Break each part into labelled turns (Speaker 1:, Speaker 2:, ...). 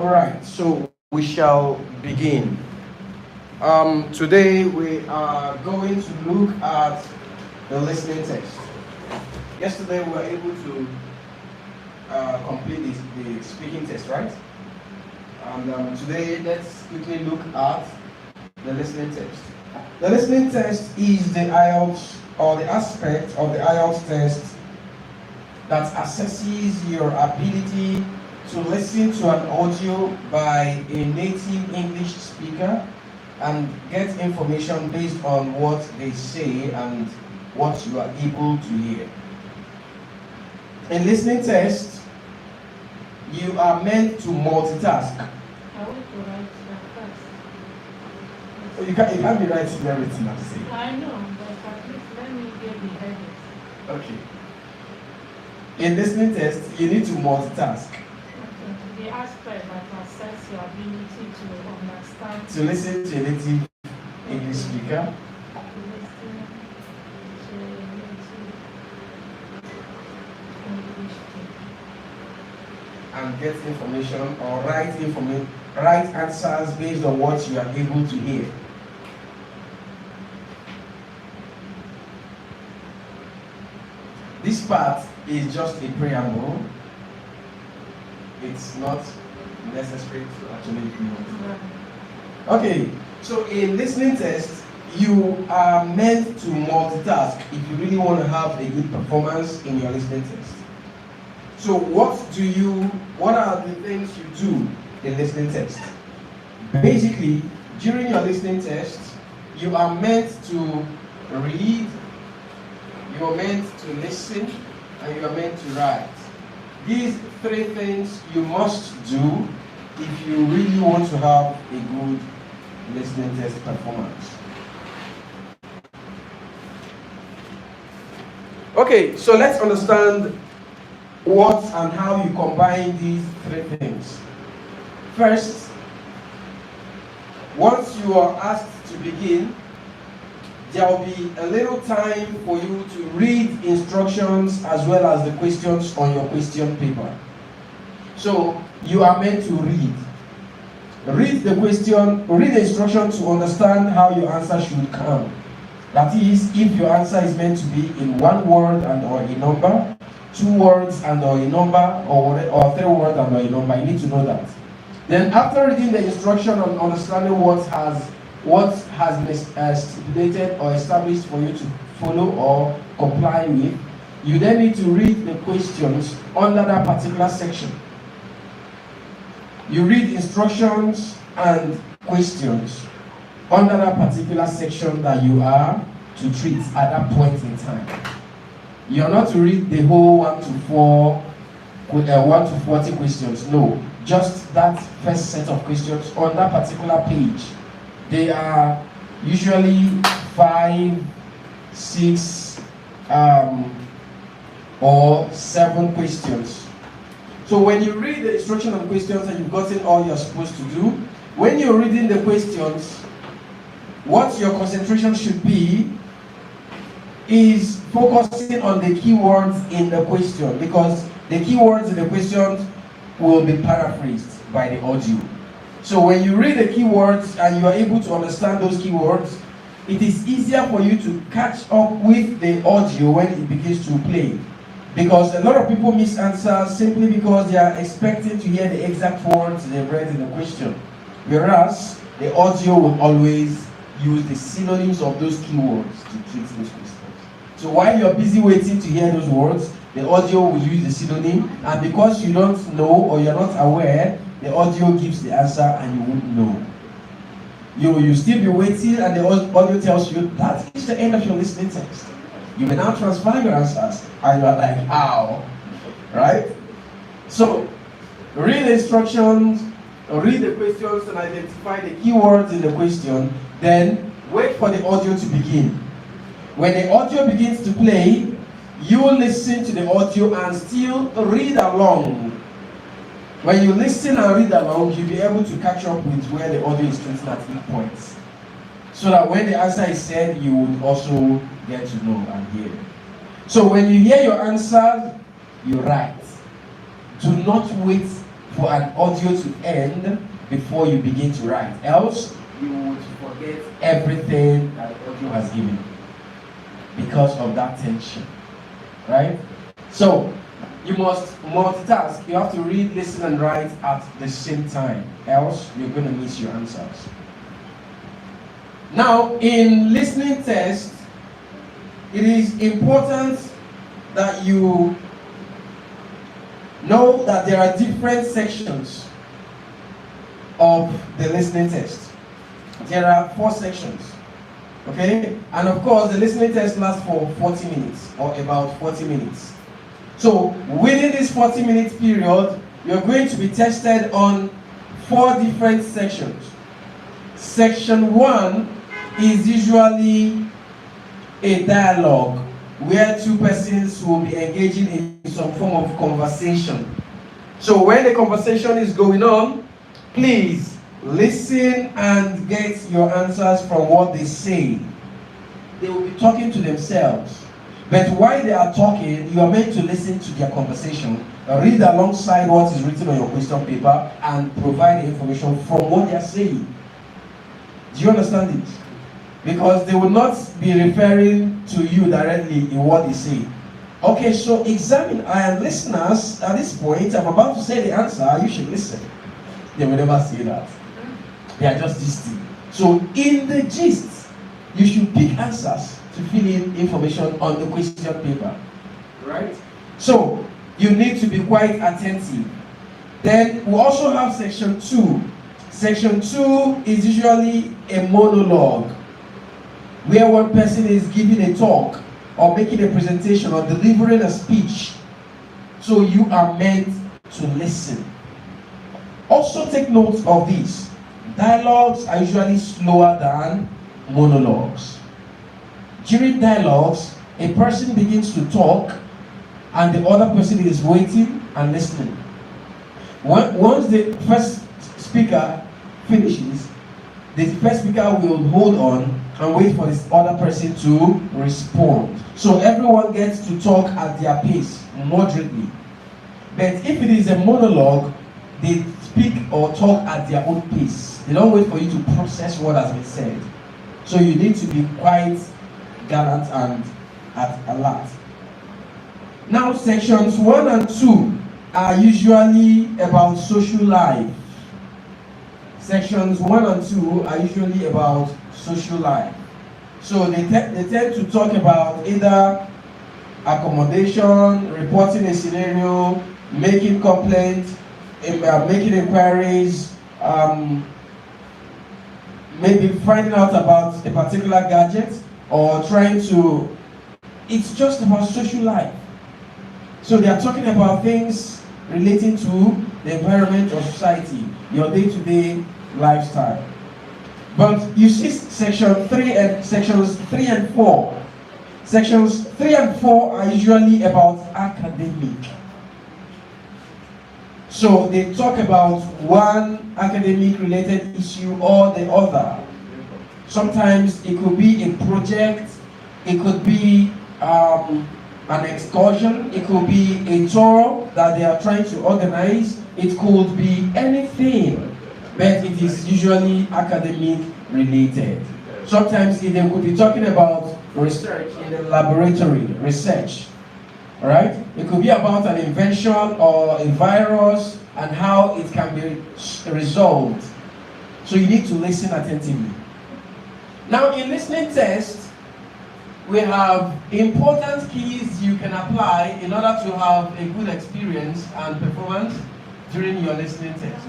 Speaker 1: Alright, so we shall begin. Today we are going to look at the listening test. Yesterday we were able to complete the speaking test, right? And today let's quickly look at the listening test. The listening test is the IELTS or the aspect of the IELTS test that assesses your ability to listen to an audio by a native English speaker and get information based on what they say and what you are able to hear. In listening test, you are meant to multitask.
Speaker 2: I want to write that first.
Speaker 1: So you can't be writing everything I say.
Speaker 2: I know, but at least let me get the headings.
Speaker 1: Okay. In listening test, you need to multitask.
Speaker 2: Okay. The aspect that assess your ability to understand.
Speaker 1: To listen to a native English speaker.
Speaker 2: To listen to a native English speaker.
Speaker 1: And get information or write answers based on what you are able to hear. This part is just a preamble. It's not necessary to actually do it. Okay, so in listening test, you are meant to multitask if you really want to have a good performance in your listening test. So what are the things you do in listening test? Basically, during your listening test, you are meant to read, you are meant to listen, and you are meant to write. These three things you must do if you really want to have a good listening test performance. Okay, so let's understand what and how you combine these three things. First, once you are asked to begin, there will be a little time for you to read instructions as well as the questions on your question paper. So you are meant to read. Read the instruction to understand how your answer should come. That is, if your answer is meant to be in one word and or a number, 2 words and or a number, or 3 words and or a number, you need to know that. Then after reading the instruction and understanding what has been stipulated or established for you to follow or comply with, you then need to read the questions under that particular section. You read instructions and questions under that particular section that you are to treat at that point in time. You are not to read the whole 1 to 40 questions. No, just that first set of questions on that particular page. They are usually 5, 6, or 7 questions. So when you read the instruction and questions and you've gotten all you're supposed to do, when you're reading the questions, what your concentration should be is focusing on the keywords in the question, because the keywords in the question will be paraphrased by the audio. So when you read the keywords and you are able to understand those keywords, it is easier for you to catch up with the audio when it begins to play. Because a lot of people miss answers simply because they are expecting to hear the exact words they read in the question. Whereas the audio will always use the synonyms of those keywords to treat those questions. So while you're busy waiting to hear those words, the audio will use the synonym, and because you don't know or you're not aware, the audio gives the answer and you won't know. You still be waiting and the audio tells you that is the end of your listening test. You may now transfer your answers and you are like, how? Right? So, read the instructions, read the questions and identify the keywords in the question, then wait for the audio to begin. When the audio begins to play, you will listen to the audio and still read along. When you listen and read along, you'll be able to catch up with where the audio is treating at each point. So that when the answer is said, you would also get to know and hear. So when you hear your answer, you write. Do not wait for an audio to end before you begin to write. Else, you would forget everything that the audio has given because of that tension. Right? So, you must multitask. You have to read, listen, and write at the same time. Else, you're going to miss your answers. Now, in listening test, it is important that you know that there are different sections of the listening test. There are 4 sections. Okay? And of course, the listening test lasts for 40 minutes or about 40 minutes. So, within this 40-minute period, you're going to be tested on 4 different sections. Section 1 is usually a dialogue where 2 persons will be engaging in some form of conversation. So when the conversation is going on, please listen and get your answers from what they say. They will be talking to themselves. But while they are talking, you are meant to listen to their conversation, read alongside what is written on your question paper, and provide the information from what they are saying. Do you understand it? Because they will not be referring to you directly in what they say. Okay, so examine, and listeners, at this point, I'm about to say the answer, you should listen. They will never say that. They are just gisting. So in the gist, you should pick answers to fill in information on the question paper. Right? So, you need to be quite attentive. Then we also have section 2. Section 2 is usually a monologue, where one person is giving a talk or making a presentation or delivering a speech. So you are meant to listen. Also take note of this. Dialogues are usually slower than monologues. During dialogues, a person begins to talk and the other person is waiting and listening. Once the first speaker finishes, the first speaker will hold on and wait for this other person to respond. So everyone gets to talk at their pace, moderately. But if it is a monologue, they speak or talk at their own pace. They don't wait for you to process what has been said. So you need to be quite gallant and at alert. Now sections 1 and 2 are usually about social life. Sections 1 and 2 are usually about social life. So they tend to talk about either accommodation, reporting a scenario, making complaints, making inquiries, maybe finding out about a particular gadget, or trying to, it's just about social life. So they are talking about things relating to the environment or society, your day-to-day lifestyle. But you see sections 3 and 4. Sections 3 and 4 are usually about academic. So they talk about one academic related issue or the other. Sometimes it could be a project, it could be an excursion, it could be a tour that they are trying to organize, it could be anything, but it is usually academic related. Sometimes they could be talking about research in the laboratory, research. Alright? It could be about an invention or a virus and how it can be resolved. So you need to listen attentively. Now in listening test, we have important keys you can apply in order to have a good experience and performance during your listening test.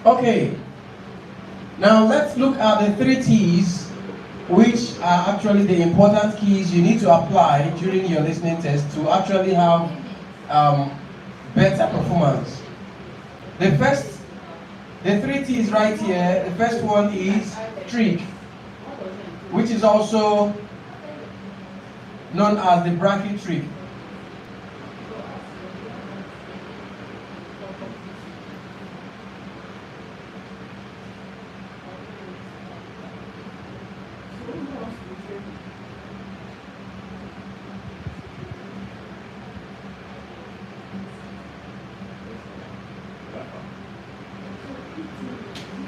Speaker 1: Okay. Now let's look at the 3 T's, which are actually the important keys you need to apply during your listening test to actually have better performance. The 3 T's right here. The first one is trick, which is also known as the bracket trick.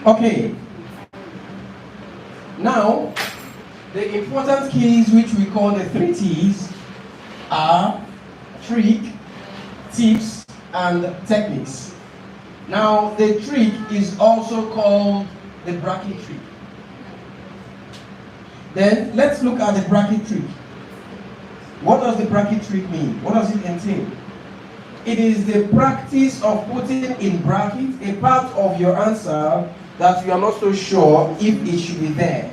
Speaker 1: Okay. Now, the important keys which we call the 3 T's are trick, tips, and techniques. Now, the trick is also called the bracket trick. Then, let's look at the bracket trick. What does the bracket trick mean? What does it entail? It is the practice of putting in brackets a part of your answer that you are not so sure if it should be there.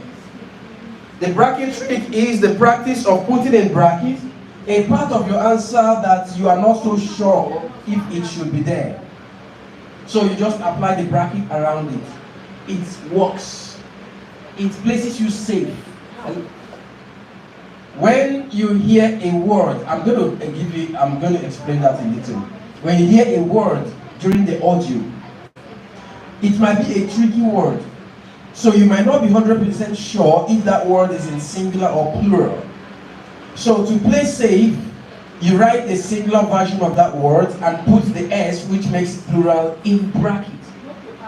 Speaker 1: The bracket trick is the practice of putting in brackets a part of your answer that you are not so sure if it should be there. So you just apply the bracket around it. It works. It places you safe. When you hear a word, I'm going to explain that a little. When you hear a word during the audio, it might be a tricky word. So you might not be 100% sure if that word is in singular or plural. So to play safe, you write the singular version of that word and put the S, which makes it plural, in bracket.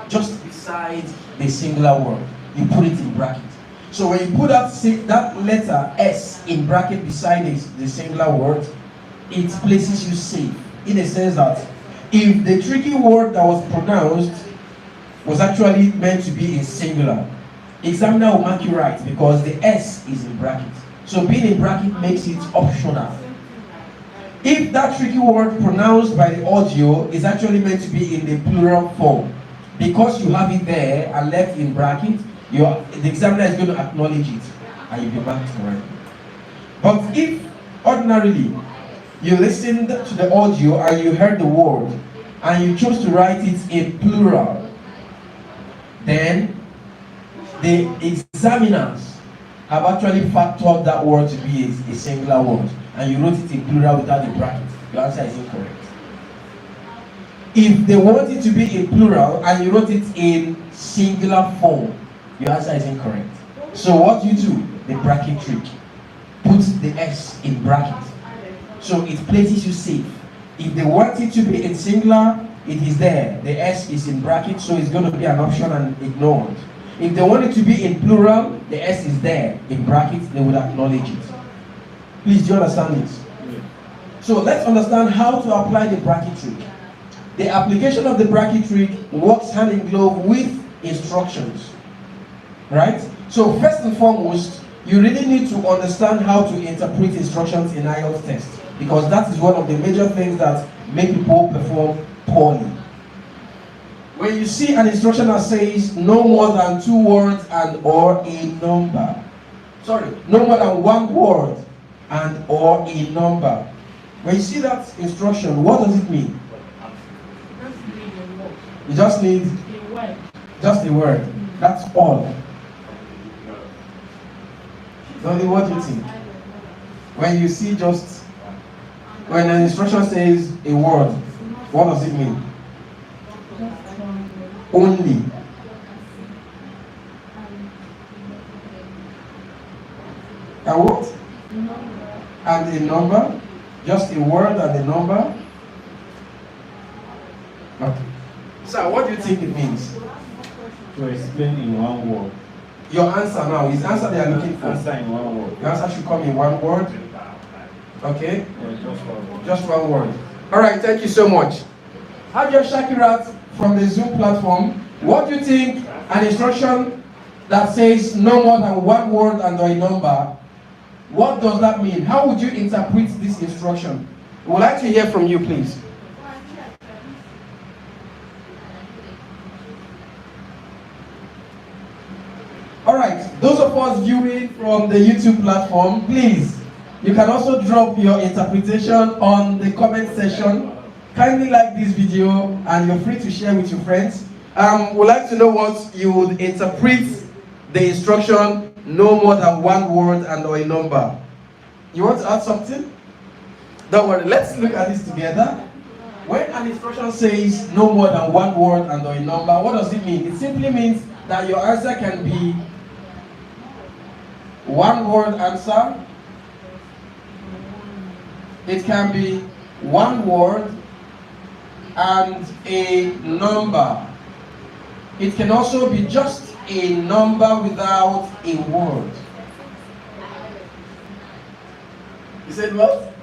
Speaker 1: Just beside the singular word, you put it in bracket. So when you put that letter S in bracket beside the singular word, it places you safe. In a sense that if the tricky word that was pronounced was actually meant to be in singular, examiner will mark you right because the S is in bracket. So being in bracket makes it optional. If that tricky word pronounced by the audio is actually meant to be in the plural form, because you have it there and left in bracket, the examiner is going to acknowledge it and you'll be marked correct. But if ordinarily you listened to the audio and you heard the word and you chose to write it in plural, then the examiners have actually factored that word to be a singular word and you wrote it in plural without the bracket. Your answer is incorrect. If they want it to be in plural and you wrote it in singular form, your answer is incorrect. So what do? The bracket trick. Put the S in bracket. So it places you safe. If they want it to be in singular, it is there. The S is in bracket, so it's going to be an option and ignored. If they want it to be in plural, the S is there in brackets, they would acknowledge it. Please, do you understand this? So let's understand how to apply the bracket trick. The application of the bracket trick works hand in glove with instructions. Right? So first and foremost, you really need to understand how to interpret instructions in IELTS test, because that is one of the major things that make people perform poorly. When you see an instruction that says no more than 2 words and or a number, no more than 1 word and or a number. When you see that instruction, what does it mean? You just need just a word. That's all. Only what do you think? When you see when an instruction says a word, what does it mean? Only. A what? And a number? Just a word and a number? Okay. So what do you think it means?
Speaker 3: To explain in 1 word.
Speaker 1: Your answer now is the answer they are looking for.
Speaker 3: Answer in 1 word.
Speaker 1: Your answer should come in 1 word. Okay?
Speaker 3: Yeah, just 1 word.
Speaker 1: Just 1 word. Alright, thank you so much. Hajar Shakirat from the Zoom platform, what do you think an instruction that says no more than 1 word and a number, what does that mean? How would you interpret this instruction? We would like to hear from you, please. us viewing from the YouTube platform, please, you can also drop your interpretation on the comment section. Kindly like this video and you're free to share with your friends. We'd like to know what you would interpret the instruction, no more than one word and or a number. You want to add something? Don't worry, let's look at this together. When an instruction says no more than one word and or a number, what does it mean? It simply means that your answer can be one word answer. It can be one word and a number. It can also be just a number without a word. You said what?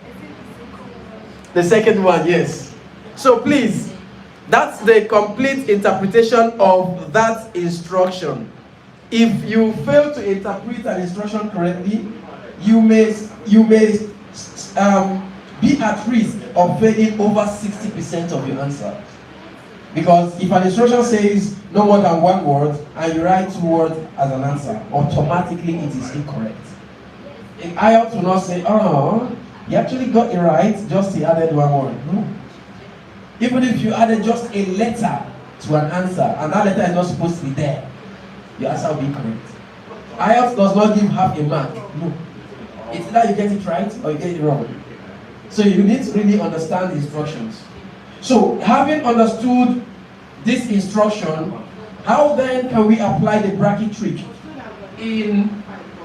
Speaker 1: The second one, yes. So please, that's the complete interpretation of that instruction. If you fail to interpret an instruction correctly, you may be at risk of failing over 60% of your answer. Because if an instruction says no more than one word and you write two words as an answer, automatically it is incorrect. In IELTS will not say, oh, you actually got it right, just he added one word. No. Even if you added just a letter to an answer and that letter is not supposed to be there, your answer will be correct. IELTS does not give half a mark. No. It's either you get it right or you get it wrong. So you need to really understand the instructions. So having understood this instruction, how then can we apply the bracket trick in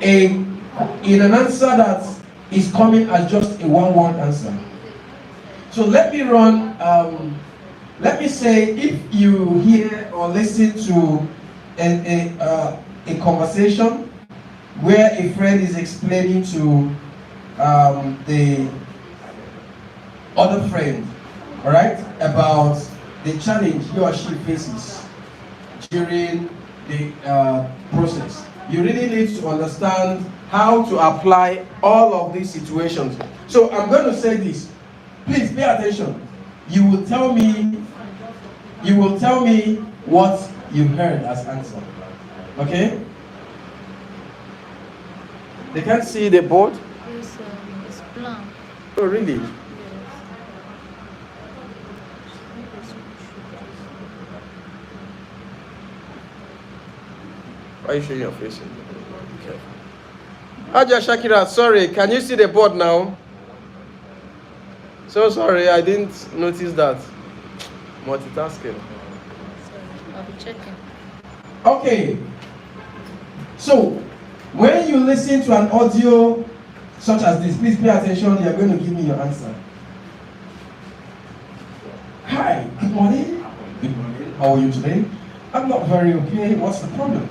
Speaker 1: an answer that is coming as just a one-word answer? So let me run, let me say if you hear or listen to a conversation where a friend is explaining to the other friend, all right, about the challenge he or she faces during the process. You really need to understand how to apply all of these situations. So I'm going to say this. Please pay attention. You will tell me what you heard as answer. Okay? They can't see the board?
Speaker 4: It's blank.
Speaker 1: Oh, really? Why are you showing your face? Okay. Aja Shakira, sorry, can you see the board now? So sorry, I didn't notice that. Multitasking.
Speaker 4: Sorry, I'll be checking.
Speaker 1: Okay. So, when you listen to an audio such as this, please pay attention. You are going to give me your answer. Hi, good morning. Good morning. How are you today? I'm not very okay. What's the problem?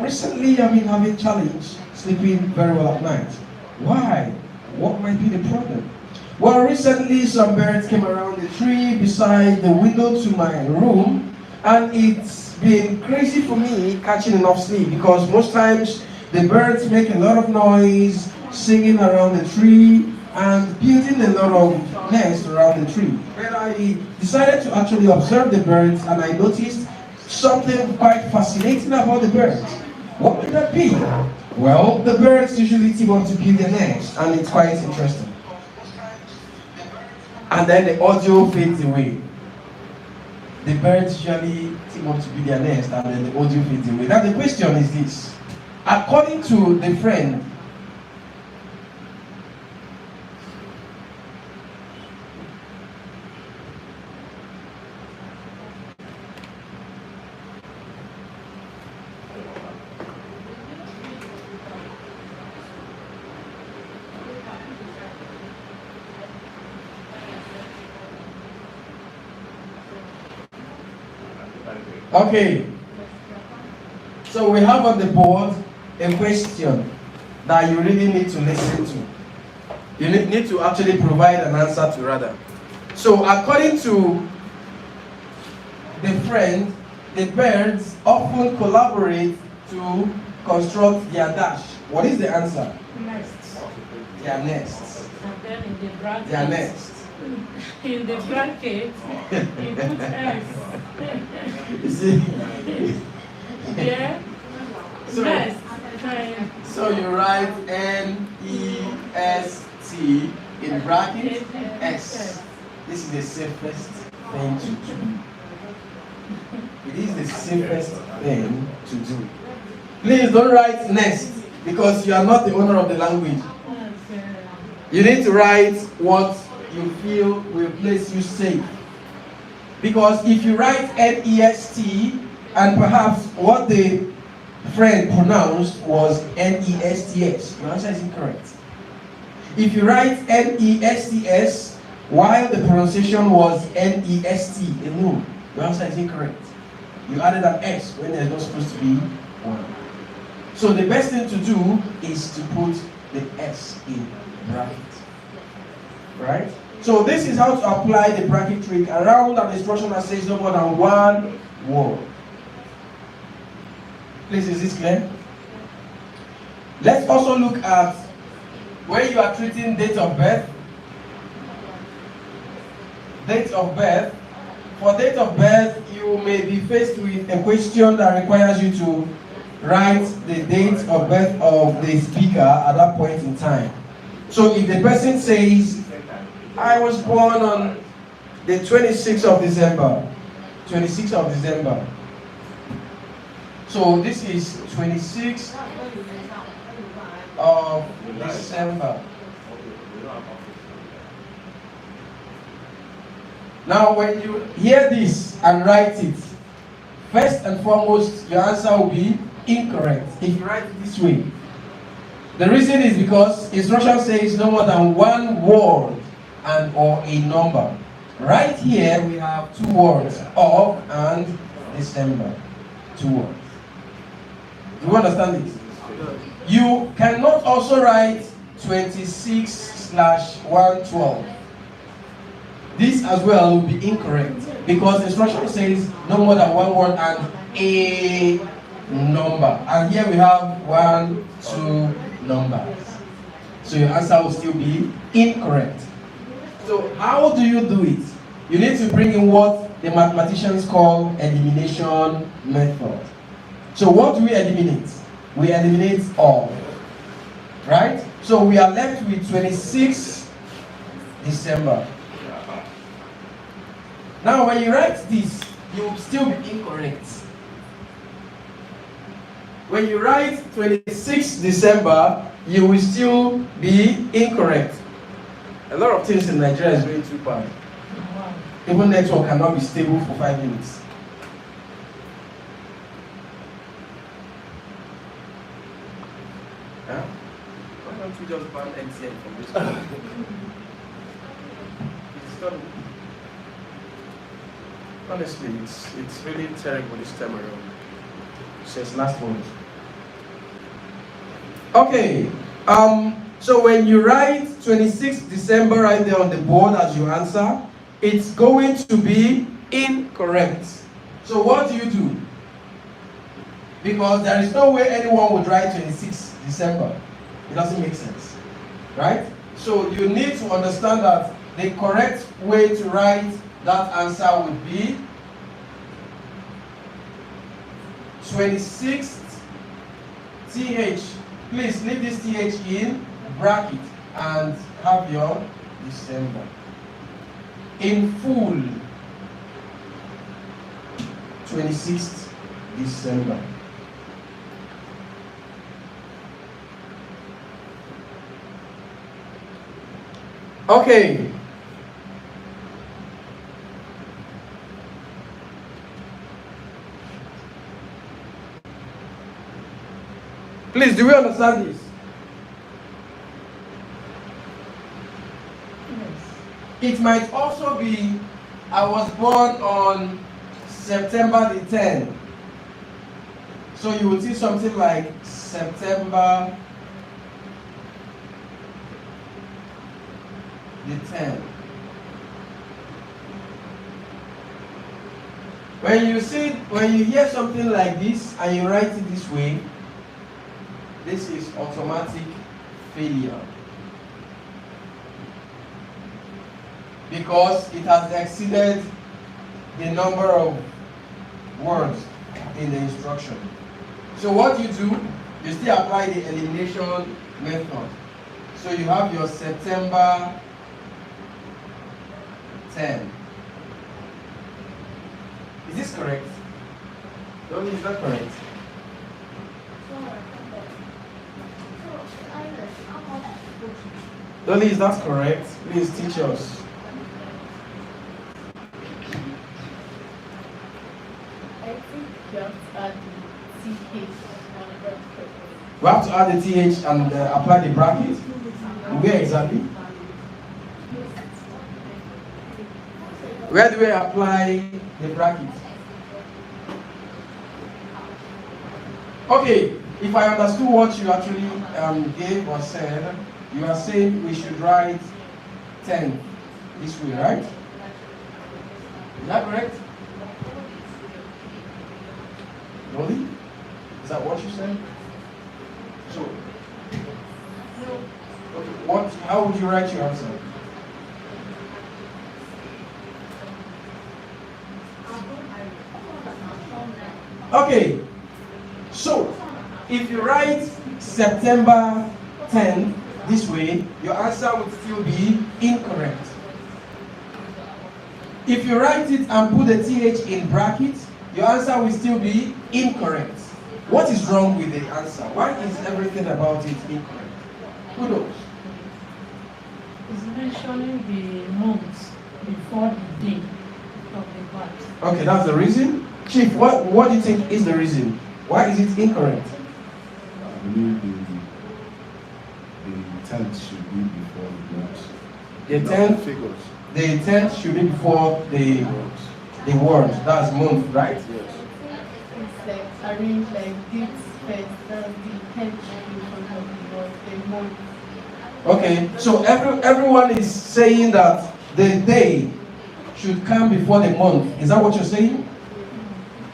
Speaker 1: Recently, I've been having challenge sleeping very well at night. Why? What might be the problem? Well, recently some birds came around the tree beside the window to my room, and it's been crazy for me catching enough sleep because most times the birds make a lot of noise, singing around the tree and building a lot of nests around the tree. But I decided to actually observe the birds, and I noticed something quite fascinating about the birds. What could that be? Well, the birds usually team up to build their nest, and it's quite interesting. And then the audio fades away. The birds usually team up to build their nest, and then the audio fades away. Now the question is this. According to the friend, okay, so we have on the board a question that you really need to listen to. You need to actually provide an answer to rather. So according to the friend, the birds often collaborate to construct their dash. What is the answer?
Speaker 2: Nests.
Speaker 1: Their nests.
Speaker 2: And then in the bracket.
Speaker 1: Their nests.
Speaker 2: In the bracket, you put S.
Speaker 1: You see?
Speaker 2: Yeah.
Speaker 1: So,
Speaker 2: Nest.
Speaker 1: So you write N-E-S-T in bracket S. This is the safest thing to do. It is the safest thing to do. Please don't write next because you are not the owner of the language. You need to write what you feel will place you safe. Because if you write N-E-S-T and perhaps what the friend pronounced was N-E-S-T-S, your answer is incorrect. If you write N-E-S-T-S while the pronunciation was N-E-S-T alone, your answer is incorrect. You added an S when there's not supposed to be one. So the best thing to do is to put the S in bracket. Right? So this is how to apply the bracket trick around an instruction that says no more than one word. Please, is this clear? Let's also look at when you are treating date of birth. Date of birth. For date of birth, you may be faced with a question that requires you to write the date of birth of the speaker at that point in time. So if the person says, I was born on the 26th of December. 26th of December. So this is 26th of December. Now when you hear this and write it, first and foremost, your answer will be incorrect if you write it this way. The reason is because instruction says no more than one word and or a number. Right here we have two words, of and December. Two words. Do you understand this? You cannot also write 26/112. This as well will be incorrect because the instruction says no more than one word and a number. And here we have 1, 2 numbers. So your answer will still be incorrect. So how do you do it? You need to bring in what the mathematicians call elimination method. So what do we eliminate? We eliminate all. Right? So we are left with 26 December. Now when you write this, you will still be incorrect. When you write 26 December, you will still be incorrect. A lot of things in Nigeria is going too bad. Even network cannot be stable for 5 minutes. Huh? Why don't we just ban MTN from this country? It's done. Honestly, it's really terrible this time around. Since last month. Okay. So when you write 26th December right there on the board as your answer, it's going to be incorrect. So what do? Because there is no way anyone would write 26th December. It doesn't make sense. Right? So you need to understand that the correct way to write that answer would be 26th TH. Please leave this TH in bracket and have your December. In full, 26th December. Okay. Please, do we understand this? It might also be, I was born on September the 10th. So you will see something like September the 10th. When you hear something like this and you write it this way, this is automatic failure. Because it has exceeded the number of words in the instruction. So what you do, You still apply the elimination method. So you have your September 10. Is this correct? Dolly, is that correct? Dolly, is that correct? Please teach us.
Speaker 5: I think you have to add the TH and bracket.
Speaker 1: We have to add the TH and apply the bracket. Where exactly? Where do we apply the bracket? Okay, if I understood what you actually gave or said, you are saying we should write 10 this way, right? Is that correct? Dolly? Is that what you said? So, okay, how would you write your answer? Okay, so if you write September 10 this way, your answer would still be incorrect. If you write it and put the TH in brackets, your answer will still be incorrect. What is wrong with the answer? Why is everything about it incorrect? Who knows?
Speaker 2: It's mentioning the months before the day of the month.
Speaker 1: Okay, that's the reason. Chief, what do you think is the reason? Why is it incorrect?
Speaker 3: I believe the 10th should be before the months.
Speaker 1: The
Speaker 3: Not
Speaker 1: 10th
Speaker 3: figures.
Speaker 1: The 10th should be before the word. That's month, right?
Speaker 3: Yes.
Speaker 5: It's like arranged like this first, the 10th should be before the month.
Speaker 1: Okay, so everyone is saying that the day should come before the month. Is that what you're saying?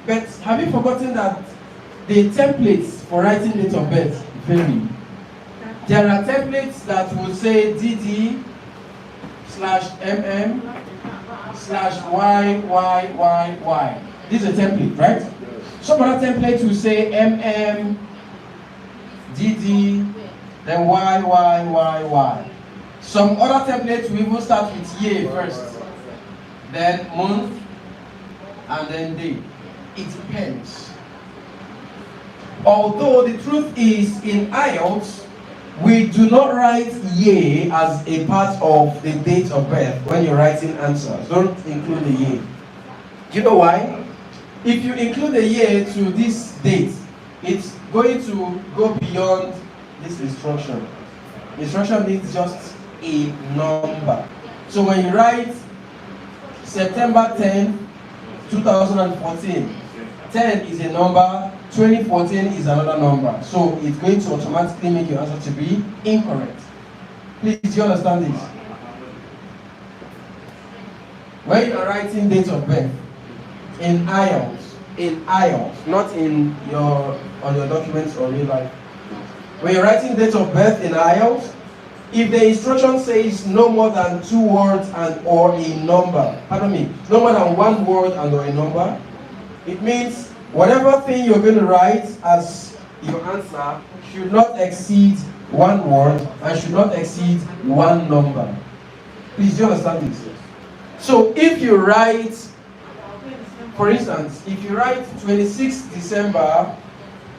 Speaker 1: But have you forgotten that the templates for writing date of birth vary? There are templates that will say DD /MM /YYYY. This is a template, right? Some other templates will say MM, DD, then YYYY. Some other templates will even start with year first, then month, and then day. It depends. Although the truth is, in IELTS, we do not write year as a part of the date of birth when you're writing answers. Don't include the year. Do you know why? If you include the year to this date, it's going to go beyond this instruction. The instruction needs just a number. So when you write September 10, 2014, 10 is a number, 2014 is another number. So it's going to automatically make your answer to be incorrect. Please, do you understand this? When you are writing date of birth in IELTS, not in on your documents or real life. When you're writing date of birth in IELTS, if the instruction says no more than 2 words and or a number, pardon me, no more than 1 word and or a number, it means whatever thing you're going to write as your answer should not exceed 1 word and should not exceed 1 number. Please, do you understand this? So if you write, for instance, if you write 26 December,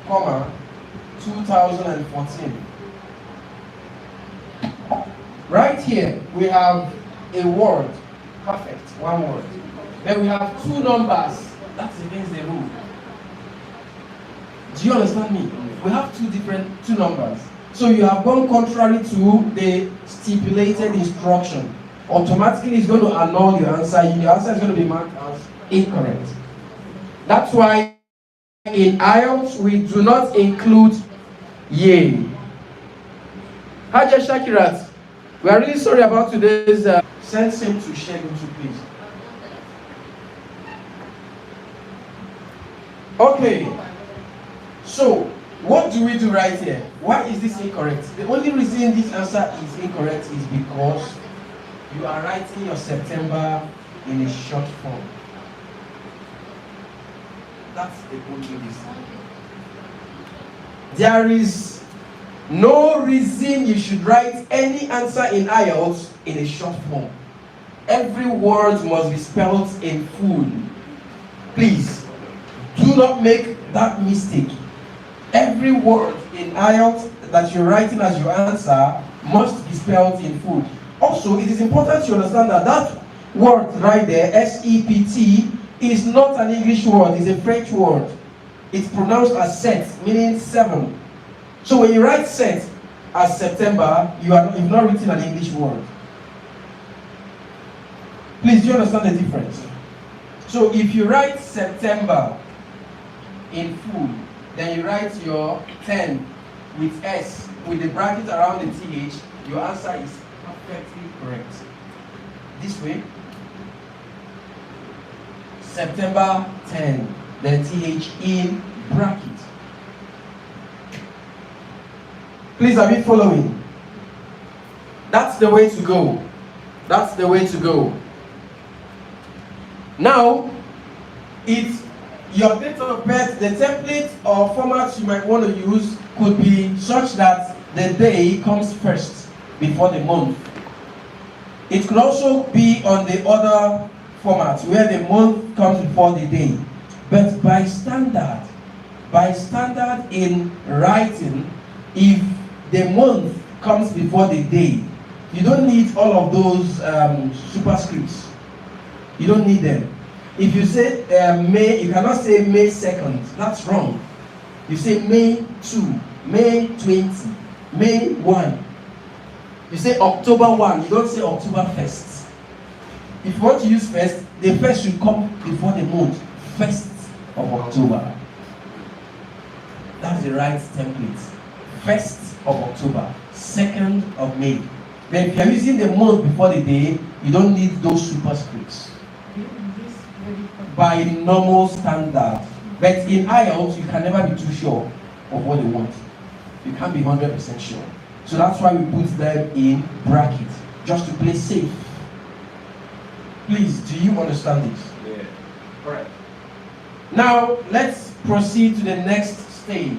Speaker 1: 2014, right here we have a word, perfect, 1 word. Then we have 2 numbers. That's against the rule. Do you understand me? We have 2 numbers. So you have gone contrary to the stipulated instruction. Automatically it's going to annul your answer. Your answer is going to be marked as incorrect. That's why in IELTS we do not include year. Haja Shakirat, we are really sorry about today's send same to share to please. Okay, so what do we do right here? Why is this incorrect? The only reason this answer is incorrect is because you are writing your September in a short form. That's the only reason. There is no reason you should write any answer in IELTS in a short form. Every word must be spelled in full. Please, do not make that mistake. Every word in IELTS that you're writing as your answer must be spelled in full. Also, it is important to understand that that word right there, SEPT, is not an English word, it's a French word. It's pronounced as set, meaning 7. So when you write set as September, you've not written an English word. Please, do you understand the difference? So if you write September in full, then you write your 10 with S, with the bracket around the TH, your answer is perfectly correct. This way, September 10, then TH in bracket. Please, are we following? That's the way to go. That's the way to go. Now, it's your date of birth, the template or format you might want to use could be such that the day comes first before the month. It could also be on the other format where the month comes before the day. But by standard in writing, if the month comes before the day, you don't need all of those superscripts. You don't need them. If you say May, you cannot say May 2nd. That's wrong. You say May 2, May 20, May 1. You say October 1. You don't say October 1st. If you want to use first, the first should come before the month. 1st of October. That's the right template. 1st of October. 2nd of May. Then if you're using the month before the day, you don't need those superscripts. By normal standard. But in IELTS, you can never be too sure of what they want. You can't be 100% sure. So that's why we put them in bracket, just to play safe. Please, do you understand this?
Speaker 3: Yeah.
Speaker 1: Alright. Now, let's proceed to the next stage.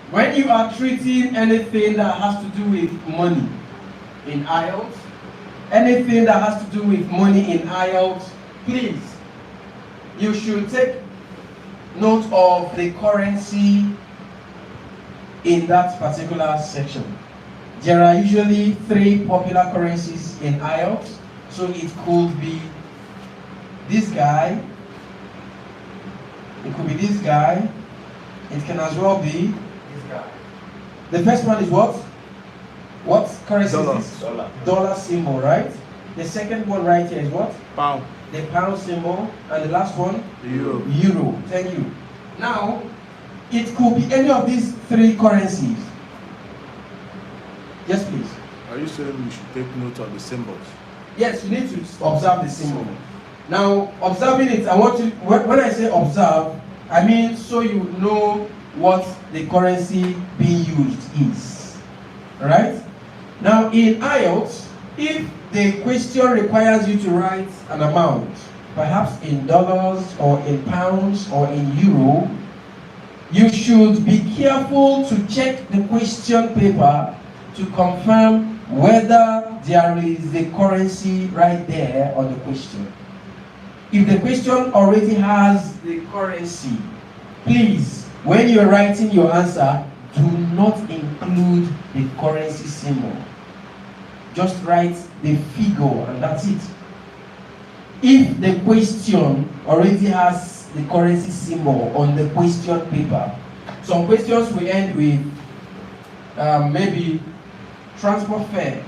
Speaker 1: When you are treating anything that has to do with money in IELTS, anything that has to do with money in IELTS, please, you should take note of the currency in that particular section. There are usually 3 popular currencies in IELTS, so it could be this guy, it could be this guy, it can as well be this guy. The first one is what? What currency is this? Dollar symbol, right? The second one right here is what?
Speaker 3: Pound.
Speaker 1: The pound symbol. And the last one?
Speaker 3: Euro.
Speaker 1: Euro. Thank you. Now, it could be any of these 3 currencies. Yes, please.
Speaker 3: Are you saying we should take note of the symbols?
Speaker 1: Yes, you need to observe the symbol. Now, observing it, I want you, when I say observe, I mean so you know what the currency being used is. Alright? Now, in IELTS, if the question requires you to write an amount, perhaps in dollars or in pounds or in euro, you should be careful to check the question paper to confirm whether there is the currency right there on the question. If the question already has the currency, please, when you're writing your answer, do not include the currency symbol. Just write the figure and that's it. If the question already has the currency symbol on the question paper, some questions will end with maybe transport fare.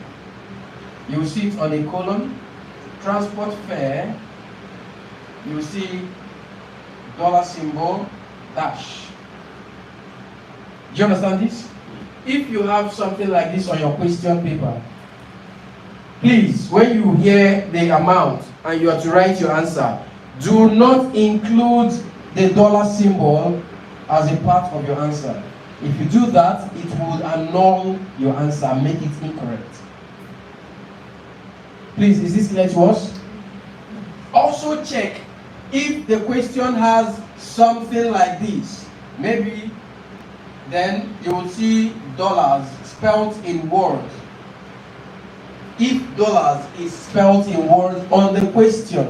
Speaker 1: You will see it on a column. Transport fare. You will see dollar symbol dash. Do you understand this? If you have something like this on your question paper, please, when you hear the amount and you are to write your answer, do not include the dollar symbol as a part of your answer. If you do that, it would annul your answer and make it incorrect. Please, is this clear to us? also check if the question has something like this. Maybe then you will see dollars spelled in words. If dollars is spelled in words on the question,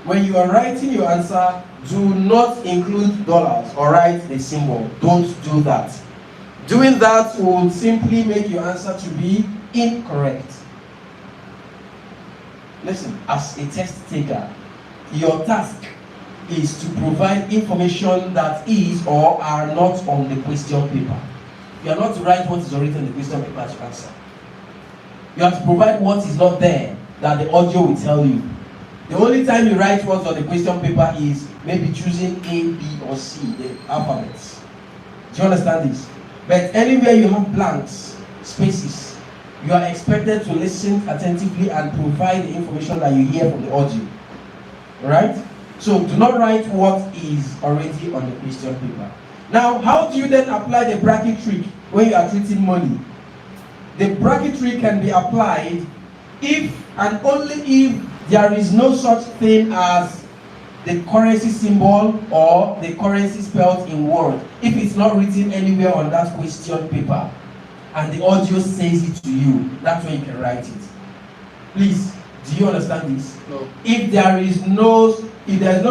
Speaker 1: when you are writing your answer, do not include dollars or write the symbol. Don't do that. Doing that will simply make your answer to be incorrect. Listen, as a test taker, your task is to provide information that is or are not on the question paper. You are not to write what is already on the question paper to answer. You have to provide what is not there that the audio will tell you. The only time you write what's on the question paper is maybe choosing A, B, or C, the alphabets. Do you understand this? But anywhere you have blanks, spaces, you are expected to listen attentively and provide the information that you hear from the audio. Alright? So do not write what is already on the question paper. Now, how do you then apply the bracket trick when you are treating money? The bracket trick can be applied if and only if there is no such thing as the currency symbol or the currency spelled in word. If it's not written anywhere on that question paper and the audio says it to you, that's when you can write it. Please, do you understand this?
Speaker 3: No.
Speaker 1: If there is no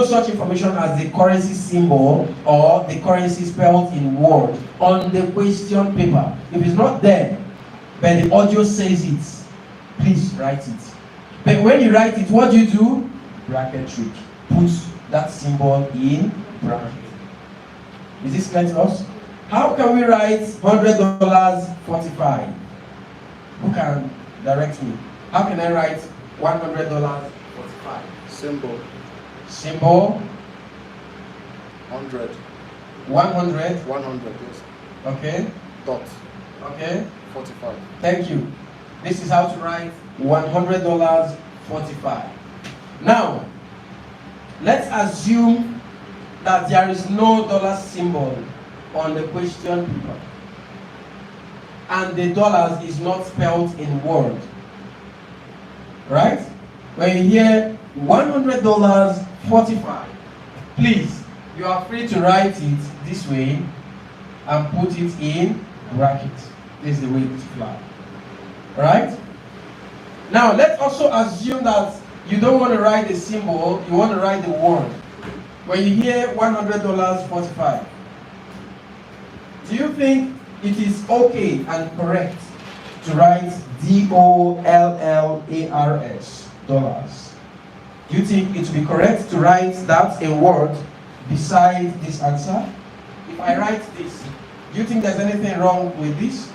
Speaker 1: such information as the currency symbol or the currency spelled in word on the question paper, if it's not there, but the audio says it, please write it. But when you write it, what do? Bracket trick. Put that symbol in bracket. Is this clear to us? How can we write $100 45? Who can direct me? How can I write $100 45?
Speaker 3: Symbol.
Speaker 1: Symbol
Speaker 3: 100.
Speaker 1: 100.
Speaker 3: 100, yes.
Speaker 1: Okay.
Speaker 3: Dot.
Speaker 1: Okay.
Speaker 3: 45.
Speaker 1: Thank you. This is how to write $100 45. Now, let's assume that there is no dollar symbol on the question paper and the dollars is not spelled in word. Right? When you hear $100 45, please, you are free to write it this way and put it in brackets. This is the way to fly. Right? Now, let's also assume that you don't want to write the symbol, you want to write the word. When you hear $100 45, do you think it is okay and correct to write DOLLARS, dollars? Do you think it would be correct to write that a word beside this answer? If I write this, do you think there's anything wrong with this?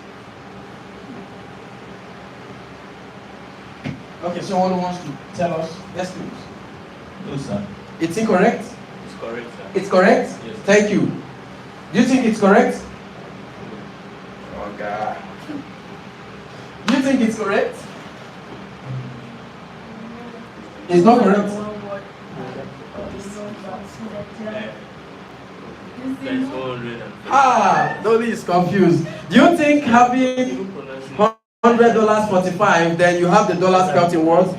Speaker 1: Okay, someone wants to tell us. Yes, please.
Speaker 6: No, sir.
Speaker 1: It's incorrect?
Speaker 6: It's correct, sir.
Speaker 1: It's correct?
Speaker 6: Yes.
Speaker 1: Thank you. Do you think it's correct?
Speaker 6: Oh, God.
Speaker 1: Do you think it's correct? It's not correct.
Speaker 6: That's 450.
Speaker 1: Ah, Dolly is confused. Do you think having $100 45, then you have the dollar spelled in words?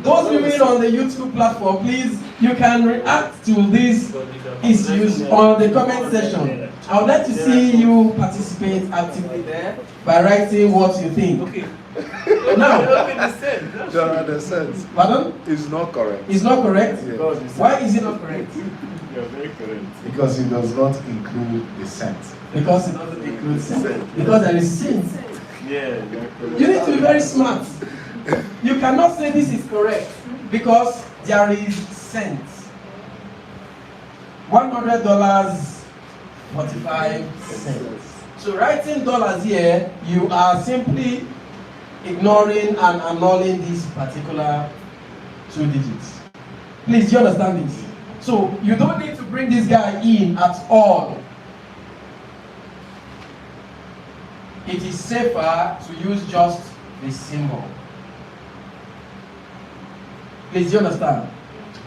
Speaker 1: Those women on the YouTube platform, please, you can react to these issues on the comment section. I would like to see you participate actively there by writing what you think.
Speaker 6: Okay.
Speaker 1: Now,
Speaker 3: The sense.
Speaker 1: pardon?
Speaker 3: It's not correct.
Speaker 1: It's not correct?
Speaker 3: Yeah.
Speaker 1: Why is it not correct?
Speaker 6: You're very correct.
Speaker 7: Because it does not include the cent.
Speaker 1: Because it doesn't include sin. Because there is sin.
Speaker 6: Yeah, you're correct.
Speaker 1: You need to be very smart. You cannot say this is correct because there is cent. $100 45 cents. So writing dollars here, you are simply ignoring and annulling these particular 2 digits. Please, do you understand this? So you don't need to bring this guy in at all. It is safer to use just the symbol. Please, do you understand?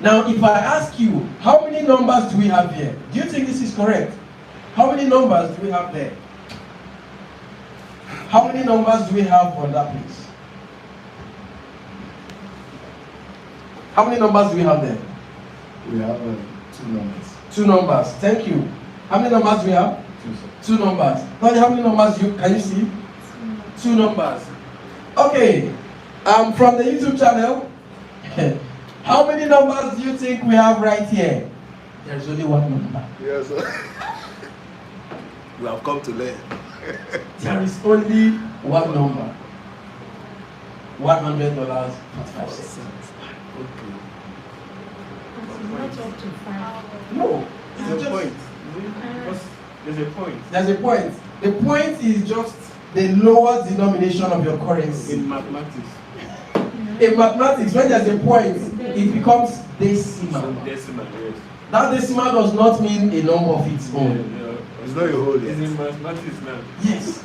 Speaker 1: Now, if I ask you, how many numbers do we have here? Do you think this is correct? How many numbers do we have there? How many numbers do we have on that place? How many numbers do we have there?
Speaker 7: We have 2 numbers.
Speaker 1: 2 numbers. Thank you. How many numbers do we have?
Speaker 7: 2, sir.
Speaker 1: 2 numbers. Tony, how many numbers can you see? 2 numbers. Okay. From the YouTube channel, how many numbers do you think we have right here? There's only 1 number.
Speaker 3: Yes, sir. We have come to learn.
Speaker 1: There is only 1 number. $100.45.
Speaker 3: Okay.
Speaker 2: It's not up to 5.
Speaker 1: No.
Speaker 6: There's
Speaker 1: It's
Speaker 6: a
Speaker 1: just,
Speaker 6: point. Because there's a point.
Speaker 1: there's a point. The point is just the lower denomination of your currency.
Speaker 6: In mathematics.
Speaker 1: In mathematics, when there's a point, it becomes
Speaker 6: So
Speaker 1: decimal.
Speaker 6: decimal, yes.
Speaker 1: That decimal does not mean a number of its own.
Speaker 3: It's not your whole
Speaker 6: It's
Speaker 3: yet.
Speaker 6: in mathematics now.
Speaker 1: Yes.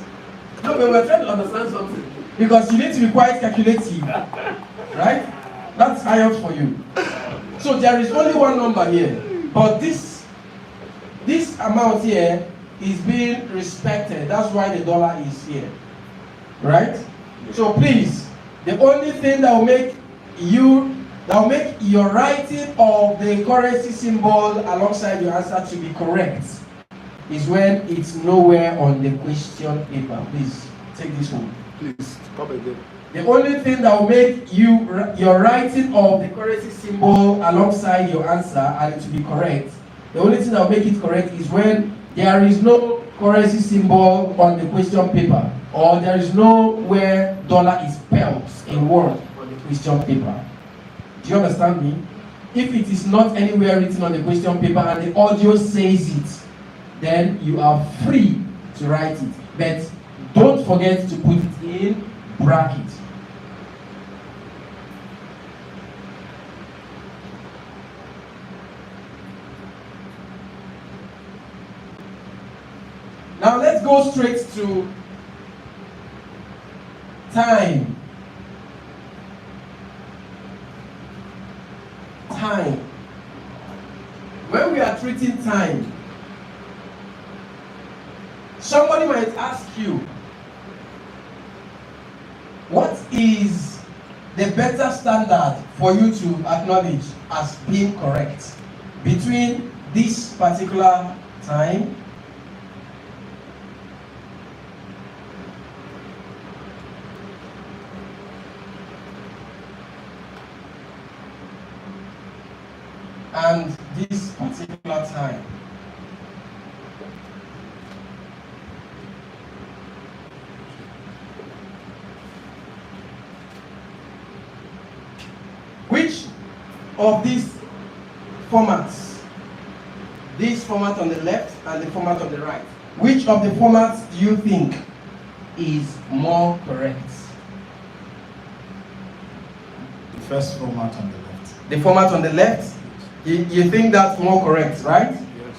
Speaker 1: No, but we're trying to understand something. Because you need to be quite calculative. Right? That's IELTS for you. So there is only 1 number here. But this amount here is being respected. That's why the dollar is here. Right? So please, the only thing that will make your writing of the currency symbol alongside your answer to be correct is when it's nowhere on the question paper. Please take this one.
Speaker 3: Please, come again.
Speaker 1: The only thing that will make your writing of the currency symbol alongside your answer and it to be correct, the only thing that will make it correct is when there is no currency symbol on the question paper, or there is nowhere dollar is spelled in word on the question paper. Do you understand me? If it is not anywhere written on the question paper and the audio says it, then you are free to write it. But don't forget to put it in bracket. Now let's go straight to time. Time. When we are treating time, somebody might ask you, what is the better standard for you to acknowledge as being correct between this particular time and this particular time? Which of these formats, this format on the left and the format on the right, which of the formats do you think is more correct?
Speaker 7: The first format on the left.
Speaker 1: The format on the left, you think that's more correct, right?
Speaker 3: Yes.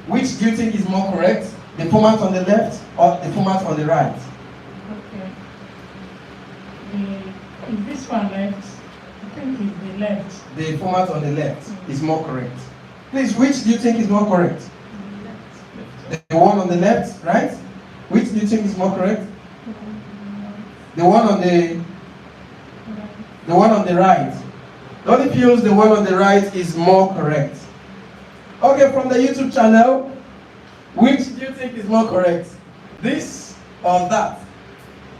Speaker 1: Which do you think is more correct? The format on the left or the format on the right?
Speaker 2: Okay. Is this one left? I think it's the left.
Speaker 1: The format on the left is more correct. Please, which do you think is more correct? The one on the left, right? Which do you think is more correct? The one on the right. Donnie feels the one on the right is more correct. Okay, from the YouTube channel, which do you think is more correct? This or that?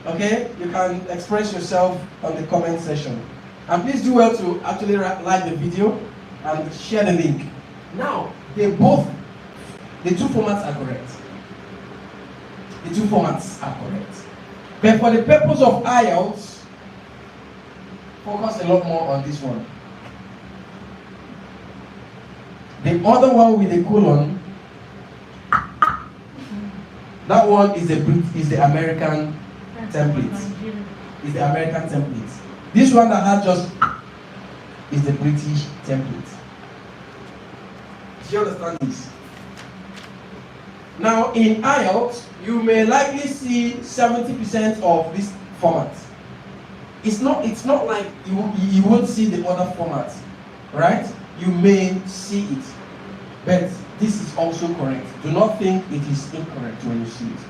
Speaker 1: Okay, you can express yourself on the comment section. And please do well to actually like the video and share the link. Now, the two formats are correct. The two formats are correct. But for the purpose of IELTS, focus a lot more on this one. The other one with the colon, that one is the American template. Is the American template. This one that had just is the British template. Do you understand this? Now in IELTS, you may likely see 70% of this format. It's not like you won't see the other formats, right? You may see it, but this is also correct. Do not think it is incorrect when you see it.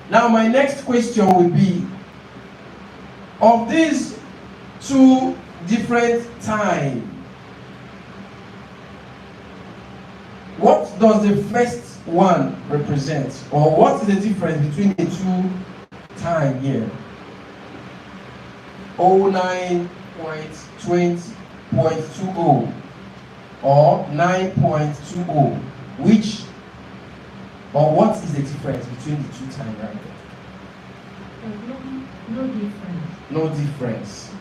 Speaker 1: Now my next question will be, of these two different time. What does the first one represent? Or what is the difference between the two time here? 09.20.20 or 9.20. Which or what is the difference between the two time right there?
Speaker 2: No difference.
Speaker 1: No difference.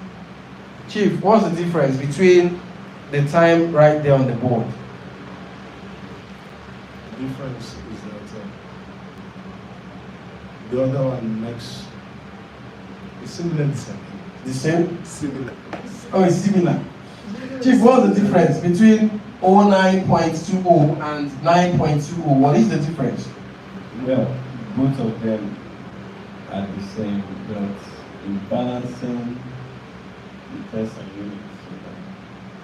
Speaker 1: Chief, what's the difference between the time right there on the board?
Speaker 7: The difference is that the other one makes it's similar to something.
Speaker 1: The same?
Speaker 3: Similar.
Speaker 1: Oh, it's similar. Chief, what's the difference between 09.20 and 9.20? What is the difference?
Speaker 8: Well, both of them are the same, but in balancing the test and units.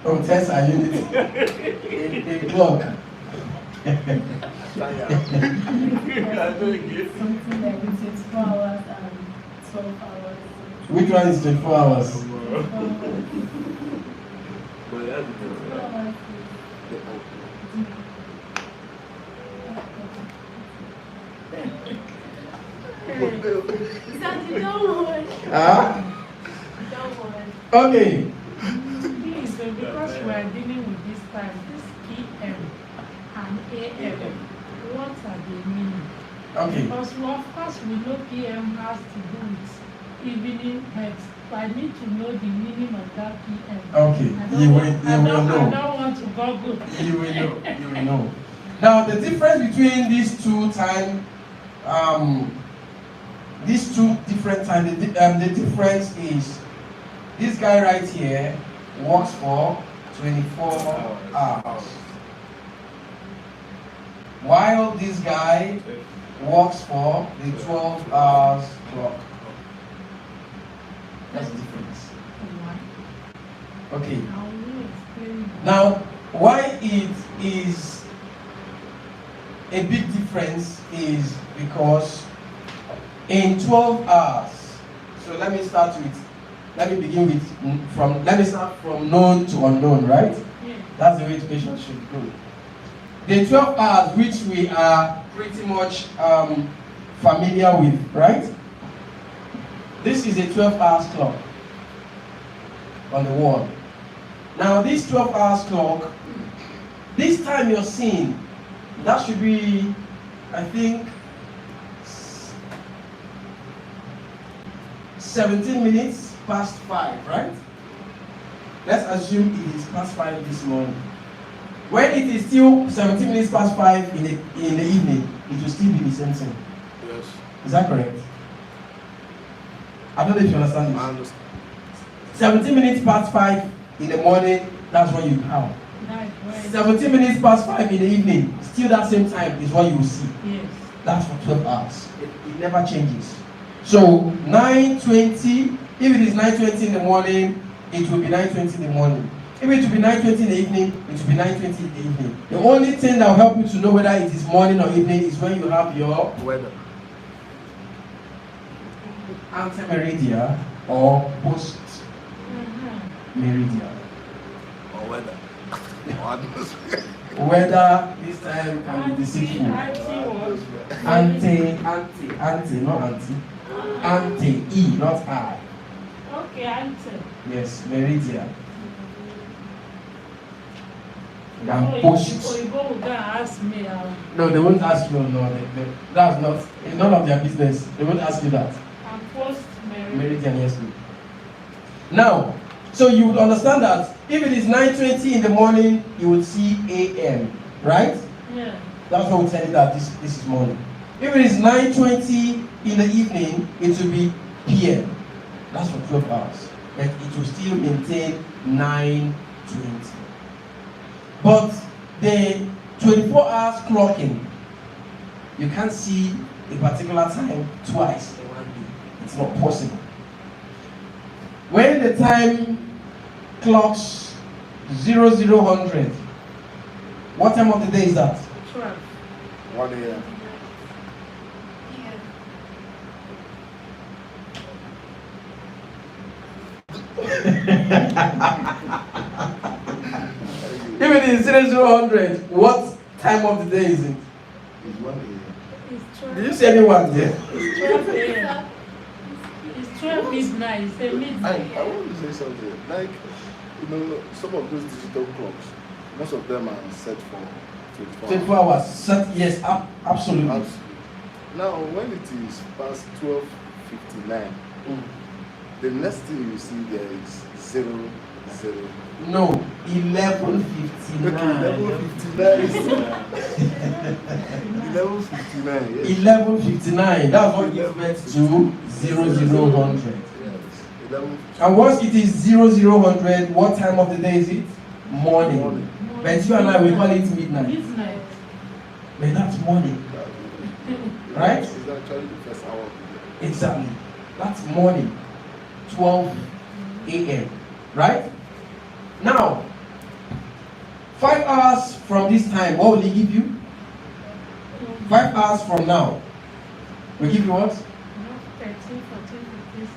Speaker 1: Oh, test and unit. A clock.
Speaker 5: Something like between 4 hours and 12 hours.
Speaker 1: Which one is 24 hours?
Speaker 6: But that's the
Speaker 5: 4 hours. Sandy, don't worry.
Speaker 1: Ah?
Speaker 5: Don't worry.
Speaker 1: Okay.
Speaker 2: Please, because we are dealing with this time, this PM and AM, what are they meaning?
Speaker 1: Okay.
Speaker 2: Because of course we know PM has to do with evening heads. So I need to know the meaning of that PM.
Speaker 1: Okay.
Speaker 2: I
Speaker 1: You
Speaker 2: don't,
Speaker 1: will
Speaker 2: want, I don't, I
Speaker 1: know.
Speaker 2: don't want to Google.
Speaker 1: You will know. You will know. Now the difference between these two time, these two different times, the difference is this guy right here works for 24 hours, while this guy works for the 12 hours clock. That's the difference. Okay.
Speaker 2: Now you explain.
Speaker 1: Now, why it is a big difference is because in 12 hours, so let me begin with, let me start from known to unknown, right?
Speaker 2: Yeah.
Speaker 1: That's the way education should go. The 12 hours which we are pretty much familiar with, right? This is a 12 hours clock on the wall. Now this 12 hours clock, this time you're seeing, that should be, I think, 17 minutes past 5, right? Let's assume it is past 5 this morning. When it is still 17 minutes past 5 in the evening, it will still be the same thing.
Speaker 3: Yes.
Speaker 1: Is that correct? I don't know if you understand
Speaker 3: I
Speaker 1: this.
Speaker 3: understand.
Speaker 1: 17 minutes past 5 in the morning, that's what you have.
Speaker 2: That's right.
Speaker 1: 17 minutes past 5 in the evening, still that same time is what you will see.
Speaker 2: Yes.
Speaker 1: That's for 12 hours. It never changes. So 9:20, if it is 9:20 in the morning, it will be 9:20 in the morning. If it will be 9:20 in the evening, it will be 9:20 in the evening. The only thing that will help you to know whether it is morning or evening is when you have your
Speaker 3: Weather.
Speaker 1: antemeridian or post meridian.
Speaker 3: Or weather. Or atmosphere.
Speaker 1: Whether this time can be deceitful.
Speaker 2: Anti
Speaker 1: Not anti. Ante, E, not I.
Speaker 2: Okay, answer.
Speaker 1: Yes, meridian. And
Speaker 2: So
Speaker 1: post.
Speaker 2: you go and ask me.
Speaker 1: No, they won't ask you. No, that's not. It's none of their business. They won't ask you that.
Speaker 2: And post
Speaker 1: Meridian, yes, please. Now, so you would understand that if it is 9:20 in the morning, you would see AM, right?
Speaker 2: Yeah.
Speaker 1: That's what will tell you that this is morning. If it is 9:20 in the evening, it will be PM. That's for 12 hours. But it will still maintain 9:20. But the 24 hours clocking, you can't see a particular time twice in one day. It's not possible. When the time clocks 0000, what time of the day is that?
Speaker 2: 12.
Speaker 3: 1 a.m.
Speaker 1: is 0000, what time of the day is it?
Speaker 3: It's 1 a.m.
Speaker 2: It's 12.
Speaker 1: Did you see anyone there?
Speaker 2: It's 12 a.m. It's 12 midnight. It's a
Speaker 3: I
Speaker 2: midnight.
Speaker 3: want to say something. Like, some of those digital clocks, most of them are set for 24
Speaker 1: 24 hours. Yes, absolutely.
Speaker 3: Absolutely. Now, when it is past 12:59, the next thing you see there is 00.
Speaker 1: No, 11:59.
Speaker 3: Okay, 11:59. Yes.
Speaker 1: 11:59. That's what gives birth to 0000.
Speaker 3: Yes. 11.
Speaker 1: And once it is 0000, what time of the day is it? Morning. But you and I, we call it midnight.
Speaker 2: Midnight.
Speaker 1: But that's morning. Right?
Speaker 3: It's actually the first hour of the day.
Speaker 1: Exactly. That's morning. 12 a.m. Right? Now, 5 hours from this time, what will he give you? 5 hours from now. We give you what?
Speaker 2: 13, 14, 15,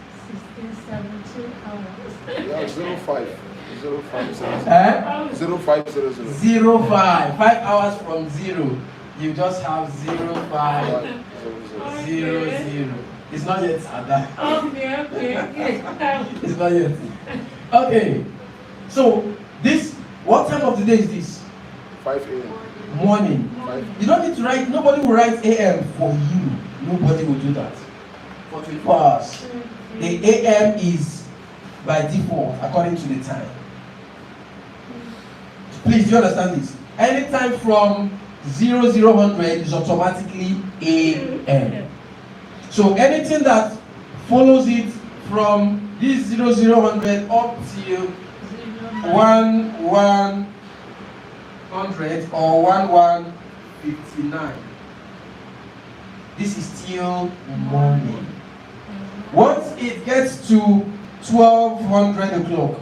Speaker 2: 16, 17 hours.
Speaker 3: Yeah, 05. 0500.
Speaker 1: Eh?
Speaker 3: 0500.
Speaker 1: 05. 5 hours from 0. You just have 0500. It's not yet at that.
Speaker 2: Okay.
Speaker 1: It's not yet. Okay. So this, what time of the day is this?
Speaker 3: 5 a.m.
Speaker 1: Morning.
Speaker 3: 5.
Speaker 1: You don't need to write. Nobody will write AM for you. Nobody will do that. For 24 hours. The AM is by default according to the time. Please, do you understand this? Anytime from 0000 is automatically AM. So anything that follows it from this 0000 up till 1100 or 1159, this is still morning. Once it gets to 1200 o'clock,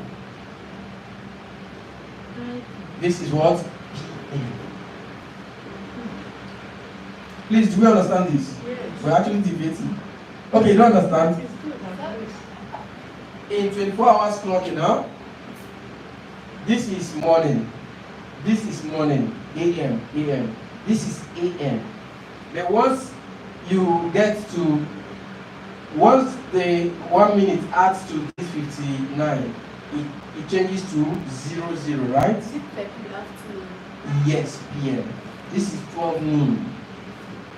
Speaker 1: this is what? Please, do we understand this? We're actually debating. Okay, you don't understand? In 24 hours clocking now, this is morning. This is morning. AM. This is AM. Then once you get to, once the 1 minute adds to this 59, it changes to 00, right?
Speaker 5: Is it like in the afternoon?
Speaker 1: Yes, PM. This is 12 noon.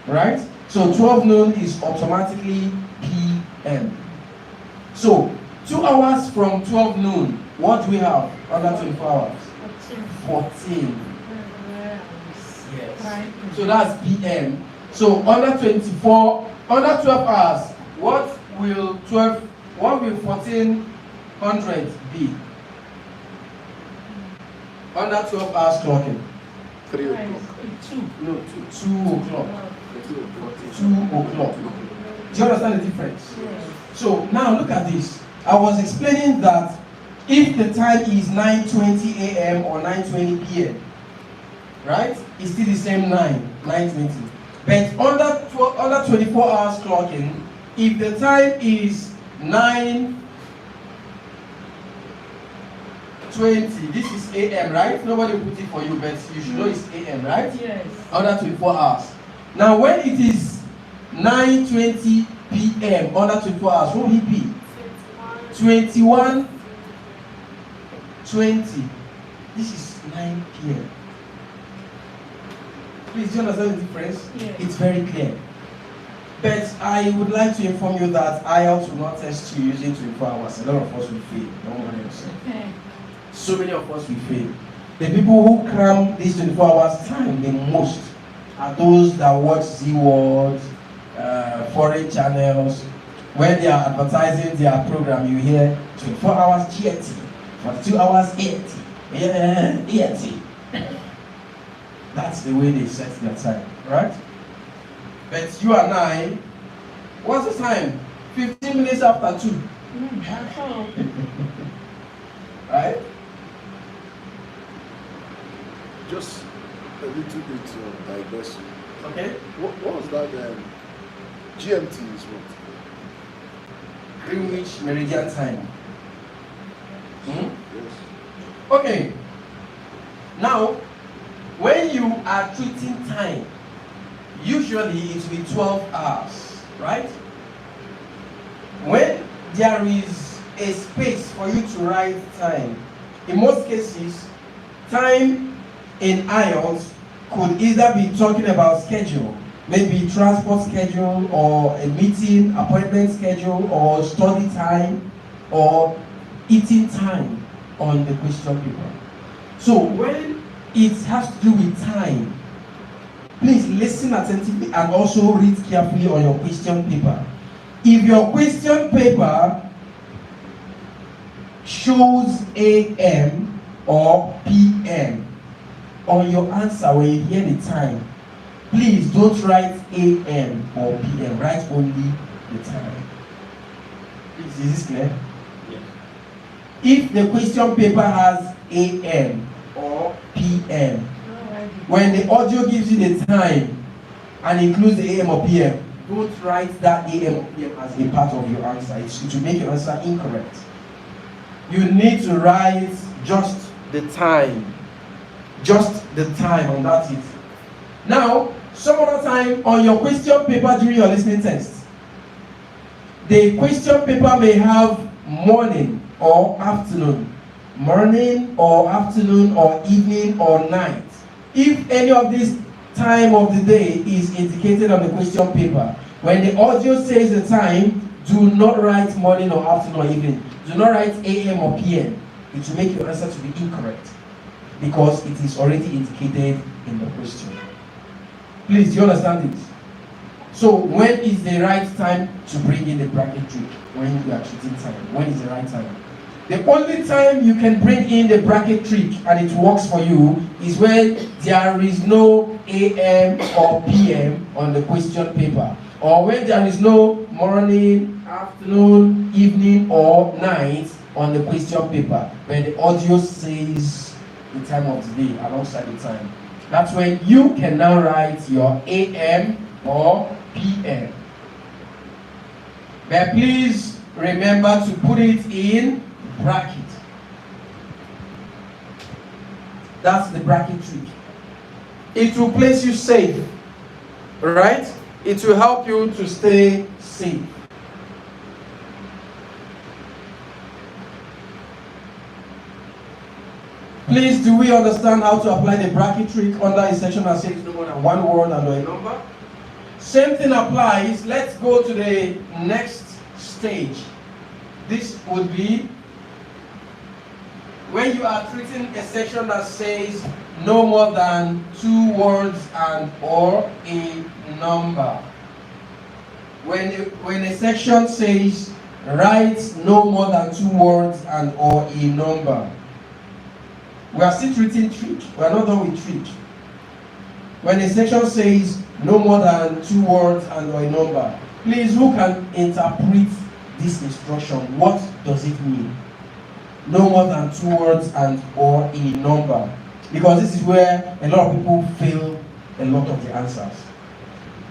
Speaker 1: Right? So 12 noon is automatically PM. So 2 hours from 12 noon, what do we have under 24 hours? 14. Yes. So that's PM. So under 12 hours, what will 1400 be? Under 12 hours clocking.
Speaker 3: 3 o'clock.
Speaker 1: No, 2 o'clock. 2 o'clock. Do you understand the difference? So now look at this. I was explaining that if the time is 9:20 a.m. or 9:20 p.m., right? It's still the same 9:20. But under 24 hours clocking, if the time is 9:20, this is a.m., right? Nobody will put it for you, but you should know it's a.m., right?
Speaker 2: Yes.
Speaker 1: Under 24 hours. Now when it is 9:20 p.m. under 24 hours, what will it be? 21:20. This is 9 p.m. Please, do you understand the difference?
Speaker 2: Yes.
Speaker 1: It's very clear. But I would like to inform you that IELTS will not test you using 24 hours. A lot of us will fail. Don't worry yourself.
Speaker 2: Okay.
Speaker 1: So many of us will fail. The people who cram this 24 hours time the most are those that watch Z World, foreign channels. When they are advertising their program, you hear 24 hours GT, 42 hours ET. That's the way they set their time, right? But you and I, what's the time? 15 minutes after 2.
Speaker 2: That's all.
Speaker 1: Right?
Speaker 3: Just a little bit of digression.
Speaker 1: Okay?
Speaker 3: What was that? GMT is what?
Speaker 1: Greenwich Meridian Time.
Speaker 3: Yes.
Speaker 1: Okay. Now, when you are treating time, usually it will be 12 hours, right? When there is a space for you to write time, in most cases, time in IELTS could either be talking about schedule, maybe transport schedule, or a meeting, appointment schedule, or study time, or eating time on the question paper. So when it has to do with time, please listen attentively and also read carefully on your question paper. If your question paper shows AM or PM on your answer when you hear the time, please don't write AM or PM, write only the time. Is this clear?
Speaker 8: Yes.
Speaker 1: If the question paper has AM or PM, when the audio gives you the time and includes the AM or PM, don't write that AM or PM as a part of your answer. It will make your answer incorrect. You need to write just the time. Just the time, and that's it. Now, some other time on your question paper during your listening test, the question paper may have morning or afternoon, morning or afternoon or evening or night. If any of this time of the day is indicated on the question paper, when the audio says the time, do not write morning or afternoon or evening. Do not write AM or PM. It will make your answer to be incorrect because it is already indicated in the question. Please, do you understand it? So when is the right time to bring in the bracket trick when you are treating time? When is the right time? The only time you can bring in the bracket trick and it works for you is when there is no AM or PM on the question paper, or when there is no morning, afternoon, evening, or night on the question paper, when the audio says the time of the day alongside the time. That's when you can now write your AM or PM. But please remember to put it in bracket. That's the bracket trick. It will place you safe, right? It will help you to stay safe. Please, do we understand how to apply the bracket trick under a section that says no more than one word and a number? Same thing applies. Let's go to the next stage. This would be when you are treating a section that says no more than 2 words and or a number. When a section says write no more than 2 words and or a number, we are still treating trick. We are not done with trick. When a section says no more than 2 words and or a number, please, who can interpret this instruction? What does it mean? No more than 2 words and or a number. Because this is where a lot of people fail a lot of the answers.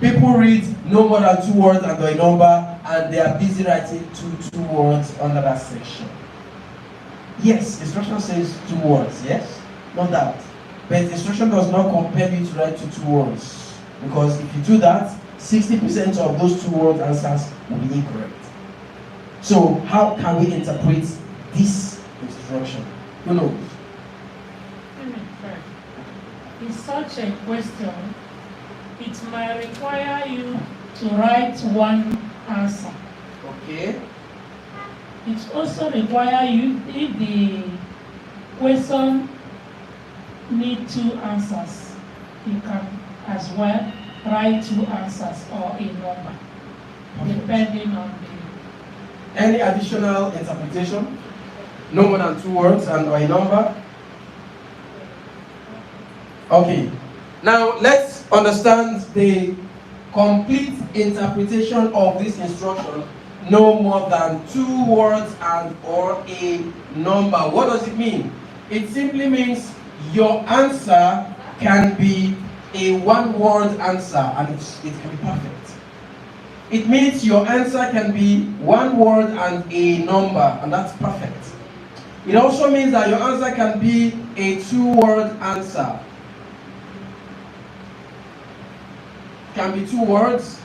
Speaker 1: People read no more than 2 words and or a number, and they are busy writing two words under that section. Yes, instruction says 2 words, yes? No doubt. But instruction does not compel you to write 2 words. Because if you do that, 60% of those 2 word answers will be incorrect. So how can we interpret this instruction? Who knows?
Speaker 2: In such a question, it might require you to write one answer.
Speaker 1: Okay.
Speaker 2: It also requires you, if the question needs 2 answers, you can as well write 2 answers or a number, depending on the...
Speaker 1: Any additional interpretation? No more than 2 words and or a number? Okay. Now let's understand the complete interpretation of this instruction. No more than 2 words and or a number. What does it mean? It simply means your answer can be a 1-word answer and it can be perfect. It means your answer can be 1 word and a number, and that's perfect. It also means that your answer can be a 2-word answer. can be 2 words.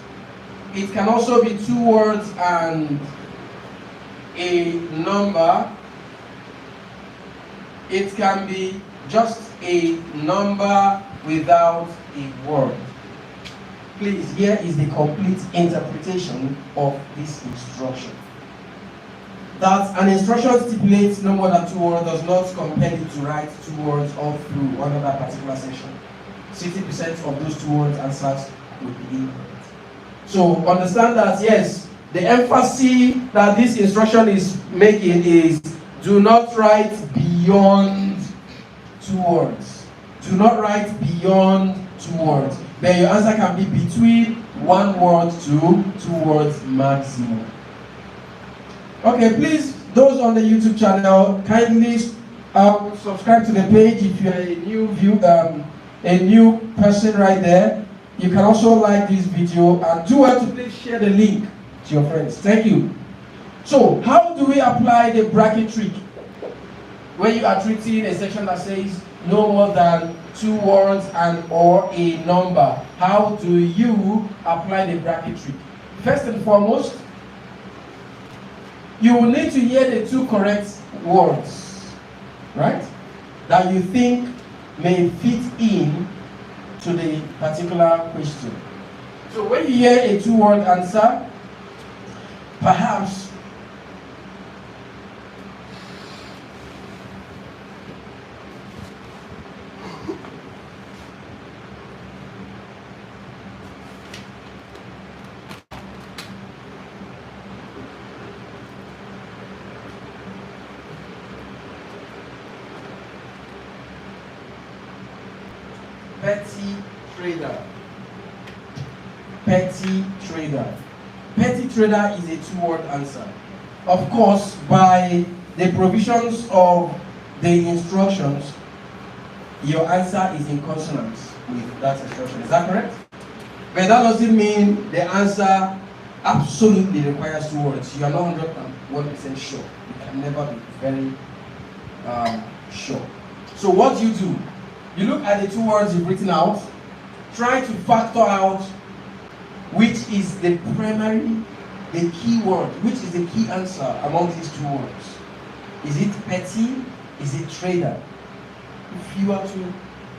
Speaker 1: It can also be 2 words and a number. It can be just a number without a word. Please, here is the complete interpretation of this instruction. That an instruction stipulates no more than 2 words does not compel you to write 2 words all through under that particular section. 60% of those 2 words answers would be incorrect. So understand that, yes, the emphasis that this instruction is making is do not write beyond 2 words. Do not write beyond 2 words. Then your answer can be between 1 word to 2 words maximum. Okay, please, those on the YouTube channel, kindly subscribe to the page if you're a new person right there. You can also like this video and do well to please share the link to your friends. Thank you. So, how do we apply the bracket trick? When you are treating a section that says no more than 2 words and or a number, how do you apply the bracket trick? First and foremost, you will need to hear the 2 correct words, right? That you think may fit in to the particular question. So when you hear a 2-word answer, perhaps petty trader. Petty trader. Petty trader is a 2-word answer. Of course, by the provisions of the instructions, your answer is in consonance with that instruction. Is that correct? But that doesn't mean the answer absolutely requires 2 words. You are not 101% sure. You can never be very sure. So what you do, you look at the 2 words you've written out, try to factor out which is the primary, the key word, which is the key answer among these 2 words. Is it petty? Is it trader? If you are to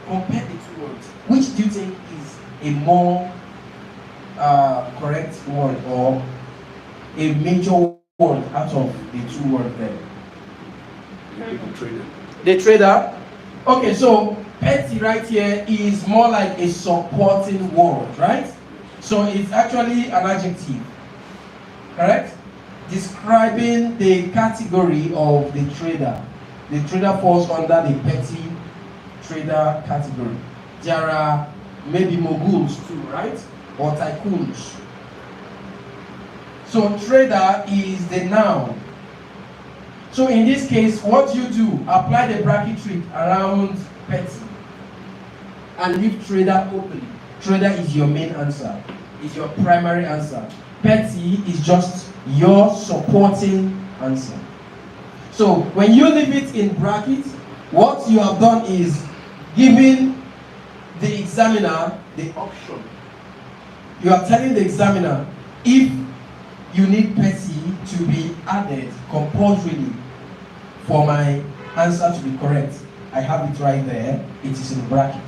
Speaker 1: compare the 2 words, which do you think is a more correct word or a major word out of the 2 words there?
Speaker 6: The trader.
Speaker 1: The trader? Okay, so petty right here is more like a supporting word, right? So it's actually an adjective, correct? Describing the category of the trader. The trader falls under the petty trader category. There are maybe moguls too, right? Or tycoons. So trader is the noun. So in this case, what you do, apply the bracket trick around petty and leave trader open. Trader is your main answer, is your primary answer. Petty is just your supporting answer. So when you leave it in brackets, what you have done is giving the examiner the option. You are telling the examiner if you need petty to be added compulsorily for my answer to be correct. I have it right there. It is in bracket,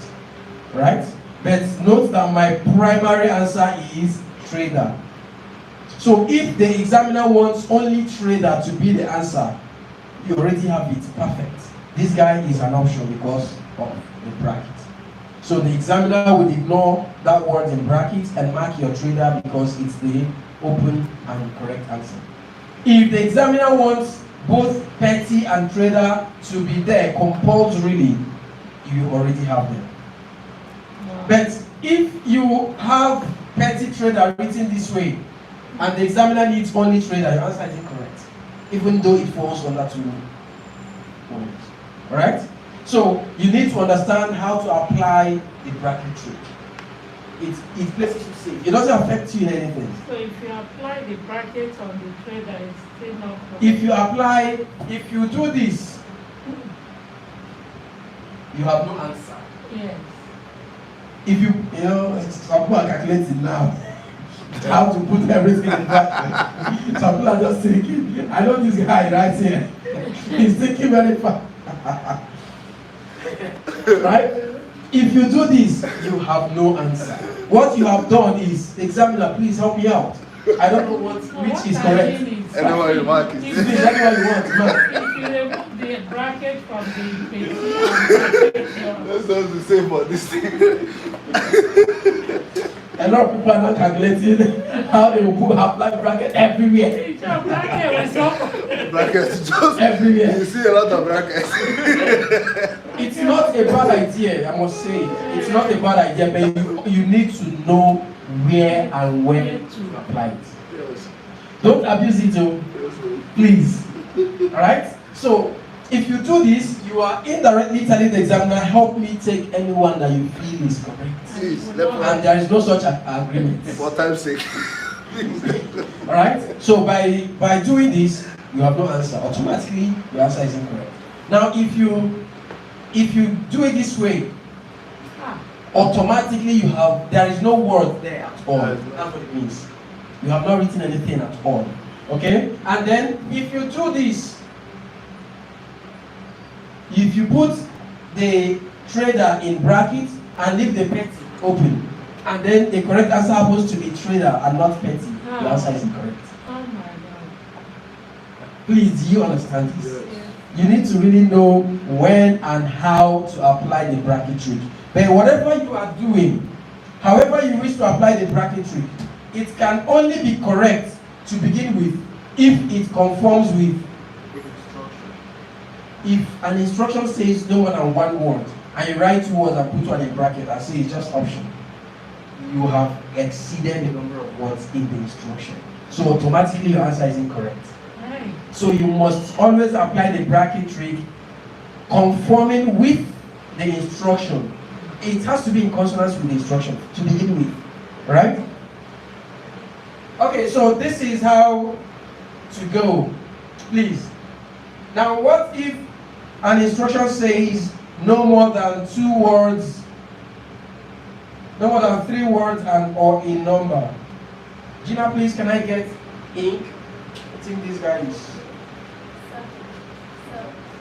Speaker 1: right? But note that my primary answer is trader. So if the examiner wants only trader to be the answer, you already have it perfect. This guy is an option because of the bracket. So the examiner will ignore that word in brackets and mark your trader because it's the open and correct answer. If the examiner wants both petty and trader to be there compulsorily, you already have them. But if you have petty trader written this way and the examiner needs only trader, your answer is incorrect, even though it falls under 2 words. Alright? So you need to understand how to apply the bracket trick. It places you safe. It doesn't affect you in anything.
Speaker 2: So if you apply the bracket on the trader, it's still not correct.
Speaker 1: If you do this, you have no answer.
Speaker 2: Yes.
Speaker 1: if you know, some people are calculating now how to put everything in bracket. Some people are just thinking, I know this guy right here. He's thinking very fast. Right? If you do this, you have no answer. What you have done is, examiner, please help me out. I don't know which is correct.
Speaker 3: Anyway, mark it.
Speaker 1: Please, anyone you want, man.
Speaker 2: If you remove the bracket from the page,
Speaker 3: That's not the same for this thing.
Speaker 1: A lot of people are not calculating how they will put half-life bracket everywhere.
Speaker 3: Brackets just
Speaker 1: Everywhere.
Speaker 3: You see a lot of brackets.
Speaker 1: It's not a bad idea, I must say. It's not a bad idea, but you need to know where and when to apply it.
Speaker 3: Yes.
Speaker 1: Don't abuse it, though. Please. Alright? So, if you do this, you are indirectly telling the examiner, help me take anyone that you feel is correct.
Speaker 3: Please,
Speaker 1: And there is no such agreement.
Speaker 3: for time's sake.
Speaker 1: Alright? So by doing this, you have no answer. Automatically, your answer is incorrect. Now, if you do it this way, automatically there is no word there at all. That's what it means. You have not written anything at all. Okay? And then, if you do this, if you put the trader in brackets and leave the petty open, and then the correct answer happens to be trader and not petty, the answer is incorrect.
Speaker 2: oh my God.
Speaker 1: Please, do you understand this?
Speaker 3: Yes.
Speaker 1: You need to really know when and how to apply the bracket trick. But whatever you are doing, however you wish to apply the bracket trick, it can only be correct to begin with if it conforms with. If an instruction says no more than one word, and you write 2 words and put one in bracket and say it's just option, you have exceeded the number of words in the instruction. So automatically your answer is incorrect.
Speaker 2: Right.
Speaker 1: So you must always apply the bracket trick conforming with the instruction. It has to be in consonance with the instruction to begin with. Right? Okay, so this is how to go. Please. Now what if an instruction says no more than 2 words, no more than 3 words and or a number? Gina, please, can I get ink? I think this guy is.
Speaker 5: So,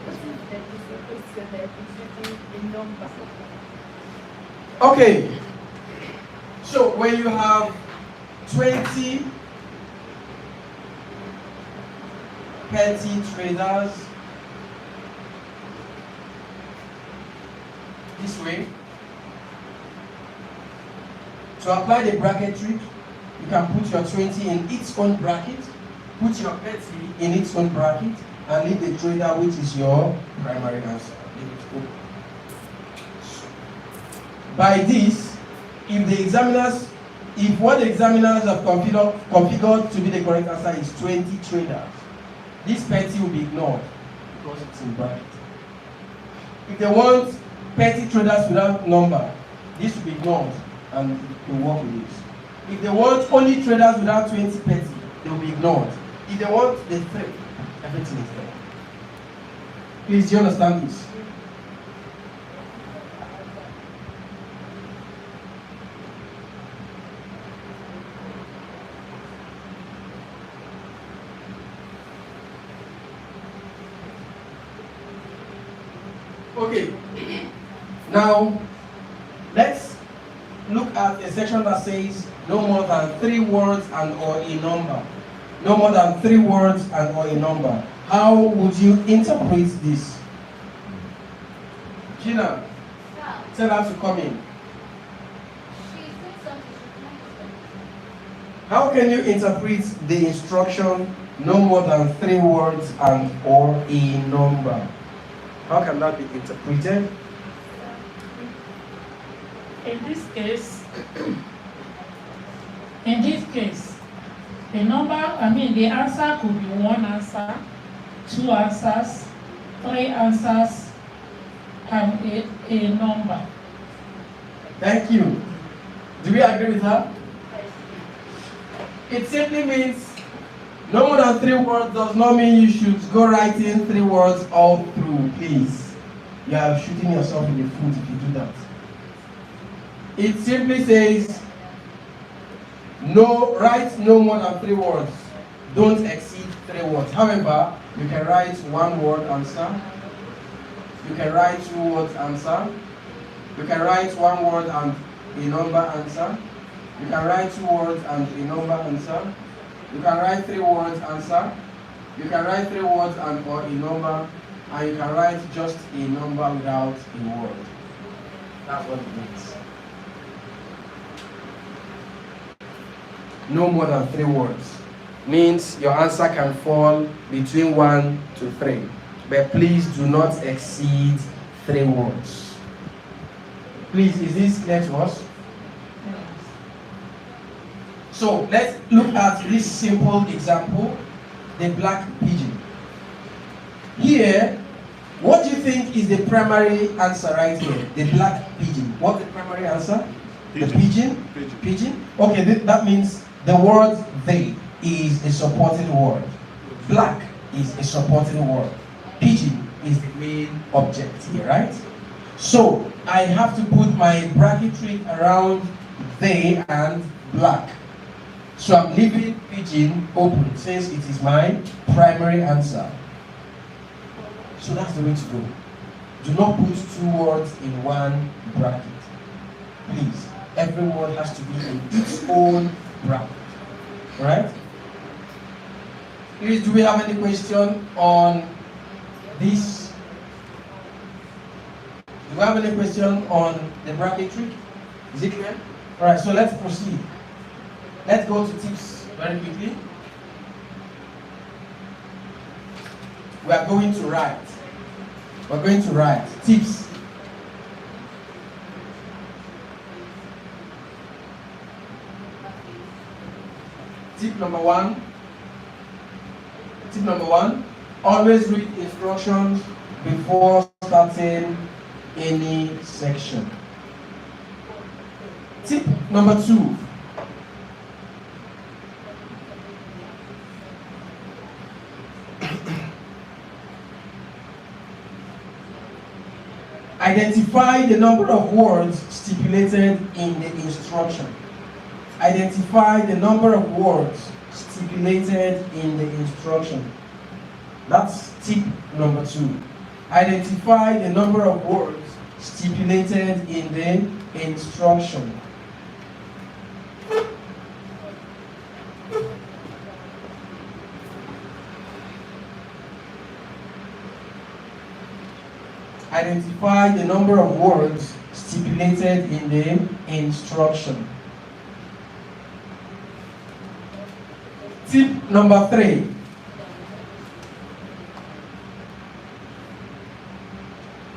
Speaker 5: what if there is a question that is written in numbers?
Speaker 1: Okay. So when you have 20 petty traders this way, to apply the bracket trick, you can put your 20 in its own bracket, put your petty in its own bracket, and leave the trader, which is your primary answer. Leave it open. By this, if what the examiners have configured to be the correct answer is 20 traders, this petty will be ignored because it's in bracket. If they want petty traders without number, this will be ignored and will work with this. If they want only traders without 20 petty, they will be ignored. If they want the third, everything is there. Please, do you understand this? Okay, now let's look at a section that says no more than 3 words and or a number. No more than 3 words and or a number. How would you interpret this? Gina, tell her to come in. How can you interpret the instruction no more than 3 words and or a number? How can that be interpreted?
Speaker 2: In this case, the answer could be 1 answer, 2 answers, 3 answers, and a number.
Speaker 1: Thank you. Do we agree with her? It simply means no more than 3 words does not mean you should go writing 3 words all through, please. You are shooting yourself in the foot if you do that. It simply says, no, write no more than 3 words. Don't exceed 3 words. However, you can write 1 word answer. You can write 2 words answer. You can write 1 word and a number answer. You can write 2 words and a number answer. You can write 3 words answer. You can write 3 words and or a number, and you can write just a number without a word. That's what it means. No more than 3 words. Means your answer can fall between 1 to 3. But please do not exceed 3 words. Please, is this clear to us? So let's look at this simple example, the black pigeon. Here, what do you think is the primary answer right here? The black pigeon. What's the primary answer?
Speaker 3: Pigeon.
Speaker 1: The pigeon?
Speaker 3: Pigeon.
Speaker 1: Pigeon? Okay, that means the word they is a supporting word. Black is a supporting word. Pigeon is the main object here, right? So I have to put my bracketry around they and black. So I'm leaving pigeon open since it is my primary answer. So that's the way to go. Do not put 2 words in 1 bracket. Please, every word has to be in its own bracket. Right? Please, do we have any question on this? Do we have any question on the bracketry? Is it clear? Alright, so let's proceed. Let's go to tips very quickly. We are going to write. We're going to write tips. Tip number 1. Tip number 1. Always read instructions before starting any section. Tip number 2. Identify the number of words stipulated in the instruction. Identify the number of words stipulated in the instruction. That's tip number 2. Identify the number of words stipulated in the instruction. Identify the number of words stipulated in the instruction. Tip number 3.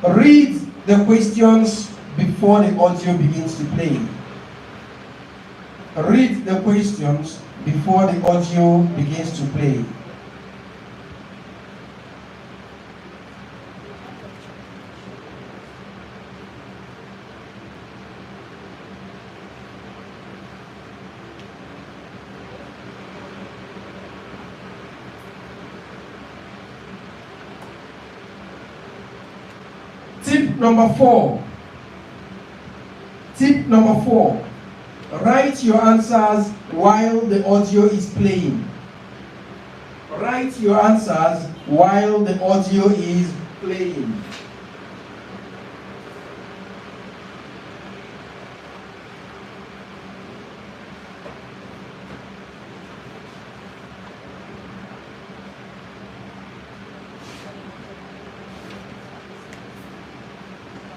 Speaker 1: Read the questions before the audio begins to play. Read the questions before the audio begins to play. Tip number 4. Tip number 4. Write your answers while the audio is playing. Write your answers while the audio is playing.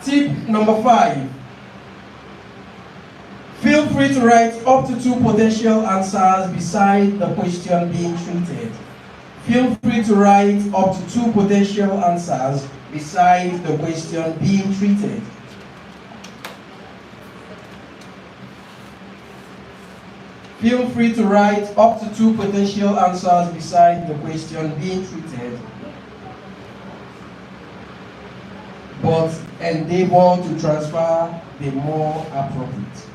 Speaker 1: Tip number 5. Feel free to write up to 2 potential answers beside the question being treated. Feel free to write up to 2 potential answers beside the question being treated. Feel free to write up to 2 potential answers beside the question being treated, but endeavor to transfer the more appropriate.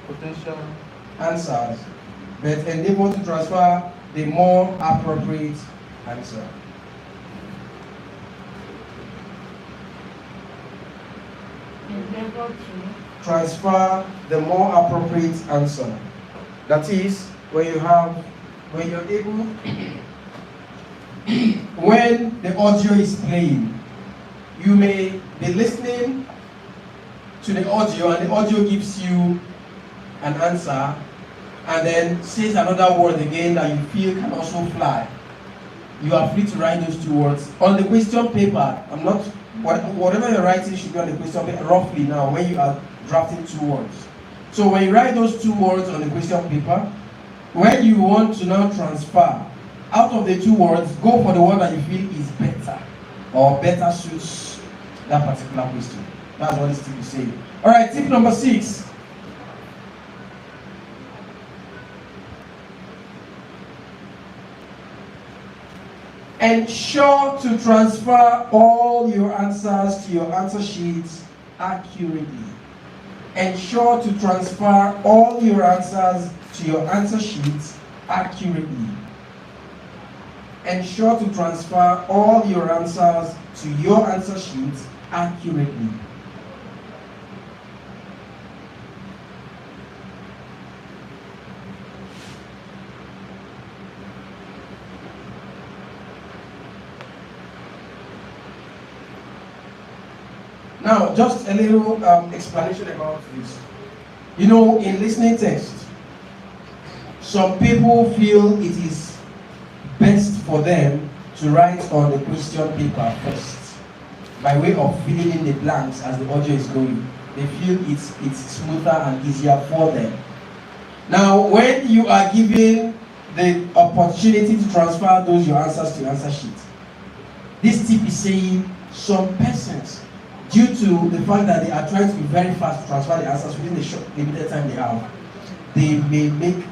Speaker 1: Potential answers, but endeavor to transfer the more appropriate answer.
Speaker 2: endeavor to
Speaker 1: transfer the more appropriate answer. That is, when you're able, when the audio is playing, you may be listening to the audio and the audio gives you an answer and then says another word again that you feel can also fly. You are free to write those two words on the question paper. Whatever you're writing should be on the question paper roughly now when you are drafting two words. So when you write those two words on the question paper, when you want to now transfer out of the two words, go for the one that you feel is better or better suits that particular question. That's what this tip is saying. All right, tip number 6. Ensure to transfer all your answers to your answer sheets accurately. Ensure to transfer all your answers to your answer sheets accurately. Ensure to transfer all your answers to your answer sheets accurately. Now, just a little explanation about this. You know, in listening test, some people feel it is best for them to write on the question paper first, by way of filling in the blanks as the audio is going. They feel it's smoother and easier for them. Now, when you are given the opportunity to transfer those your answers to answer sheet, this tip is saying some persons, due to the fact that they are trying to be very fast to transfer the answers within the short limited time they have, they may make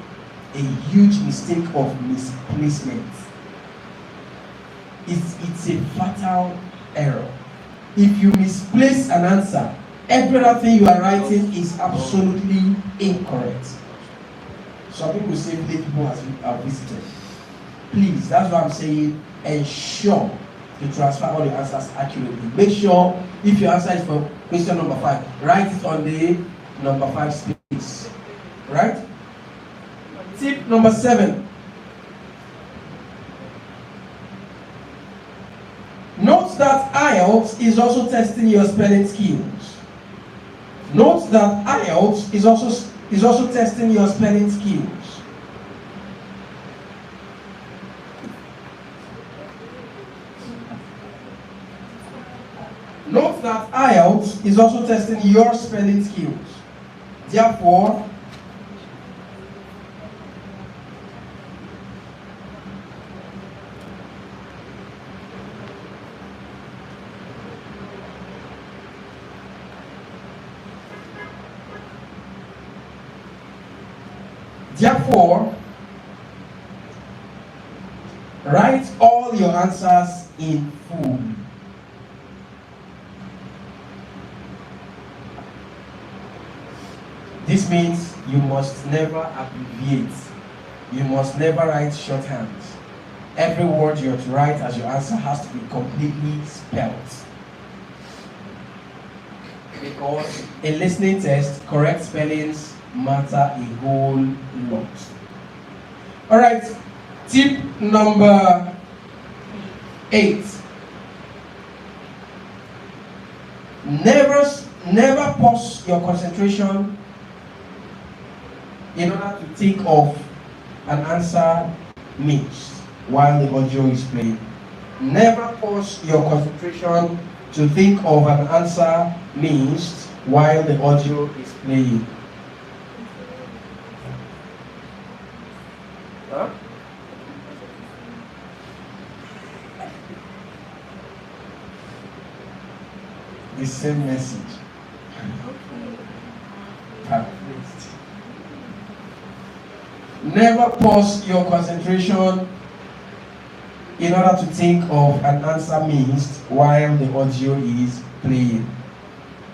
Speaker 1: a huge mistake of misplacement. It's a fatal error. If you misplace an answer, every other thing you are writing is absolutely incorrect. Some people say play people have visited. Please, that's what I'm saying. Ensure to transfer all the answers accurately. Make sure if your answer is for question number 5, write it on the number 5 space. Right? Tip number 7. Note that IELTS is also testing your spelling skills. Note that IELTS is also testing your spelling skills. Note that IELTS is also testing your spelling skills. Therefore, write all your answers in full. This means you must never abbreviate. You must never write shorthand. Every word you have to write as your answer has to be completely spelled. Because in listening test, correct spellings matter a whole lot. Alright, tip number 8. Never pause your concentration in order to think of an answer mixed while the audio is playing. Never pause your concentration to think of an answer mixed while the audio is playing. Huh? The same message. Paraphrased. Never pause your concentration in order to think of an answer mixed while the audio is playing.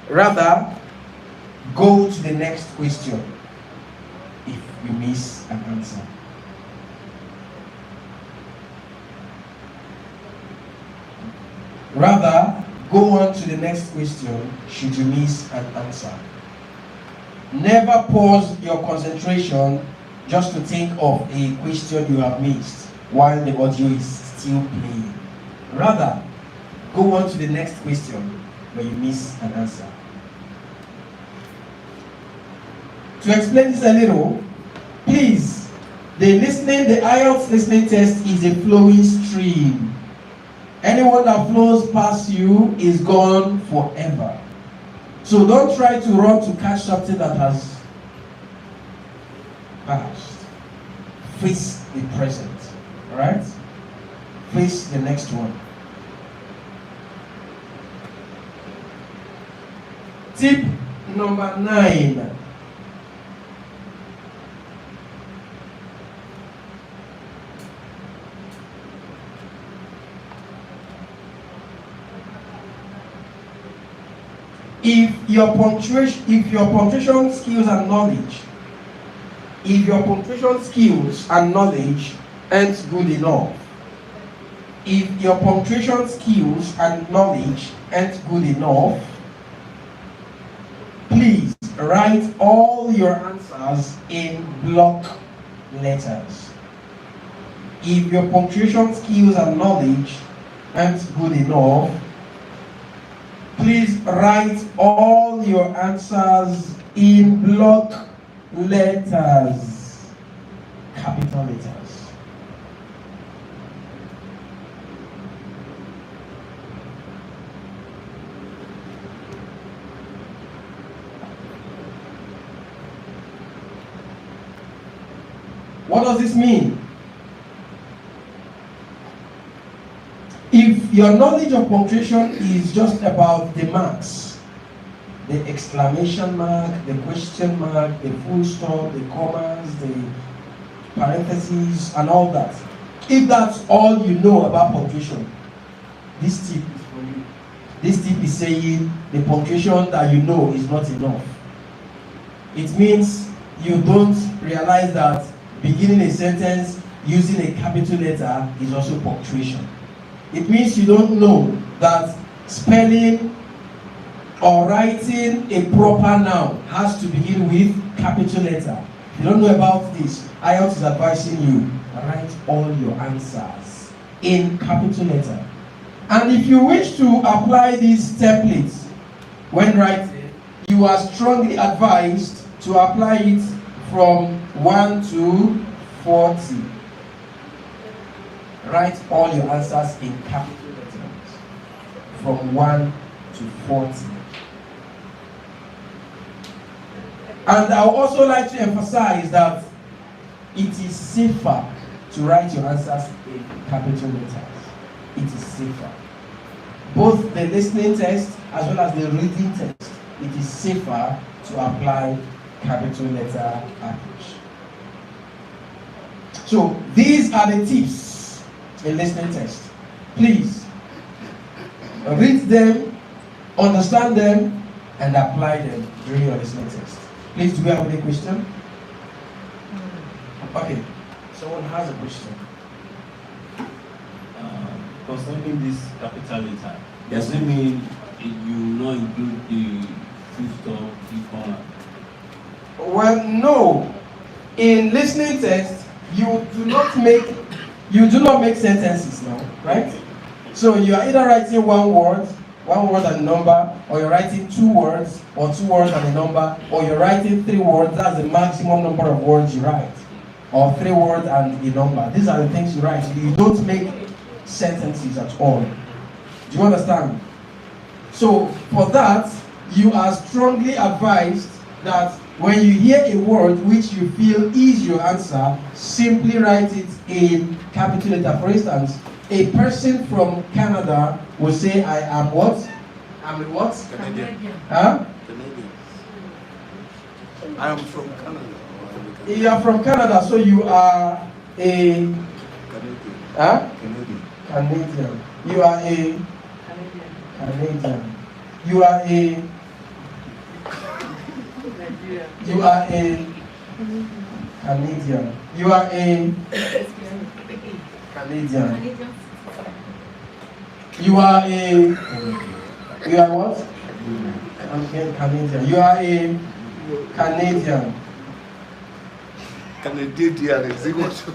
Speaker 1: Rather, go to the next question if you miss an answer. Rather, go on to the next question should you miss an answer. Never pause your concentration just to think of a question you have missed while the audio is still playing. Rather, go on to the next question when you miss an answer. To explain this a little, please, the IELTS listening test is a flowing stream. Anyone that flows past you is gone forever. So don't try to run to catch something that has passed. Face the present. Alright? Face the next one. Tip number 9. If your punctuation skills and knowledge aren't good enough, please write all your answers in block letters. If your punctuation skills and knowledge aren't good enough, please write all your answers in block letters, capital letters. What does this mean? If your knowledge of punctuation is just about the marks, the exclamation mark, the question mark, the full stop, the commas, the parentheses, and all that, if that's all you know about punctuation, this tip is for you. This tip is saying the punctuation that you know is not enough. It means you don't realize that beginning a sentence using a capital letter is also punctuation. It means you don't know that spelling or writing a proper noun has to begin with capital letter. If you don't know about this, IELTS is advising you, write all your answers in capital letter. And if you wish to apply these templates when writing, you are strongly advised to apply it from 1 to 40. Write all your answers in capital letters from 1 to 40. And I would also like to emphasize that it is safer to write your answers in capital letters. It is safer. Both the listening test as well as the reading test, it is safer to apply capital letter approach. So these are the tips in listening test. Please read them, understand them, and apply them during your listening test. Please, do we have any question? Okay, someone has a question.
Speaker 8: Concerning this capital letter, does it mean you not include the full stop, the comma?
Speaker 1: Well, no. In listening test, you do not make sentences now, right? So you are either writing one word and a number, or you're writing 2 words, or 2 words and a number, or you're writing 3 words. That's the maximum number of words you write, or 3 words and a number. These are the things you write. You don't make sentences at all. Do you understand? So for that, you are strongly advised that when you hear a word which you feel is your answer, simply write it in capital letter. For instance, a person from Canada will say, I am what? I'm a what?
Speaker 3: Canadian.
Speaker 1: Huh?
Speaker 3: Canadian. I am from Canada.
Speaker 1: You are from Canada, so you are a
Speaker 3: Canadian.
Speaker 1: huh?
Speaker 3: Canadian.
Speaker 1: Canadian. You are a Canadian. You are a You are a Canadian. You are a Canadian. You are a You are what? Canadian. You are a Canadian.
Speaker 3: Canadian is equal to.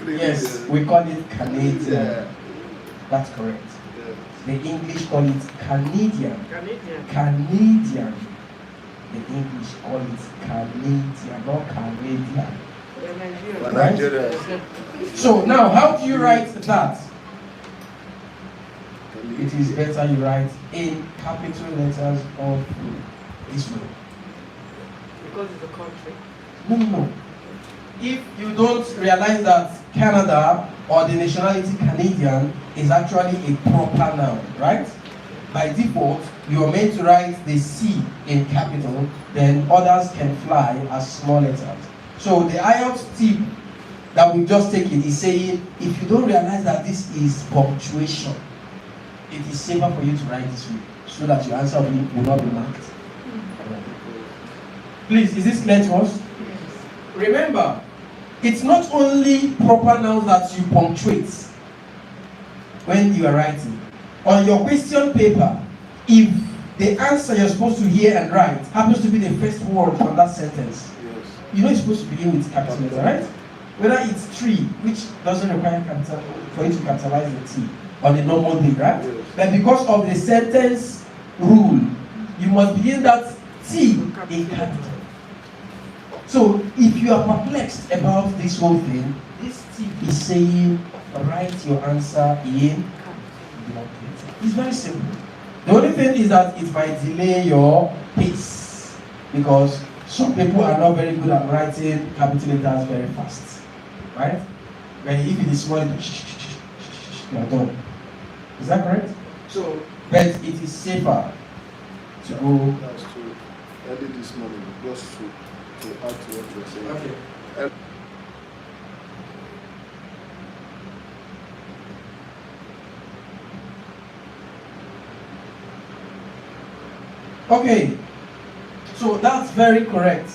Speaker 1: Yes, we call it Canadian.
Speaker 3: Yeah.
Speaker 1: That's correct.
Speaker 3: Yeah.
Speaker 1: The English call it Canadian. Canadian. The English call it Canadian, not Canadian.
Speaker 3: But
Speaker 1: Right?
Speaker 3: Nigeria.
Speaker 1: So now, how do you write that? It is better you write in capital letters of this way.
Speaker 9: Because it's a country.
Speaker 1: No. If you don't realize that Canada or the nationality Canadian is actually a proper noun, right? By default, you are meant to write the C in capital, then others can fly as small letters. So the IELTS tip that we've just taken is saying, if you don't realize that this is punctuation, it is safer for you to write this way, so that your answer will not be marked. Please, is this clear to us? Remember, it's not only proper nouns that you punctuate when you are writing. On your question paper, if the answer you're supposed to hear and write happens to be the first word from that sentence,
Speaker 3: Yes.
Speaker 1: you know it's supposed to begin with capital letter, right? Whether it's tree, which doesn't require capital for you to capitalize the T on a normal day, right?
Speaker 3: Yes.
Speaker 1: But because of the sentence rule, you must begin that T in capital. So if you are perplexed about this whole thing, this tip is saying write your answer in block letter. It's very simple. The only thing is that it might delay your pace, because some people are not very good at writing capital letters very fast, right? But if it is small, you are done. Is that correct? So, but it is safer to go.
Speaker 3: That's true. Early this morning, just to add to what you're saying.
Speaker 1: Okay. Okay, so that's very correct,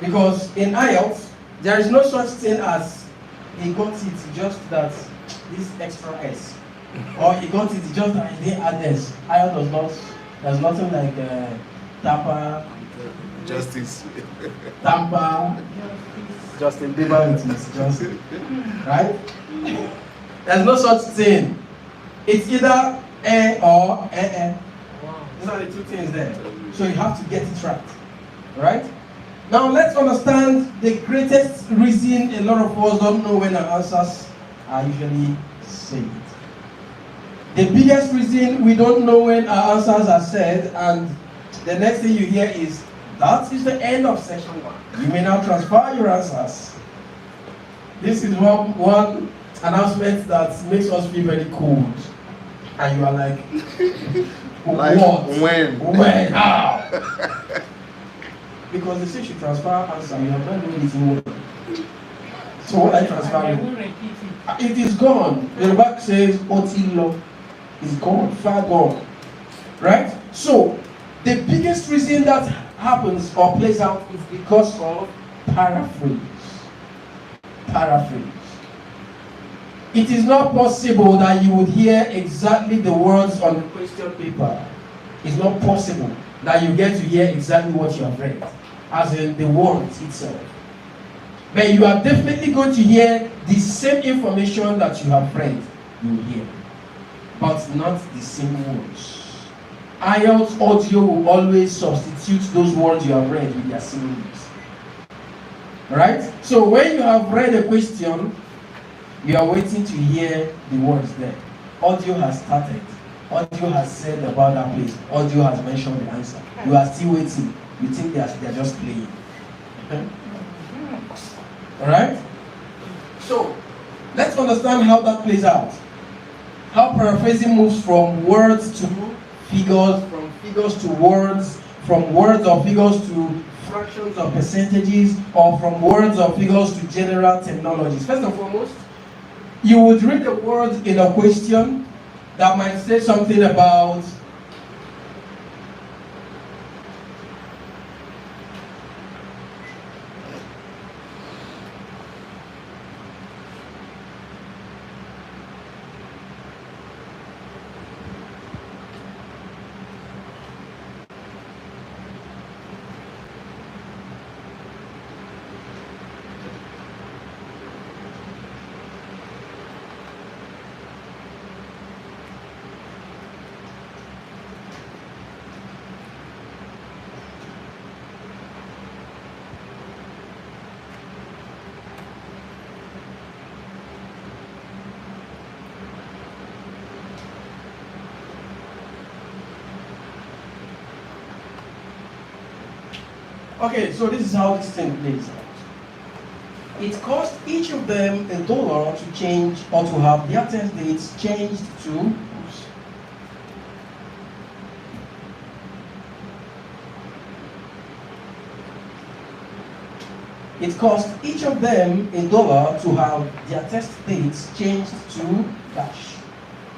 Speaker 1: because in IELTS there is no such thing as he got it just that this extra S, or he got it just that he didn't add S. IELTS does not. There's nothing like Tampa,
Speaker 3: Justice.
Speaker 1: Tampa, Justin Bieber. It is just right. There's no such thing. It's either or These are the two things there. So you have to get it right. Right? Now let's understand the greatest reason a lot of us don't know when our answers are usually said. The biggest reason we don't know when our answers are said, and the next thing you hear is, that is the end of section 1. You may now transfer your answers. This is one announcement that makes us feel very cold. And you are like,
Speaker 3: Like,
Speaker 1: what?
Speaker 3: when?
Speaker 1: How? Because they say you should transfer answer, you have not known anything more. So what I transfer?
Speaker 2: I will repeat it.
Speaker 1: It is gone. The back says Otilo is gone, far gone. Right? So the biggest reason that happens or plays out is because of paraphrase. Paraphrase. It is not possible that you would hear exactly the words on the question paper. It's not possible that you get to hear exactly what you have read, as in the words itself. But you are definitely going to hear the same information that you have read, you will hear, but not the same words. IELTS audio will always substitute those words you have read with their synonyms. Right? So when you have read a question, you are waiting to hear the words there. Audio has started. Audio has said about that place. Audio has mentioned the answer. You are still waiting. You think they are just playing. Alright? So, let's understand how that plays out. How paraphrasing moves from words to figures, from figures to words, from words or figures to fractions or percentages, or from words or figures to general terminologies. First and foremost, you would read the word in a question that might say something about Okay, so this is how this thing plays out. It cost each of them $1 to change or to have their test dates changed to. It cost each of them $1 to have their test dates changed to dash.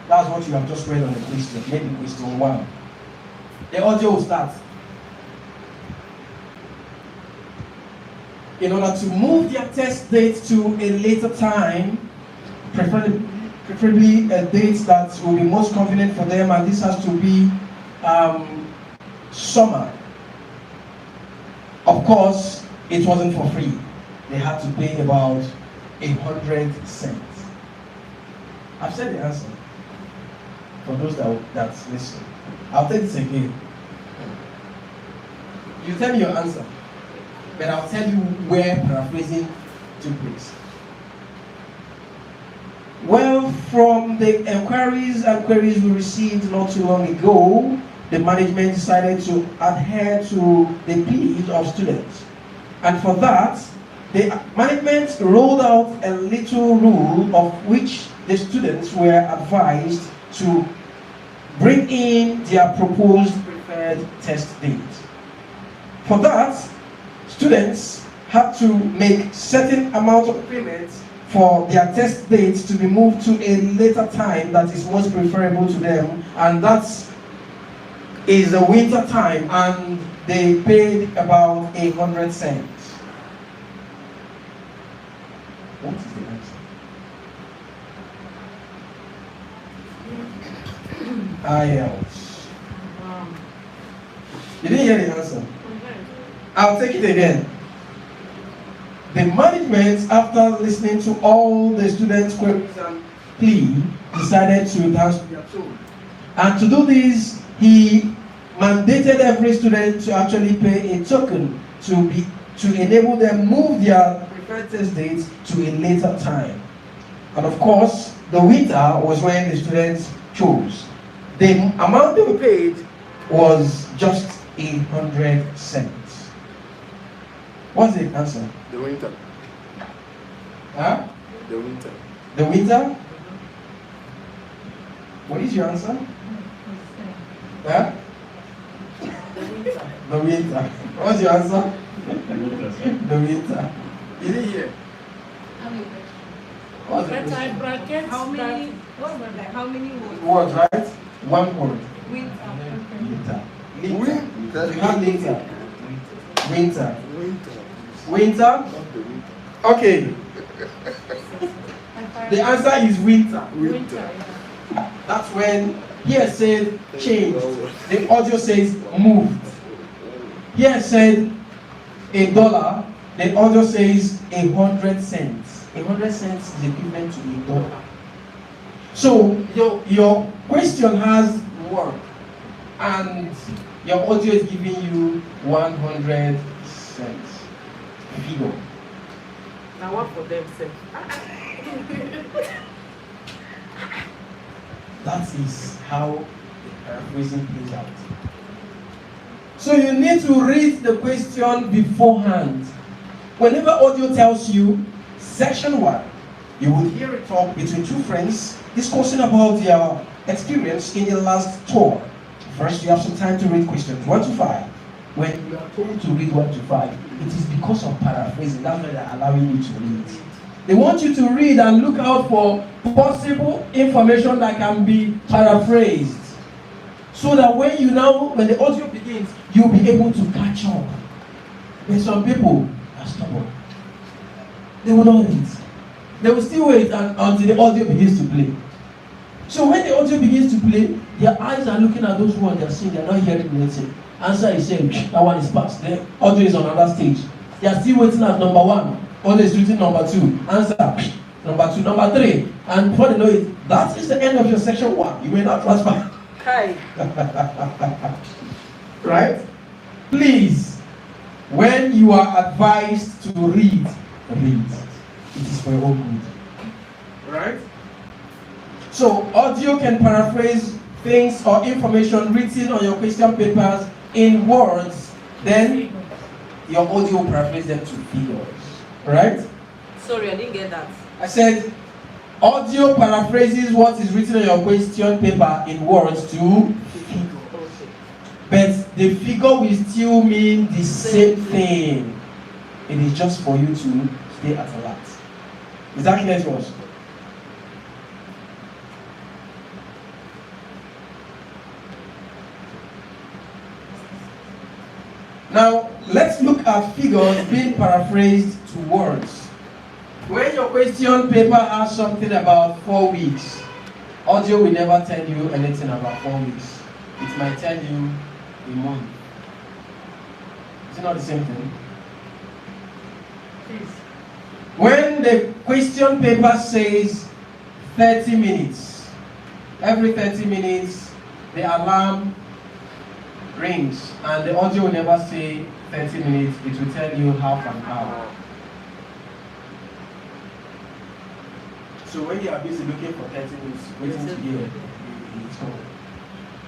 Speaker 1: That's what you have just read on the question, maybe question 1. The audio will start. In order to move their test date to a later time, preferably a date that will be most convenient for them, and this has to be summer. Of course, it wasn't for free. They had to pay about 100 cents. I've said the answer. For those that listen, I'll take this again. You tell me your answer, but I'll tell you where paraphrasing took place. Well, from the inquiries and queries we received not too long ago, the management decided to adhere to the pleas of students. And for that, the management rolled out a little rule of which the students were advised to bring in their proposed preferred test date. For that, students had to make certain amount of payments for their test dates to be moved to a later time that is most preferable to them, and that is the winter time, and they paid about 100 cents. What is the answer? IELTS. You didn't hear the answer? I'll take it again. The management, after listening to all the students' queries and plea, decided to dance to their tune. And to do this, he mandated every student to actually pay a token to enable them move their preferred test dates to a later time. And of course, the winter was when the students chose. The amount they were paid was just 100 cents. What's the answer?
Speaker 3: The winter.
Speaker 1: Huh?
Speaker 3: The winter.
Speaker 1: The winter? What is your answer? Huh? The winter. What's your answer? The winter. You didn't hear? What's the question?
Speaker 2: Brackets.
Speaker 9: How many? What was that? How many words?
Speaker 1: Word, right? One word.
Speaker 9: Winter.
Speaker 1: Winter.
Speaker 3: Winter.
Speaker 1: You have winter. Winter.
Speaker 3: Winter.
Speaker 1: Winter?
Speaker 3: Not the winter.
Speaker 1: Okay. The answer is winter.
Speaker 3: Winter.
Speaker 1: That's when here said changed. The audio says moved. Here said $1. The audio says 100 cents. 100 cents is equivalent to $1. So your question has work, and your audio is giving you 100 cents. Figure.
Speaker 9: Now what for them, sir?
Speaker 1: That is how the paraphrasing plays out. So you need to read the question beforehand. Whenever audio tells you section 1, you will hear a talk between two friends discussing about their experience in the last tour. First, you have some time to read questions 1 to 5. When you are told to read 1 to 5, it is because of paraphrasing. That's why they're allowing you to read. They want you to read and look out for possible information that can be paraphrased. So that when the audio begins, you'll be able to catch up. But some people are stubborn. They will not read. They will still wait until the audio begins to play. So when the audio begins to play, their eyes are looking at those words they're seeing, they're not hearing anything. Answer is saying, that one is passed. The audio is on another stage. They are still waiting at number 1. Audio is written number 2. Answer, number 2, number 3. And before they know it, that is the end of your section 1. You may not transfer.
Speaker 9: Hi.
Speaker 1: Right? Please, when you are advised to read. It is for your own good. Right? So, audio can paraphrase things or information written on your question papers in words, then your audio will paraphrase them to figures. Right?
Speaker 9: Sorry, I didn't get that.
Speaker 1: I said, audio paraphrases what is written on your question paper in words to figure.
Speaker 9: Okay.
Speaker 1: But the figure will still mean the same thing. It is just for you to stay at alert. Is that clear to us? Now, let's look at figures being paraphrased to words. When your question paper has something about 4 weeks, audio will never tell you anything about 4 weeks. It might tell you a month. Is it not the same thing?
Speaker 9: Please.
Speaker 1: When the question paper says 30 minutes, every 30 minutes the alarm rings and the audio will never say 30 minutes, it will tell you half an hour. So when you are busy looking for 30 minutes, waiting to hear, it's gone.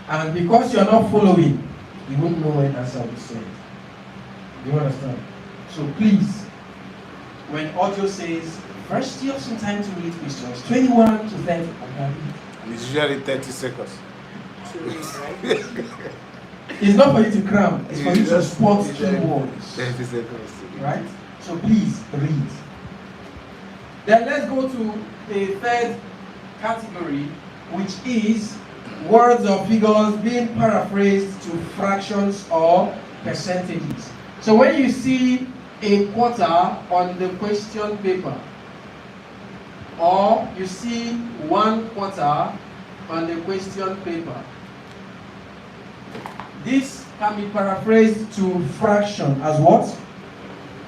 Speaker 1: And because you are not following, you won't know when answer will be said. You understand? So please, when audio says, first you have some time to read questions, 21 to 30,
Speaker 3: It's usually 30 seconds.
Speaker 1: it's not for you to cram, it's for you to
Speaker 3: Just
Speaker 1: spot
Speaker 3: usually
Speaker 1: keywords.
Speaker 3: 30 seconds.
Speaker 1: Right? So please read. Then let's go to the third category, which is words or figures being paraphrased to fractions or percentages. So when you see a quarter on the question paper, or you see 1/4 on the question paper, this can be paraphrased to fraction as what?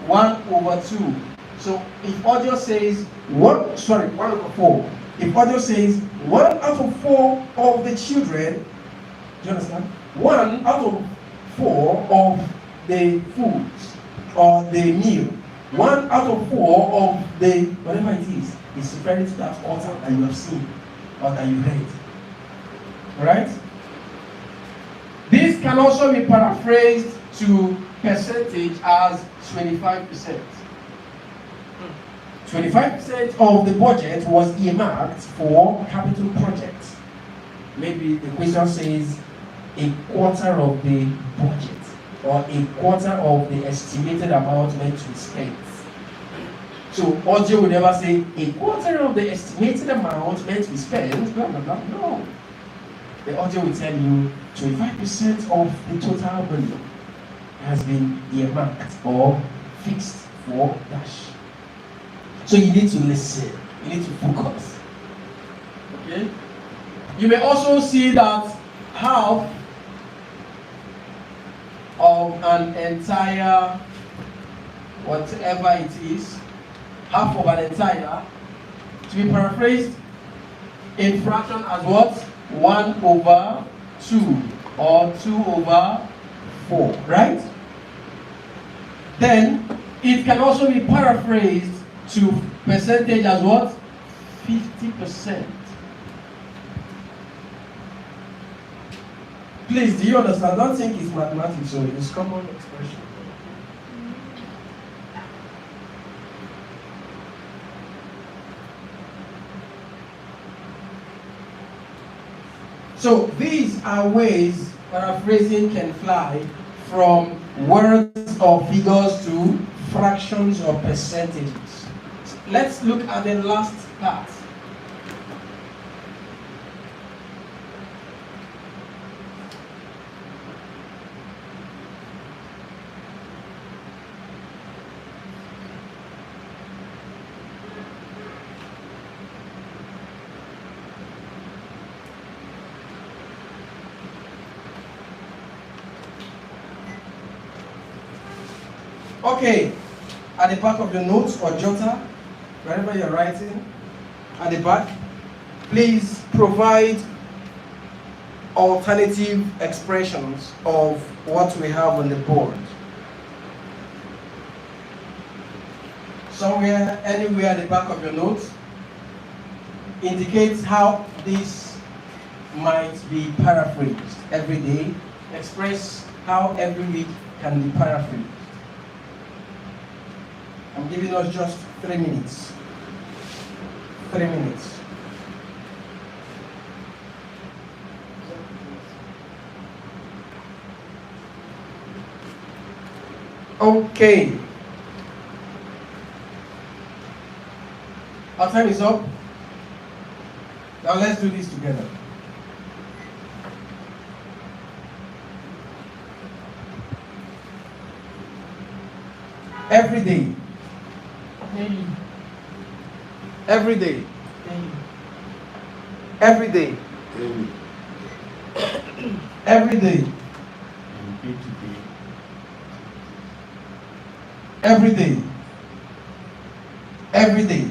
Speaker 1: 1/2. So if audio says 1/4. If audio says 1/4 of the children, do you understand? 1/4 of the foods or the meal, 1/4 of the whatever it is referring to that quarter that you have seen or that you read. Alright? This can also be paraphrased to percentage as 25%. 25% of the budget was earmarked for capital projects. Maybe the question says a quarter of the budget or a quarter of the estimated amount meant to be spent. So audio will never say a quarter of the estimated amount meant to be spent, blah, blah, blah. No. The audio will tell you 25% of the total money has been earmarked or fixed for dash. So you need to listen, you need to focus. Okay? You may also see that half of an entire, whatever it is, half of an entire, to be paraphrased in fraction as what? 1/2 or 2/4, right? Then it can also be paraphrased to percentage as what? 50%. Please, do you understand? Don't think it's mathematics, so it's common expression. So these are ways paraphrasing can fly from words or figures to fractions or percentages. Let's look at the last part. Okay, at the back of your notes or jotter, wherever you're writing, at the back, please provide alternative expressions of what we have on the board. Somewhere, anywhere at the back of your notes, indicates how this might be paraphrased every day. Express how every week can be paraphrased. I'm giving us just 3 minutes. 3 minutes. Okay. Our time is up. Now let's do this together. Every day.
Speaker 2: Daily.
Speaker 1: Every day.
Speaker 2: Daily.
Speaker 1: Every day.
Speaker 3: Daily.
Speaker 1: Every day.
Speaker 8: And day to day.
Speaker 1: Every day. Every day.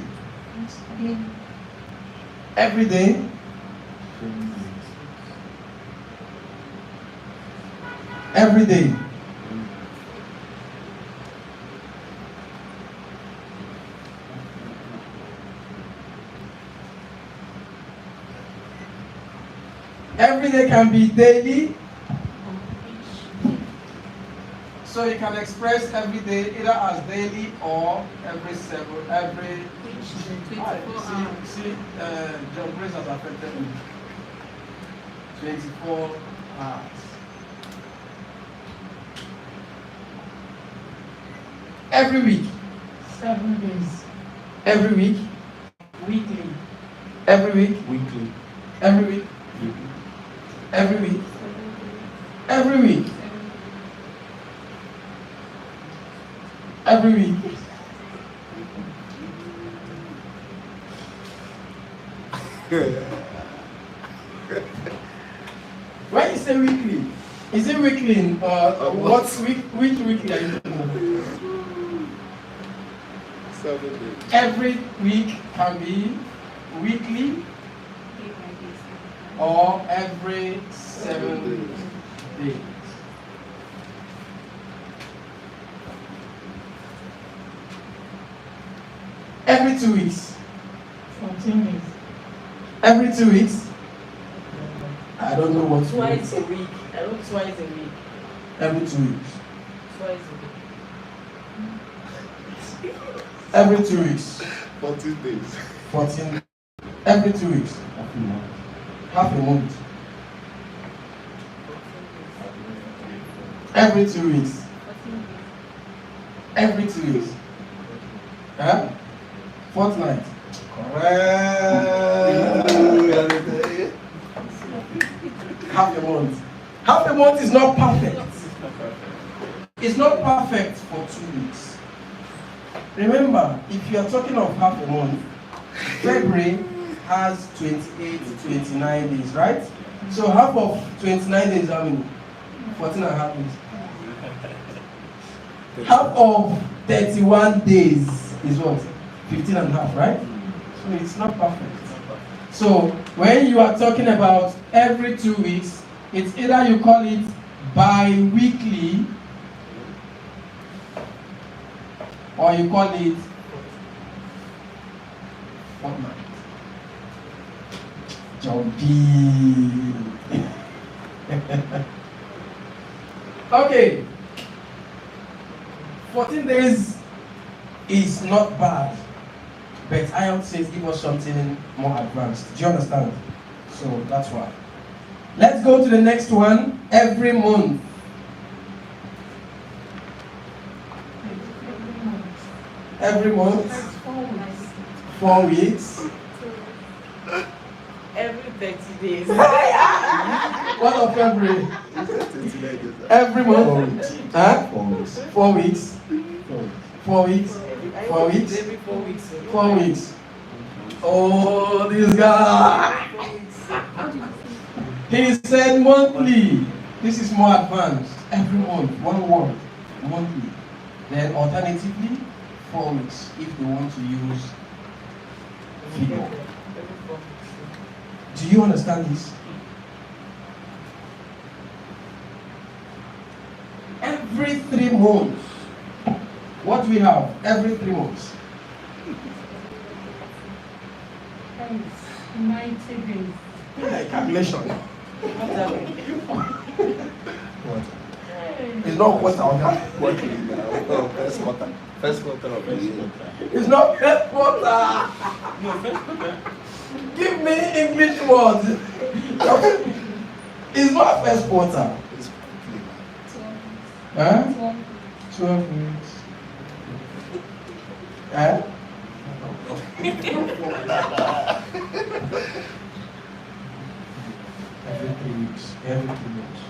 Speaker 1: Every day. Every day. Every day can be daily. So you can express every day either as daily or every 24 hours. See, John Grace has affected me. 24 hours. Every week.
Speaker 2: 7 days.
Speaker 1: Every week.
Speaker 2: Weekly.
Speaker 1: Every week.
Speaker 7: Weekly.
Speaker 1: Every week. Every week. Every week. Every week. When you say weekly, is it weekly in what week? Which weekly are you talking about?
Speaker 3: 7 days.
Speaker 1: Every week can be weekly or every 7 days. Every 2 weeks.
Speaker 2: 14 days.
Speaker 1: Every 2 weeks. I don't know what.
Speaker 9: Twice a week. I don't twice a week.
Speaker 1: Every 2 weeks.
Speaker 9: Twice a week.
Speaker 1: Every 2 weeks.
Speaker 3: 14 days.
Speaker 1: 14. Every 2 weeks.
Speaker 8: Half a month.
Speaker 1: Half a month. Every 2 weeks. Every 2 weeks. Huh? Fortnight. Correct. Half a month. Half a month is not perfect. It's not perfect for 2 weeks. Remember, if you are talking of half a month, February has 28 to 29 days, right? So half of 29 days, how many? 14 and a half days. Half of 31 days is what? 15 and a half, right? So it's not perfect. So when you are talking about every 2 weeks, it's either you call it bi-weekly or you call it fortnight. Jumpy. Okay. 14 days is not bad, but IELTS says give us something more advanced. Do you understand? So that's why. Let's go to the next one. Every month. Every month. 4 weeks.
Speaker 9: Every 30 days.
Speaker 1: What of February?
Speaker 3: 29 days.
Speaker 1: Every month. Huh?
Speaker 8: 4 weeks.
Speaker 1: 4 weeks. 4 weeks. 4 weeks.
Speaker 9: Every 4 weeks.
Speaker 1: 4 weeks. Oh, this guy. He said monthly. This is more advanced. Every month, 1 word. Monthly. Then alternatively, 4 weeks if they want to use figure. Do you understand this? Every 3 months. What we have every 3 months?
Speaker 2: 90 days.
Speaker 1: Calculation.
Speaker 9: What's that mean?
Speaker 8: What?
Speaker 1: It's not quarter.
Speaker 3: Quarterly now. Oh, first quarter. First quarter of the year.
Speaker 1: It's not first quarter.
Speaker 8: No, first quarter.
Speaker 1: Give me English words. It's not first quarter.
Speaker 3: It's quickly now.
Speaker 1: Huh? 12 weeks. Huh? Every 3 weeks. Every 3 weeks.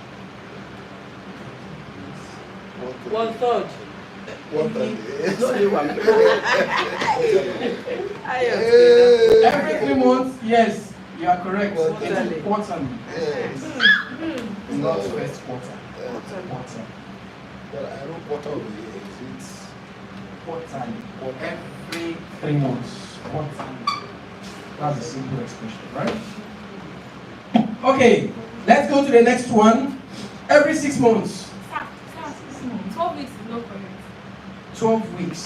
Speaker 9: 1/3.
Speaker 3: What the
Speaker 9: IELTS.
Speaker 1: Every 3 months, yes, you are correct.
Speaker 3: Quarterly.
Speaker 1: It's quarterly.
Speaker 3: Yes.
Speaker 1: It's not first quarter.
Speaker 3: Quarter.
Speaker 1: Quarter.
Speaker 3: Well, I know quarter of the year. It's
Speaker 1: Quarterly. Every 3 months. Quarterly. That's a simple expression, right? Okay, let's go to the next one. Every 6 months.
Speaker 5: 12 weeks is not correct.
Speaker 1: 12 weeks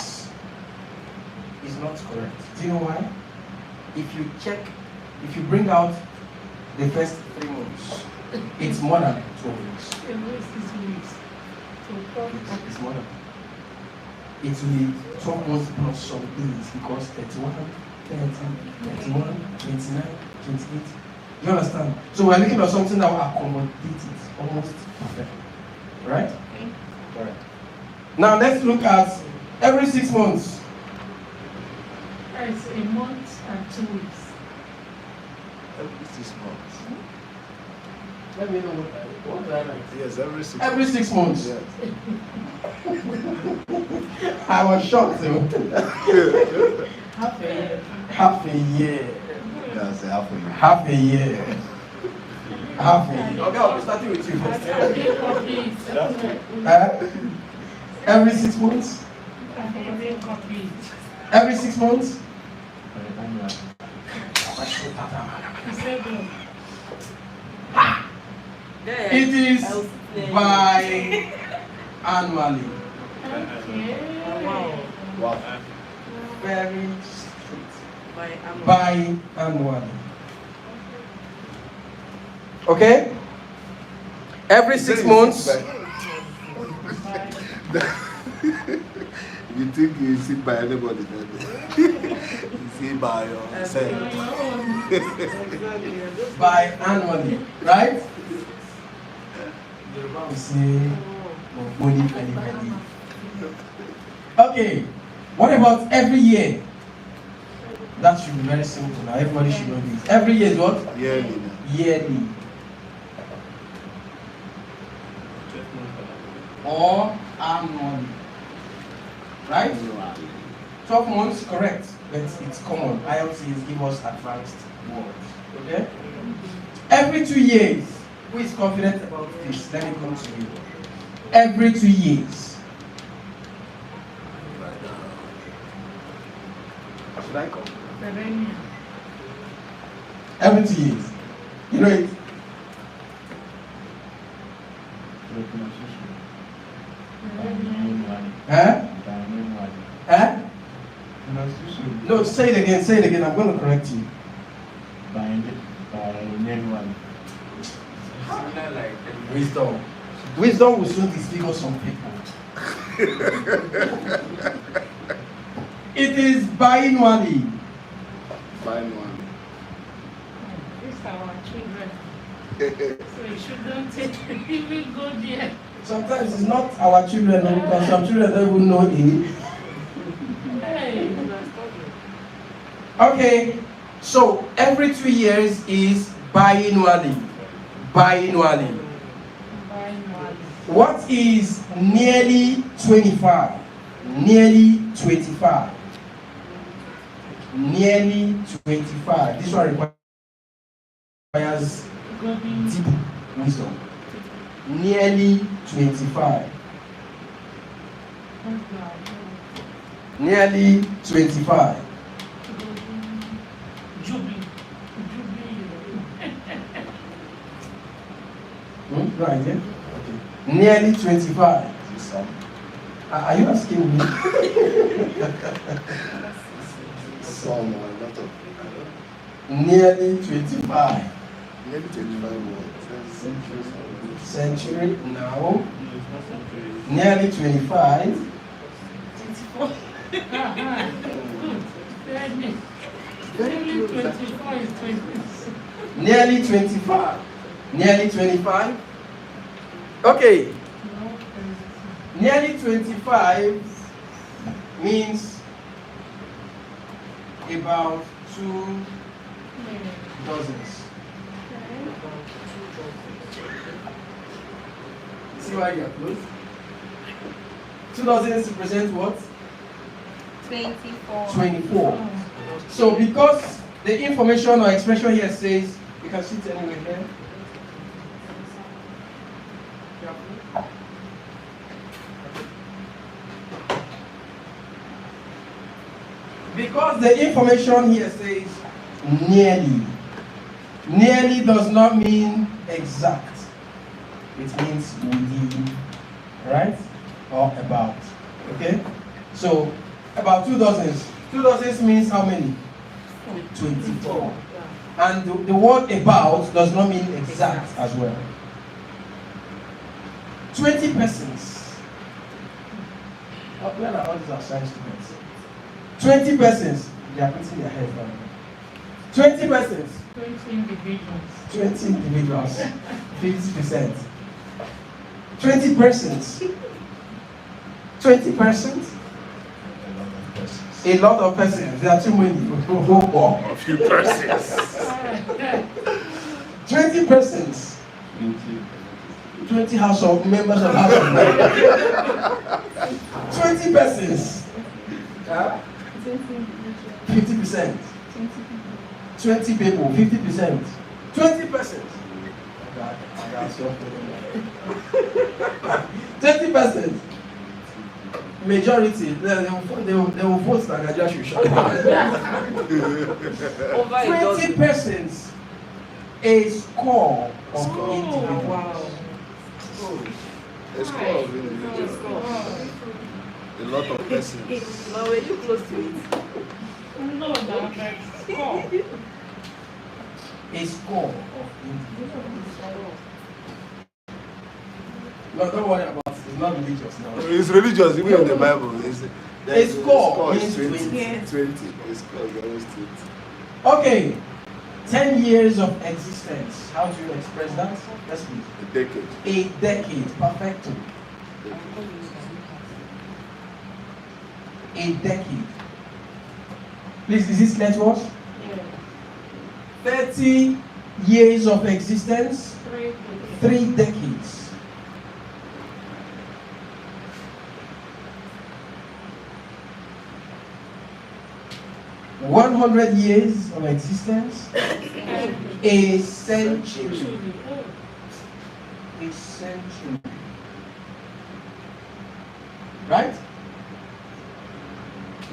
Speaker 1: is not correct. Do you know why? If you bring out the first 3 months, it's more than 12 weeks. It's more than. It will be 12 months plus some days because 31, 29, 28. You understand? So we're looking at something that will accommodate it almost perfectly. Right? Alright. Now let's look at every 6 months.
Speaker 2: It's a month and 2 weeks.
Speaker 3: every 6 months.
Speaker 1: Let me know what do I like.
Speaker 3: Yes, every 6 months.
Speaker 1: Every 6 months.
Speaker 3: Yes.
Speaker 1: I was shocked though.
Speaker 2: Half a year.
Speaker 1: Half a year.
Speaker 3: Yes, half a year.
Speaker 1: Half a year. Half a year. Okay, I'll be starting with you first. Every 6 months? Every 6 months? It is bi-annually.
Speaker 9: Wow.
Speaker 3: Wow.
Speaker 1: Very strict.
Speaker 9: By
Speaker 1: Bi-annually. Okay? Every 6 months.
Speaker 3: You think you see by anybody then? You see by yourself.
Speaker 1: Bi-annually, right? You see, body. Okay, what about every year? That should be very simple now. Everybody should know this. Every year is what?
Speaker 3: Yearly.
Speaker 1: Yearly. Or annually. Right? 12 months, correct. But it's common. IELTS give us advanced words. Okay? Every 2 years. Who is confident about this? Let me come to you. Every 2 years. Should I come? Every 2 years. You know it? Huh? Huh? No, say it again. I'm going to correct you. Wisdom. Wisdom will soon disfigure some people. It is biannually.
Speaker 3: Fine one.
Speaker 2: These are our children. So you shouldn't even go there.
Speaker 1: Sometimes it's not our children, because some children don't even know it.
Speaker 2: Hey.
Speaker 1: Okay, so every 2 years is biannually. Biannually. What is nearly 25? Nearly 25. Nearly 25. This one requires deep wisdom. Nearly 25. Nearly 25. No idea? Okay. Nearly 25. Are you asking me?
Speaker 3: Some a lot of.
Speaker 1: Nearly 25.
Speaker 3: Maybe 25 words.
Speaker 1: Century, no. Nearly 25.
Speaker 2: 24. Nearly 24 is 26.
Speaker 1: Nearly 25. Nearly 25. Okay. Nearly 25 means about 2 dozens. See why you're close? 2 dozens represent what?
Speaker 5: 24.
Speaker 1: 24. So because the information or expression here says, you can sit anywhere here. Because the information here says nearly. Nearly does not mean exact. It means within, right? Or about. Okay? So about 2 dozens. 2 dozens means how many? 24. And the word about does not mean exact as well. 20 persons. Where are all these are science students? 20 persons. They are putting their heads down. 20 persons.
Speaker 2: 20 individuals.
Speaker 1: 20 individuals. 50%. 20 persons. 20 persons. A lot of persons. There are too many.
Speaker 3: A few persons.
Speaker 1: 20 persons. 20 household members of household. 20 persons. 50%. 20 people. 50%. 20 persons. 20 persons. Majority, they will vote that Nigeria should shut down. 20 persons, a score of individuals.
Speaker 9: Wow.
Speaker 3: A score of individuals. A lot of persons.
Speaker 9: Now, were you close to it?
Speaker 2: No, no, like score.
Speaker 1: A score of individuals. No, don't worry about it. It's not religious now.
Speaker 3: It's religious, even in the Bible.
Speaker 1: A score
Speaker 3: is
Speaker 1: means
Speaker 3: 20.
Speaker 1: 20.
Speaker 3: 20. A score is always 20.
Speaker 1: Okay, 10 years of existence. How do you express that? Let's read.
Speaker 3: A decade.
Speaker 1: A decade, perfecto. A decade. Please, is this clear to us? 30 years of existence, 3 decades. 100 years of existence, a century. A century. Right?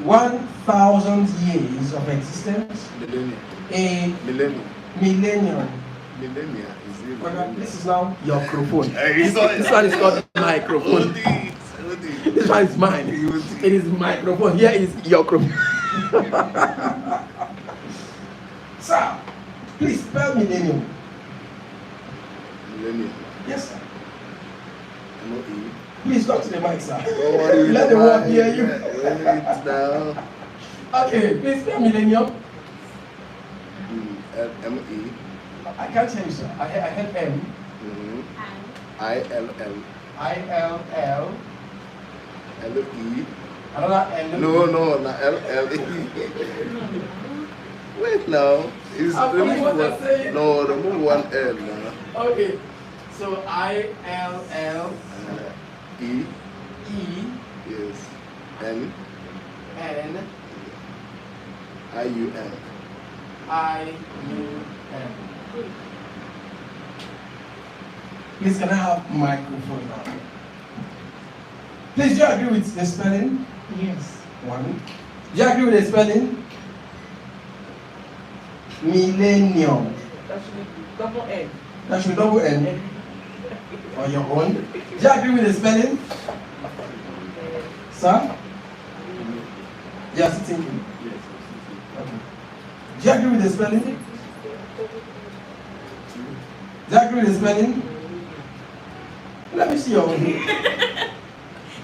Speaker 1: 1,000 years of existence,
Speaker 3: Millennium.
Speaker 1: a
Speaker 3: Millennium.
Speaker 1: millennium.
Speaker 3: Millennia is it?
Speaker 1: This is now your microphone.
Speaker 3: This
Speaker 1: This one is called microphone. This one is mine. It is microphone. Here is your microphone. Sir, please spell millennium.
Speaker 3: Millennium.
Speaker 1: Yes, sir.
Speaker 3: M-O-E.
Speaker 1: Please talk to the mic, sir.
Speaker 3: Don't worry with
Speaker 1: Let the world hear you.
Speaker 3: Wait now.
Speaker 1: Okay, please spell millennium.
Speaker 3: M-E.
Speaker 1: I can't hear you, sir. I heard M.
Speaker 3: I-L-L.
Speaker 1: I-L-L.
Speaker 3: L-E.
Speaker 1: Another L.
Speaker 3: No, not L-L-E. Wait now. It's
Speaker 1: I'm
Speaker 3: remove
Speaker 1: what
Speaker 3: one.
Speaker 1: I'm saying.
Speaker 3: No, remove one L now.
Speaker 1: Okay, so I-L-L.
Speaker 3: E.
Speaker 1: E.
Speaker 3: Yes. N.
Speaker 1: N.
Speaker 3: I-U-N.
Speaker 1: I-U-N. Please, can I have microphone now? Please, do you agree with the spelling?
Speaker 2: Yes.
Speaker 1: 1. Do you agree with the spelling? Millennium.
Speaker 9: That should be double N.
Speaker 1: That should be double N. On your own. Do you agree with the spelling? Sir? You are sitting. Okay. Do you agree with the spelling? Do you agree with the spelling? Let me see your own.
Speaker 5: It's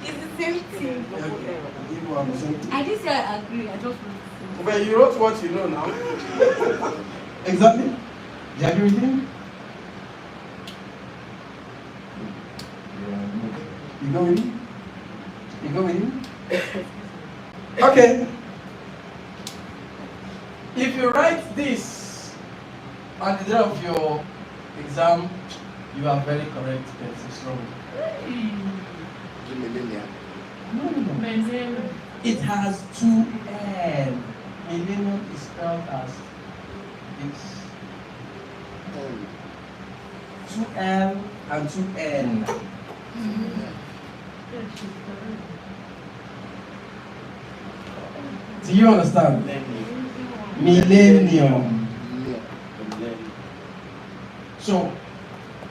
Speaker 5: the same thing.
Speaker 1: I
Speaker 5: I didn't say I agree, I just want to say.
Speaker 1: But you wrote what you know now. Exactly. Do you agree with him? You go with him? You go with him? Okay. If you write this on the day of your exam, you are very correct, but it's wrong.
Speaker 3: The millennium.
Speaker 1: No. It has two N. Millennium is spelled as this. Two L and two N. Do you understand? Millennium. So,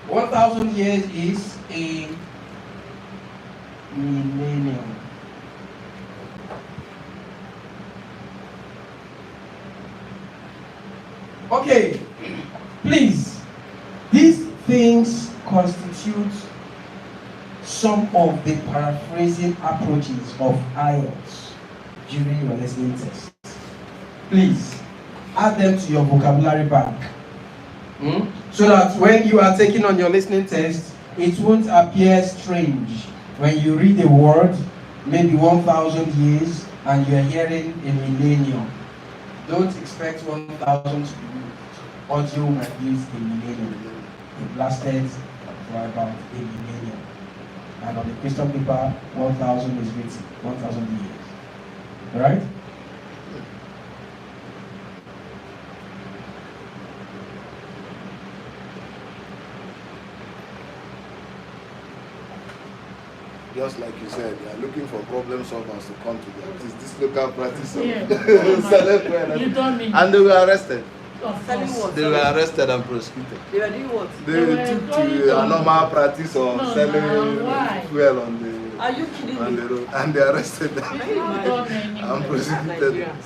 Speaker 1: 1,000 years is a millennium. Okay, please, these things constitute some of the paraphrasing approaches of IELTS during your listening test. Please, add them to your vocabulary bank. So that when you are taking on your listening test, it won't appear strange when you read a word, maybe 1,000 years, and you're hearing a millennium. Don't expect 1,000 to be used. Audio might use a millennium. It lasted for about a millennium. And on the question paper, 1,000 is written, 1,000 years. Alright?
Speaker 3: Just like you said, they are looking for problem solvers to come to them. This local practice of
Speaker 2: You don't mean
Speaker 3: and they were arrested.
Speaker 9: Selling what?
Speaker 3: They were arrested and prosecuted.
Speaker 9: They were doing what?
Speaker 3: They took to a normal practice of selling
Speaker 2: why?
Speaker 3: fuel on the
Speaker 9: Are you kidding
Speaker 3: on
Speaker 9: me?
Speaker 3: the road, and they arrested them
Speaker 9: Can you imagine?
Speaker 3: and prosecuted them.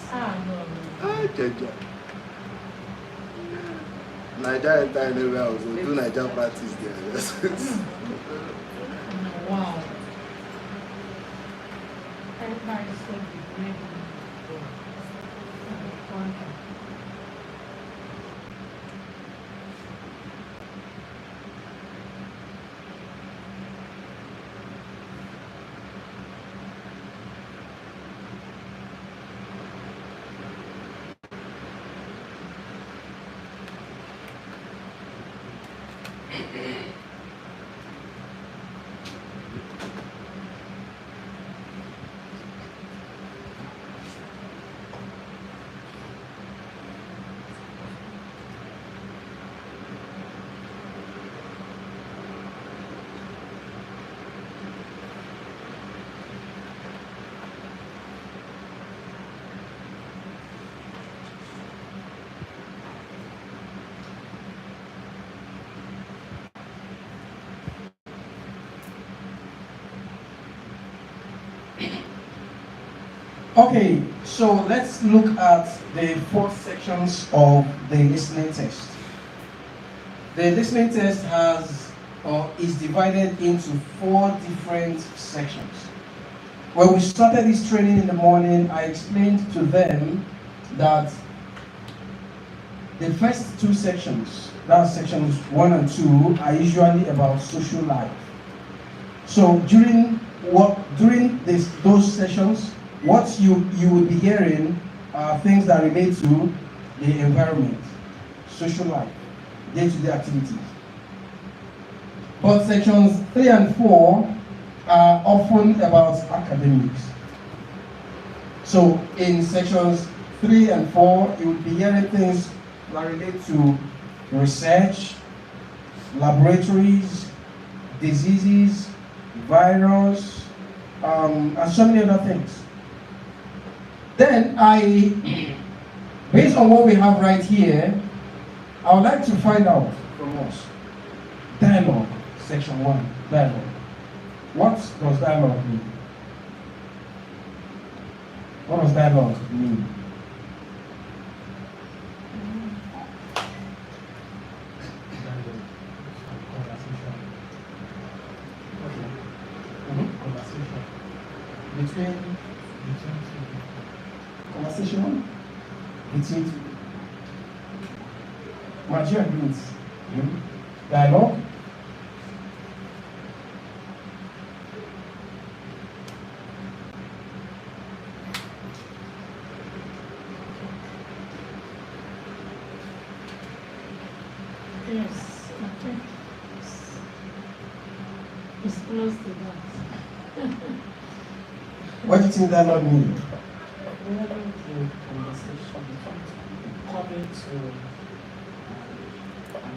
Speaker 2: No.
Speaker 3: Jaja. Nigeria enter anywhere else, they do Nigeria practice there.
Speaker 2: Wow. Everybody's so degraded.
Speaker 1: Okay, so let's look at the 4 sections of the listening test. The listening test is divided into 4 different sections. When we started this training in the morning, I explained to them that the first 2 sections, that's sections 1 and 2, are usually about social life. So during those sessions, what you will be hearing are things that relate to the environment, social life, day-to-day activities. But sections 3 and 4 are often about academics. So in sections 3 and 4, you will be hearing things that relate to research, laboratories, diseases, virus, and so many other things. Then based on what we have right here, I would like to find out from us. Dialogue, section 1, dialogue. What does dialogue mean? What does dialogue mean? between conversation between two. Mature agreements. Dialogue.
Speaker 2: Yes, I think it's close to that.
Speaker 1: What do you think dialogue means?
Speaker 10: Whenever the conversation coming to an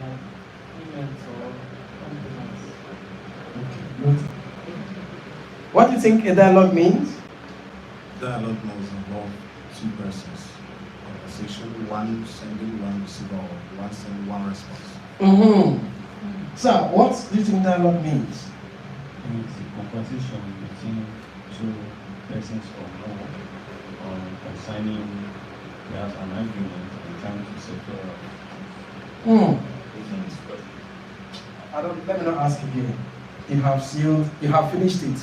Speaker 10: agreement or compromise.
Speaker 1: What do you think a dialogue means?
Speaker 7: Dialogue must involve two persons. Conversation, one sending, one receiver, or one sending, one response.
Speaker 1: Sir, what do you think dialogue means?
Speaker 8: It's a conversation between two persons or more concerning perhaps an argument and trying to settle.
Speaker 1: Let me not ask again. You have sealed, you have finished it.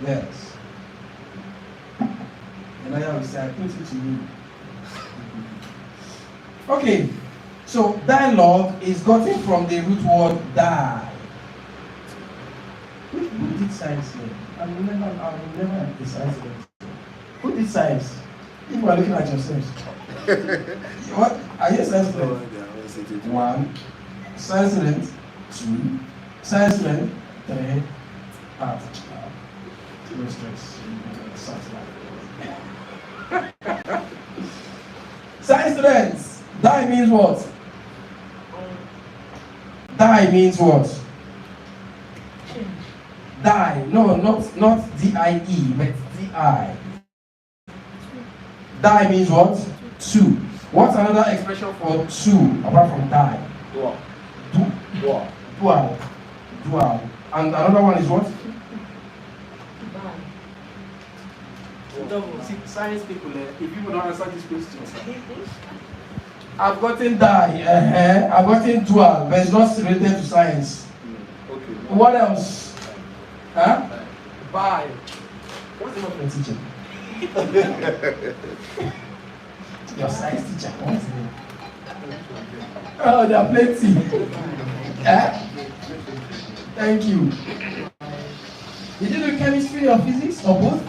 Speaker 1: Yes. And I will say, I put it to you. Okay, so dialogue is gotten from the root word die. Who did science here? I will never decide it. Who did science? If you are looking at yourselves. What? Are you a science student? One. Science student. Two. Science student. Three. Art. No stress. Science students. Die means what? Die means what? Die. No, not D-I-E, but D-I. Die means what? Two. What's another expression for two apart from die?
Speaker 3: Dual.
Speaker 1: Dual. Dual. And another one is what? See, science people, if people don't answer this question, I've gotten die, I've gotten dual, but it's not related to science.
Speaker 3: Okay.
Speaker 1: What else? Huh? Bye. What's the name of your teacher? Your science teacher. What's the name? Oh, there are plenty. Thank you. Did you do chemistry or physics or both?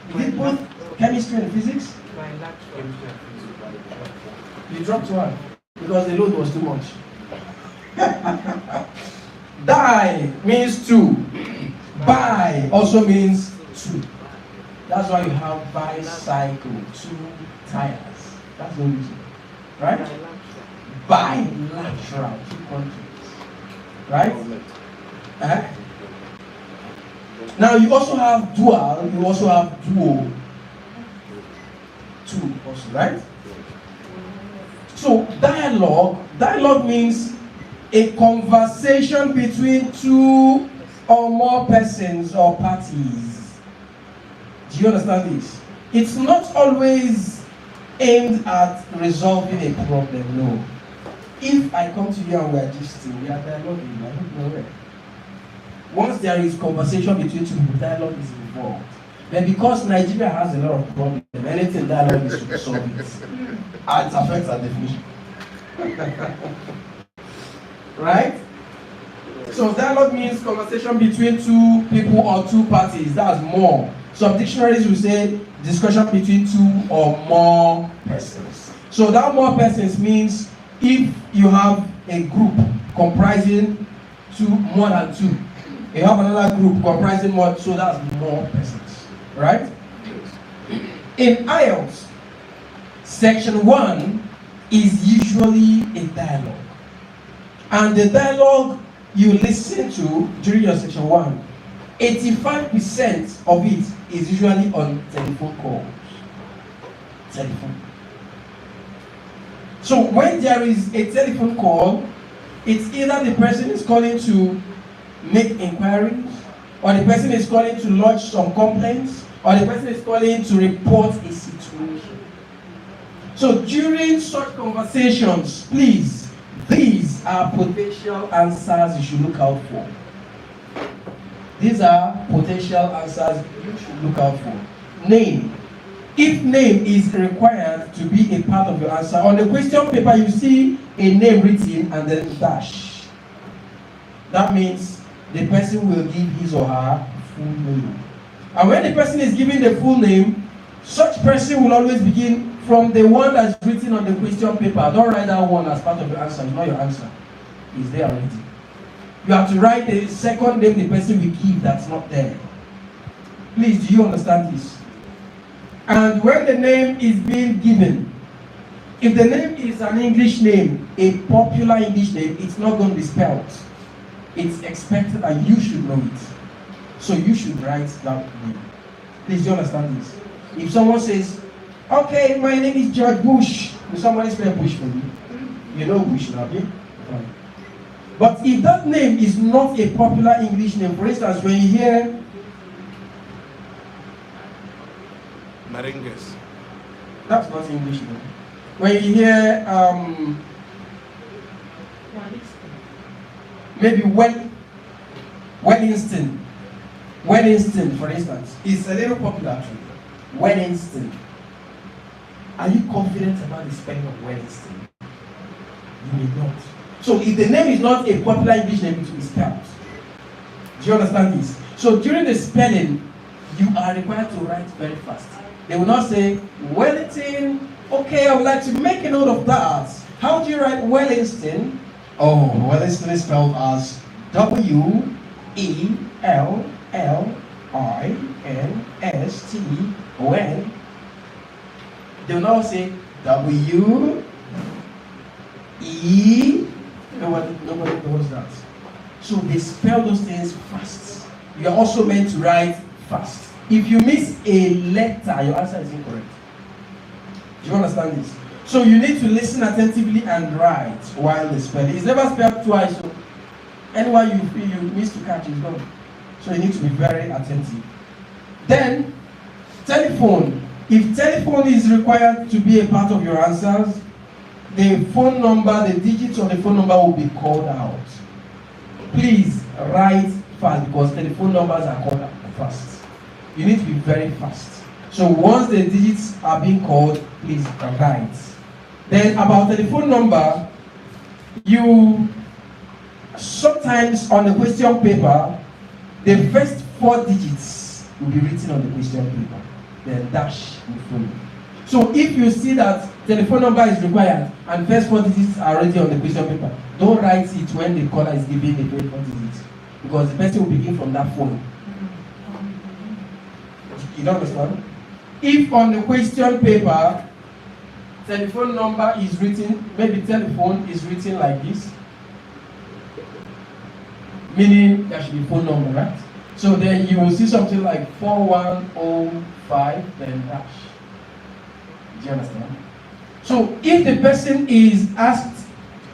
Speaker 1: You did both chemistry and physics? You dropped one because the load was too much. Die means two. Bi also means two. That's why you have bicycle, two tires. That's the reason. Right? Bilateral, two countries. Right? Now you also have dual, you also have duo. Two also, right? So dialogue means a conversation between two or more persons or parties. Do you understand this? It's not always aimed at resolving a problem, no. If I come to you and we are gisting, we are dialoguing, I don't know where. Once there is conversation between two people, dialogue is involved. But because Nigeria has a lot of problems, anything dialogue is to solve it. And it affects our definition. Right? So dialogue means conversation between two people or two parties. That's more. Some dictionaries will say discussion between two or more persons. So that more persons means if you have a group comprising more than two, you have another group comprising more, so that's more persons, right? In IELTS, section 1 is usually a dialogue. And the dialogue you listen to during your section 1, 85% of it is usually on telephone calls. Telephone. So when there is a telephone call, it's either the person is calling to make inquiries, or the person is calling to lodge some complaints, or the person is calling to report a situation. So during such conversations, please, these are potential answers you should look out for. These are potential answers you should look out for. Name. If name is required to be a part of your answer, on the question paper you see a name written and then dash. That means the person will give his or her full name. And when the person is giving the full name, such person will always begin from the one that's written on the question paper. Don't write that one as part of your answer. It's not your answer. It's there already. You have to write the second name the person will give that's not there. Please, do you understand this? And when the name is being given, if the name is an English name, a popular English name, it's not going to be spelled. It's expected that you should know it. So you should write that name. Please, do you understand this? If someone says, okay, my name is George Bush, will somebody spell Bush for me? You know Bush now, okay? But if that name is not a popular English name, for instance, when you hear
Speaker 7: Merengues.
Speaker 1: that's not English name. When you hear maybe Wellington, for instance, is a little popular actually. Wellington. Are you confident about the spelling of Wellington? You may not. So if the name is not a popular English name, it will be spelled. Do you understand this? So during the spelling, you are required to write very fast. They will not say, Wellington, okay, I would like to make a note of that. How do you write Wellington? Oh, Wellington is spelled as W-E-L-L-I-N-S-T-O-N. They will not say W-E. Nobody knows that. So they spell those things fast. You are also meant to write fast. If you miss a letter, your answer is incorrect. Do you understand this? So you need to listen attentively and write while they spell. It's never spelled twice. So anyone you feel you miss to catch is gone. So you need to be very attentive. Then, telephone. If telephone is required to be a part of your answers, the phone number, the digits of the phone number will be called out. Please write fast because telephone numbers are called out fast. You need to be very fast. So once the digits are being called, please write. Then about telephone number, you sometimes on the question paper, the first 4 digits will be written on the question paper. Then dash will follow. So if you see that telephone number is required and first 4 digits are already on the question paper, don't write it when the caller is giving the first 4 digits because the person will begin from that phone. You don't understand? If on the question paper, telephone number is written, maybe telephone is written like this, meaning there should be phone number, right? So then you will see something like 4105, then dash. Do you understand? So if the person is asked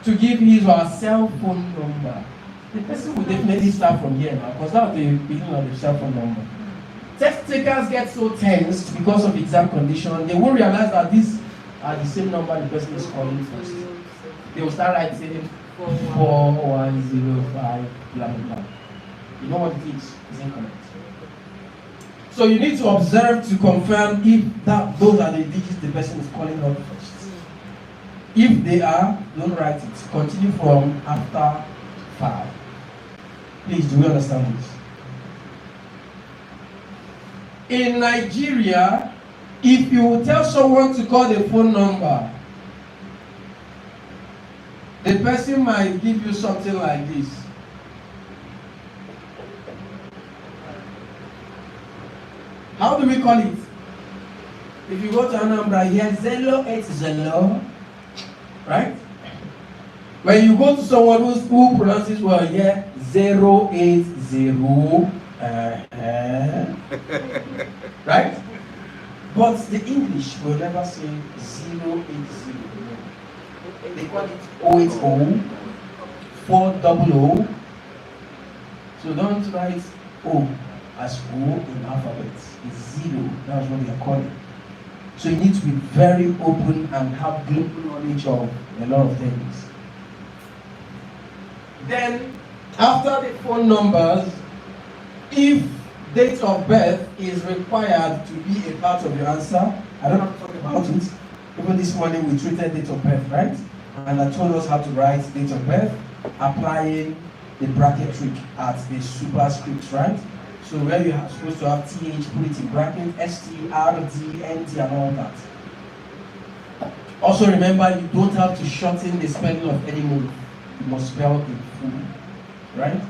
Speaker 1: to give his or her cell phone number, the person will definitely start from here now, because that's the beginning of the cell phone number. Test takers get so tensed because of exam condition, they won't realize that these are the same number the person is calling first. They will start writing 4105, blah blah blah. You know what it is? It's incorrect. So you need to observe to confirm if those are the digits the person is calling out first. If they are, don't write it. Continue from after 5. Please, do we understand this? In Nigeria, if you tell someone to call the phone number, the person might give you something like this. How do we call it? If you go to Anambra here, 080, right? When you go to someone who pronounces well here, 080, right? But the English will never say 080. They call it 080, 400. So don't write O as O in alphabet. It's 0. That's what they are calling. So you need to be very open and have global knowledge of a lot of things. Then, after the phone numbers, If date of birth is required to be a part of your answer, I don't have to talk about it. Even this morning we treated date of birth, right? And I told us how to write date of birth, applying the bracket trick at the superscript, right? So where you are supposed to have TH, put it in bracket, ST, RD, NT, and all that. Also remember, you don't have to shorten the spelling of any mode. You must spell it full, right?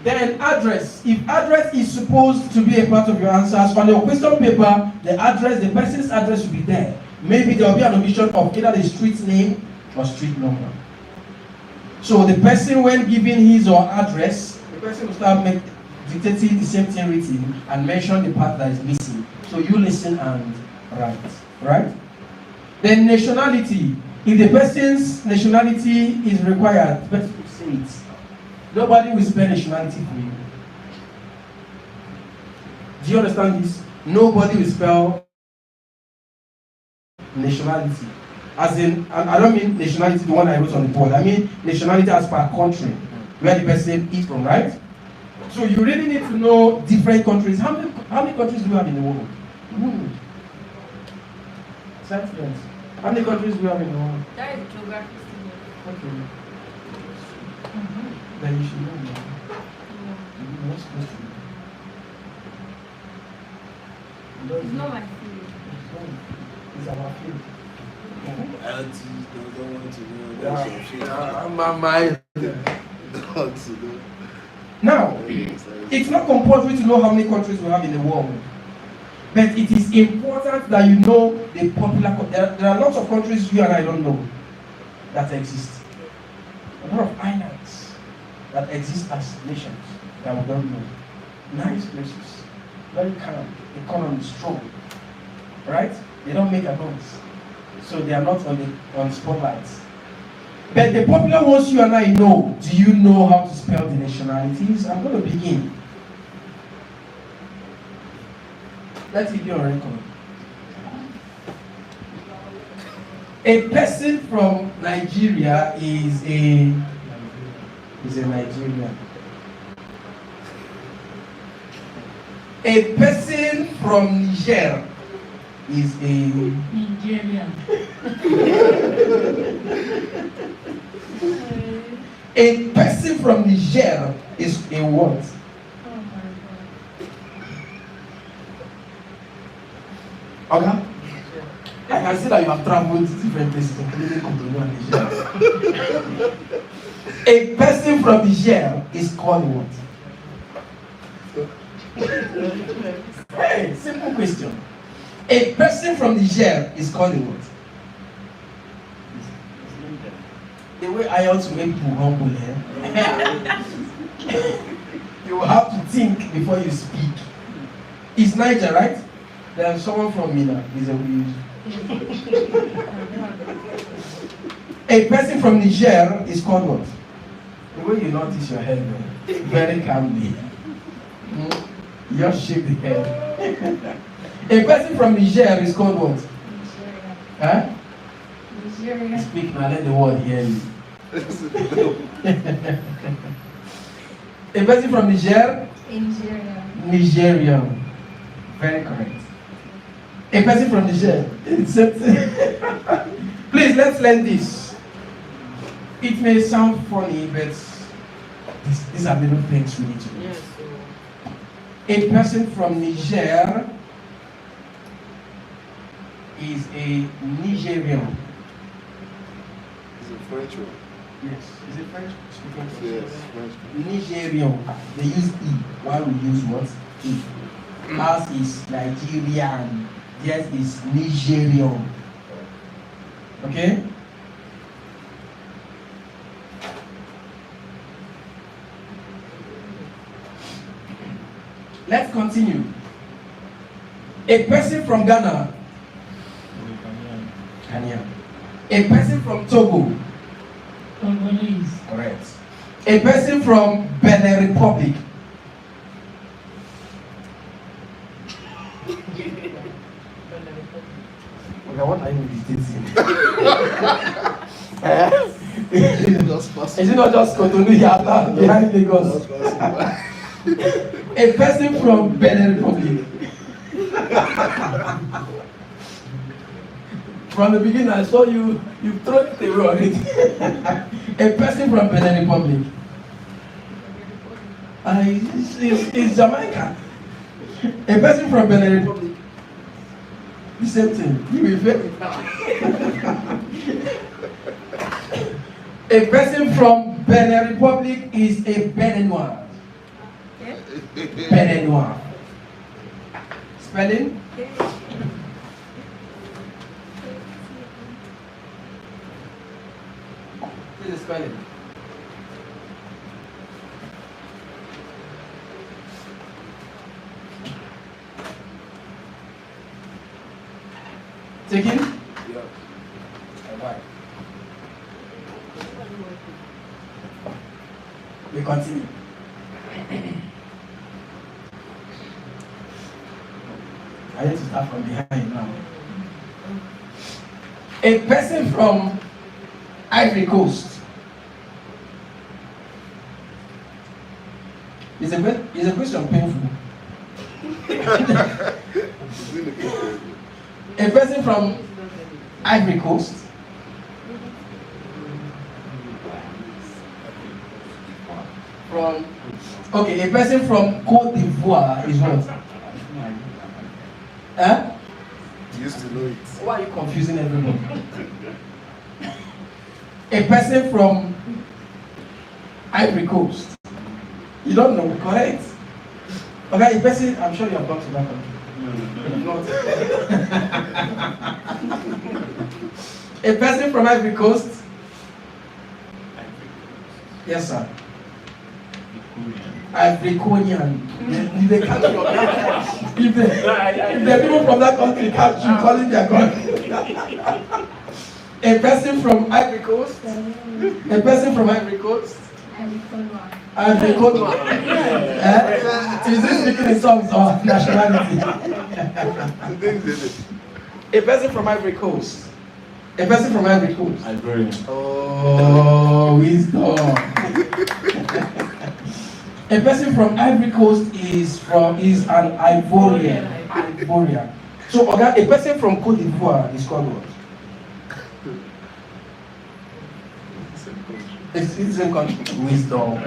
Speaker 1: Then address. If address is supposed to be a part of your answers, on your question paper, the address, the person's address will be there. Maybe there will be an omission of either the street name or street number. So the person, when giving his or her address, the person will start dictating the same thing written and mention the part that is missing. So you listen and write, right? Then nationality. If the person's nationality is required, the person will say it. Nobody will spell nationality for you. Do you understand this? Nobody will spell nationality. As in, I don't mean nationality, the one I wrote on the board. I mean nationality as per country, where the person is from, right? So you really need to know different countries. How many countries do we have in the world? Science. How many countries do we have in the world?
Speaker 5: That is geography.
Speaker 1: Okay. Then you should know now. You're not supposed to know.
Speaker 5: It's not my field.
Speaker 1: It's our field.
Speaker 3: Aunties don't want to know that shit. My mind don't want to know.
Speaker 1: Now, it's not compulsory to know how many countries we have in the world. But it is important that you know the popular. There are lots of countries you and I don't know that exist. A lot of islands that exist as nations that we don't know. Nice places, very calm, economy strong, right? They don't make a noise, so they are not on spotlights. But the popular ones you and I know. Do you know how to spell the nationalities? I'm going to begin. Let's give you a record. A person from Nigeria is a Nigerian. A person from Niger is a
Speaker 2: Nigerian.
Speaker 1: A person from Niger is a what?
Speaker 2: Oh my God.
Speaker 1: Okay? I can see that you have traveled to different places, including Cotonou and Niger. A person from Niger is called what? Hey, simple question. A person from Niger is called what? The way IELTS make people humble, you have to think before you speak. It's Niger, right? There's someone from Mina. Is a person from Niger is called what? The way you notice your head, very calmly. You just shake the head. A person from Niger is called what?
Speaker 5: Nigeria.
Speaker 1: Huh?
Speaker 5: Nigeria.
Speaker 1: Speak now, let the world hear you. A person from Niger?
Speaker 5: Nigeria.
Speaker 1: Nigerian. Very correct. A person from Niger. Please, let's learn this. It may sound funny, but these are little things we need to know. A person from Niger is a Nigerian.
Speaker 3: It's a French one.
Speaker 1: Yes. Is it French?
Speaker 3: Yes, French.
Speaker 1: Nigerian. They use E. Why we use what? E. Ours is Nigerian. Theirs is Nigerian. Okay? Let's continue. A person from Ghana. Ghanaian. A person from Togo.
Speaker 2: Congolese.
Speaker 1: Correct. A person from Benin Republic. Okay, what are you meditating?
Speaker 3: Just pass.
Speaker 1: Is it not just Cotonou Yata behind Lagos?
Speaker 3: Just pass.
Speaker 1: A person from Benin Republic. From the beginning, I saw you throw it away already. A person from Benin Republic. It's Jamaica. A person from Benin Republic. The same thing. You will fail it now. A person from Benin Republic is a Beninois. Beninois. Spelling? This is spelling. Taking?
Speaker 3: Yeah.
Speaker 1: Alright. We continue. I need to start from behind now. A person from Ivory Coast. Is a question painful? A person from Ivory Coast. Okay, a person from Côte d'Ivoire is what? Huh?
Speaker 3: You used to know it.
Speaker 1: Why are you confusing everybody? A person from Ivory Coast. You don't know, correct? Okay, a person, I'm sure you have gone to that country. Not. A person from Ivory Coast. Yes, sir. Ivory-Conian. If they catch you, if the people from that country catch you calling their God. A person from Ivory Coast. A person from Ivory Coast. Ivory-Conian. Is this speaking in songs or nationality? A person from Ivory Coast. A person from Ivory Coast.
Speaker 8: Ivorian.
Speaker 1: Oh, wisdom. A person from Ivory Coast is an Ivorian. Ivorian. So, okay, a person from Côte d'Ivoire is called what? It's the same country. Wisdom.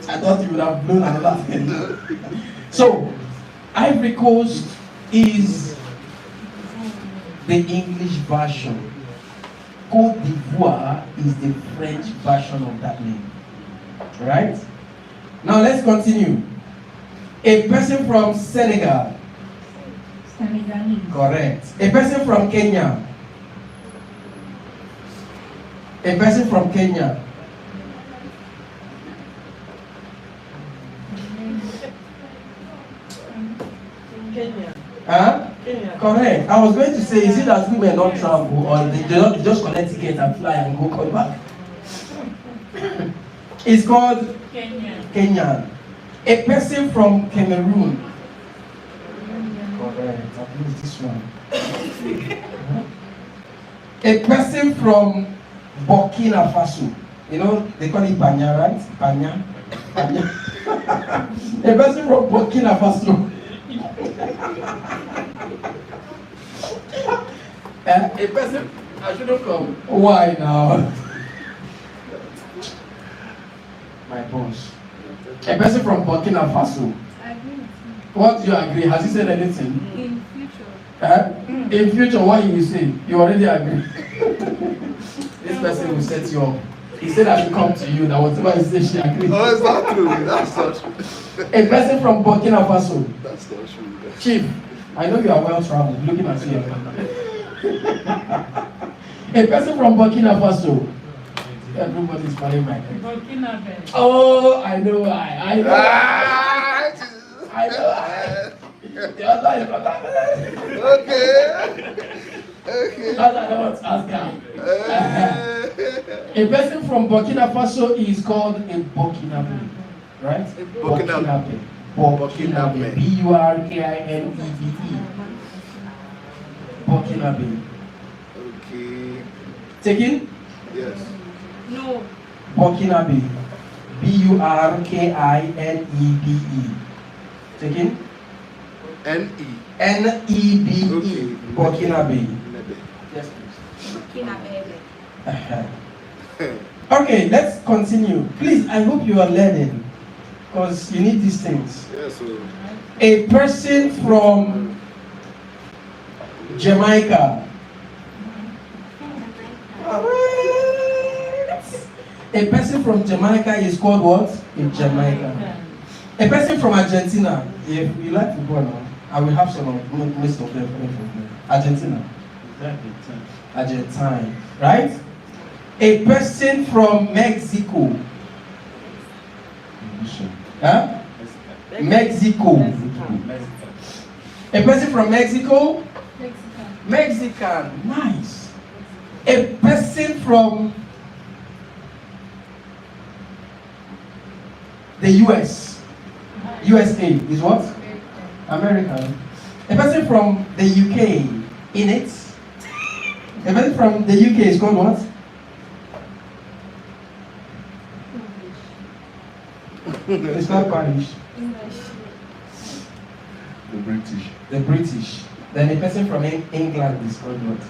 Speaker 1: I thought you would have blown another thing. So, Ivory Coast is the English version. Côte d'Ivoire is the French version of that name. Right? Now let's continue. A person from Senegal.
Speaker 2: Senegalese.
Speaker 1: Correct. A person from Kenya. A person from Kenya.
Speaker 10: Kenya.
Speaker 1: Huh?
Speaker 10: Kenya.
Speaker 1: Correct. I was going to say, is it that women don't travel or they just collect ticket and fly and go come back? It's called Kenyan. A person from Cameroon. Correct. I've used this one. A person from Burkina Faso. You know, they call it Banya, right? Banya. A person from Burkina Faso. A person, I shouldn't come. Why now? My boss. A person from Burkina Faso.
Speaker 5: I agree with you.
Speaker 1: What do you agree? Has he said anything?
Speaker 5: In future.
Speaker 1: In future, what you will say? You already agree. This person will set you up. He said I should come to you, that whatever he says, she agrees.
Speaker 3: Oh, it's not true. That's not true.
Speaker 1: A person from Burkina Faso.
Speaker 3: That's not true.
Speaker 1: Chief, I know you are well traveled, looking at you. A person from Burkina Faso. Everybody's following my head.
Speaker 2: Burkina Faso.
Speaker 1: Oh, I know why. I know why. I know why. The other is not happening.
Speaker 3: Okay. Okay.
Speaker 1: That's what I don't want to ask her. A person from Burkina Faso is called a Burkinabe. Right?
Speaker 3: Burkinabe.
Speaker 1: Burkinabe. B-U-R-K-I-N-E-B-E. Burkinabe.
Speaker 3: Okay.
Speaker 1: Taking?
Speaker 3: Yes.
Speaker 5: No.
Speaker 1: Burkinabe. Burkinebe. Taking?
Speaker 3: N-E.
Speaker 1: N-E-B-E.
Speaker 3: Okay.
Speaker 1: Burkinebe. Yes, please. Okay, let's continue. Please, I hope you are learning, because you need these things.
Speaker 3: Yes, sir.
Speaker 1: A person from Jamaica. A person from Jamaica is called what? A Jamaican. A person from Argentina. If you like football now, I will have some of most of them coming from there. Argentina. Argentine. Right? A person from Mexico. Huh? Mexico. A person from Mexico? Mexican. Nice. A person from the US. USA is what? American. A person from the UK in it. A person from the UK is called what? It's not Spanish.
Speaker 7: The British.
Speaker 1: The British. Then a person from England is called what?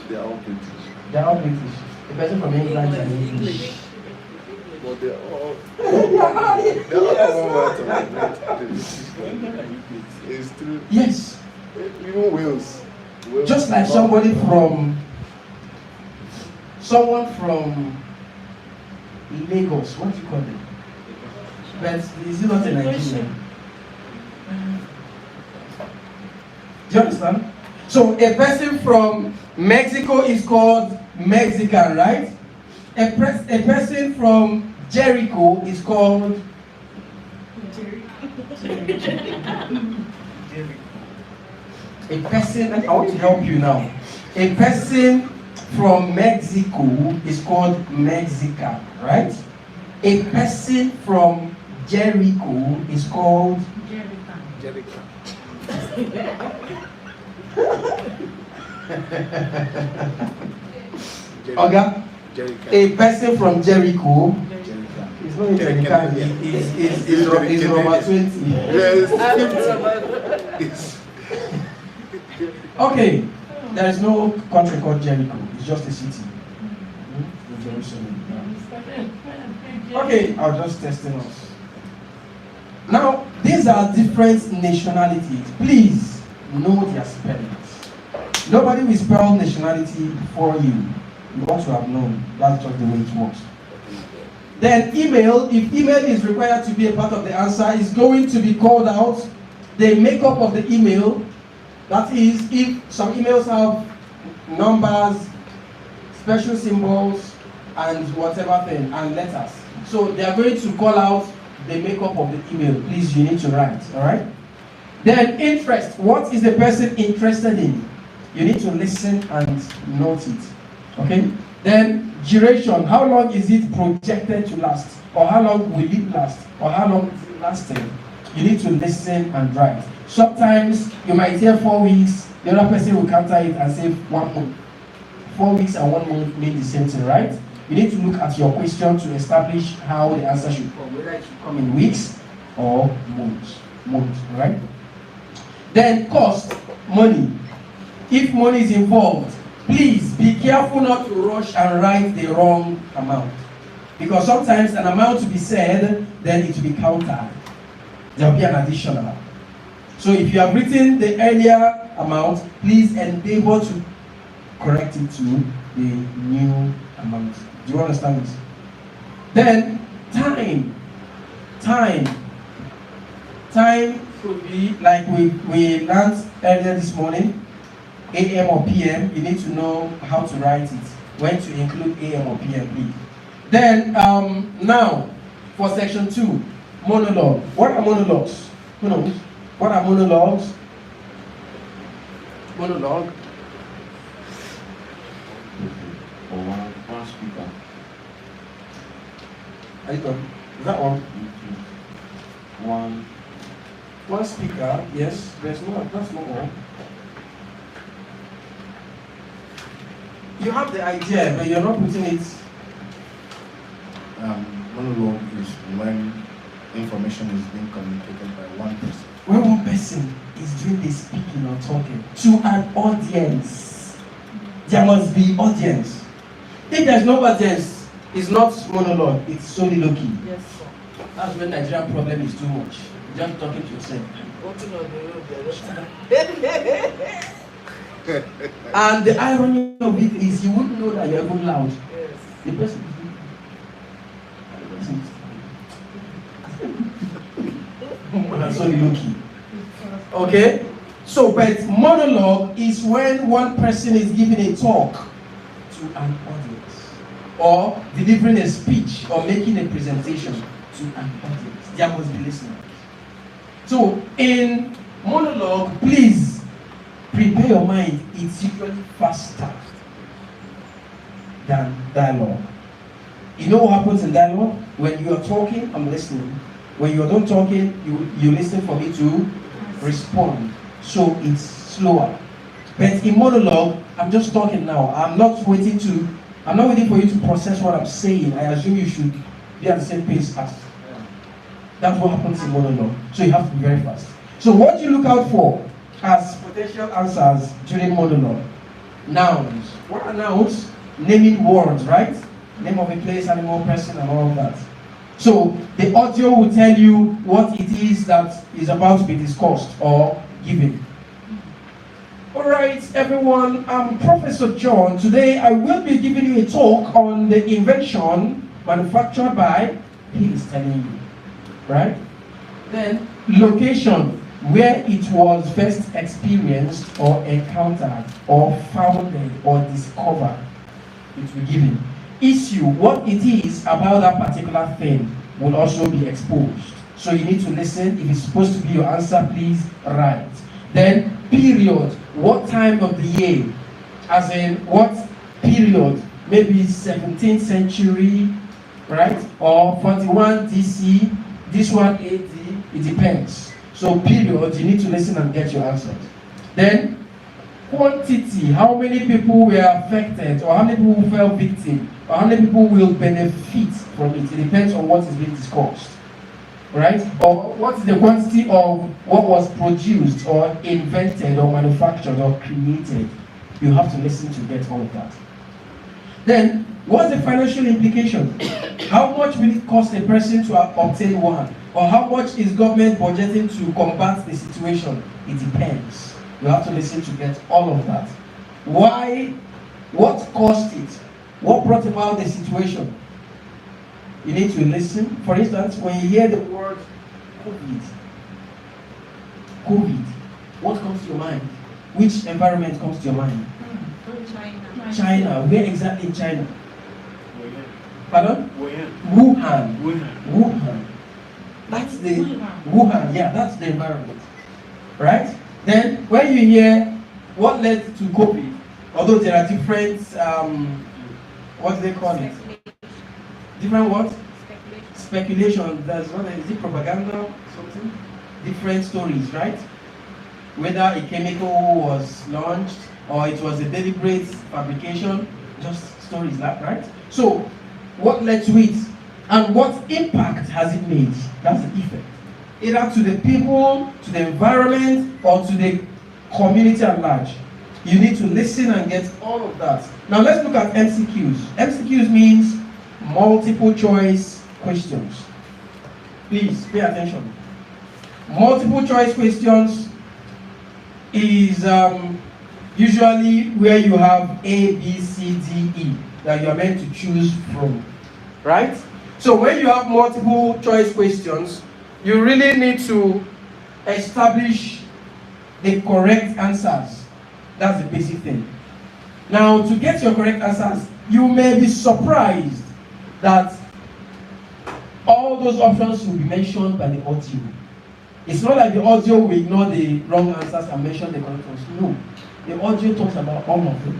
Speaker 7: They are all British.
Speaker 1: They are all British. A person from England is English.
Speaker 3: But they're all it's true.
Speaker 1: Yes.
Speaker 3: Even Wales.
Speaker 1: Just like someone from Lagos. What do you call it? But is it not in Nigeria? Do you understand? So a person from Mexico is called Mexican, right? A person from Jericho is called a person. I want to help you now. A person from Mexico is called Mexican, right? A person from Jericho is called
Speaker 3: Jericho.
Speaker 1: Oga, a person from Jericho is not Jericho, is Roma 20.
Speaker 3: Yes.
Speaker 1: Okay, there is no country called Jericho, it's just a city. Jerusalem. Okay, I'll just testing us. Now, these are different nationalities. Please know their spellings. Nobody will spell nationality for you. You ought to have known. That's just the way it works. Then email, if email is required to be a part of the answer, is going to be called out. The makeup of the email, that is, if some emails have numbers, special symbols, and whatever thing, and letters. So they are going to call out the makeup of the email. Please, you need to write, all right? Then interest, what is the person interested in? You need to listen and note it, okay? Then duration, how long is it projected to last? Or how long will it last? Or how long is it lasting? You need to listen and write. Sometimes you might hear 4 weeks, the other person will counter it and say 1 month. 4 weeks and 1 month mean the same thing, right? You need to look at your question to establish how the answer should come, whether it should come in weeks or months, right? Then cost, money. If money is involved, please be careful not to rush and write the wrong amount. Because sometimes an amount to be said, then it will be countered. There will be an additional. So if you have written the earlier amount, please endeavor to correct it to the new amount. Do you understand this? Then time. Time could be like we learned earlier this morning, AM or PM. You need to know how to write it, when to include AM or PM, please. Then now for section 2, monologue. What are monologues? Who knows? What are monologues? Monologue.
Speaker 8: Or one speaker.
Speaker 1: Are you done? Is that all? One speaker, yes. That's not all. You have the idea, but you're not putting it.
Speaker 7: Monologue is when information is being communicated by one person.
Speaker 1: When one person is doing the speaking or talking to an audience, there must be audience. If there's no audience, it's not monologue, it's soliloquy.
Speaker 10: Yes, sir.
Speaker 1: That's when Nigerian problem is too much. You're just talking to yourself.
Speaker 10: Walking on the road, the other side.
Speaker 1: And the irony of it is you wouldn't know that you're even loud.
Speaker 10: Yes.
Speaker 1: The person is soliloquy. Okay? So, but monologue is when one person is giving a talk to an audience, or delivering a speech, or making a presentation to an audience. There must be listeners. So, in monologue, please prepare your mind. It's usually faster than dialogue. You know what happens in dialogue? When you are talking, I'm listening. When you're done talking, you listen for me to respond. So it's slower. But in monologue, I'm just talking now. I'm not waiting for you to process what I'm saying. I assume you should be at the same pace as. That's what happens in monologue. So you have to be very fast. So what you look out for as potential answers during monologue? Nouns. What are nouns? Naming words, right? Name of a place, animal, person, and all of that. So the audio will tell you what it is that is about to be discussed or given. Alright, everyone, I'm Professor John. Today I will be giving you a talk on the invention manufactured by, he is telling you, right? Then location, where it was first experienced or encountered or founded or discovered. It will be given. Issue, what it is about that particular thing will also be exposed. So you need to listen. If it's supposed to be your answer, please write. Then period, what time of the year? As in what period? Maybe 17th century, right? Or 41 DC, this one AD, it depends. So period, you need to listen and get your answers. Then quantity, how many people were affected, or how many people fell victim, or how many people will benefit from it. It depends on what is being discussed, right? Or what is the quantity of what was produced, or invented, or manufactured, or created. You have to listen to get all of that. Then, what's the financial implication? How much will it cost a person to obtain one? Or how much is government budgeting to combat the situation? It depends. You have to listen to get all of that. Why? What caused it? What brought about the situation? You need to listen. For instance, when you hear the word COVID, what comes to your mind? Which environment comes to your mind?
Speaker 4: China.
Speaker 1: China. Where exactly in China?
Speaker 6: Wuhan.
Speaker 1: Pardon?
Speaker 6: Wuhan.
Speaker 1: Wuhan. That's the Wuhan. Yeah, that's the environment. Right? Then, when you hear what led to COVID, although there are different, what do they call it? Different what? Speculation. That's what is it? Propaganda? Something? Different stories, right? Whether a chemical was launched or it was a deliberate fabrication, just stories, right? So, what led to it? And what impact has it made? That's the effect. Either to the people, to the environment, or to the community at large. You need to listen and get all of that. Now let's look at MCQs. MCQs means multiple choice questions. Please pay attention. Multiple choice questions is usually where you have A, B, C, D, E that you are meant to choose from. Right? So when you have multiple choice questions, you really need to establish the correct answers. That's the basic thing. Now, to get your correct answers, you may be surprised that all those options will be mentioned by the audio. It's not like the audio will ignore the wrong answers and mention the correct ones. No. The audio talks about all of them.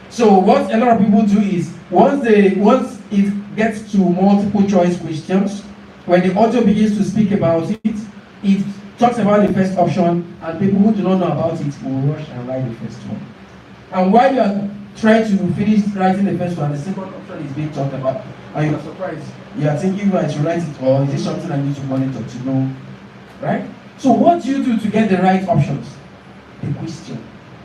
Speaker 1: So what a lot of people do is, once it gets to multiple choice questions, when the audio begins to speak about it, it talks about the first option, and people who do not know about it will rush and write the first one. And while you are trying to finish writing the first one, the second option is being talked about. Are you surprised? You are thinking, I should write it, or is it something I need to monitor to know? Right? So what do you do to get the right options? The question.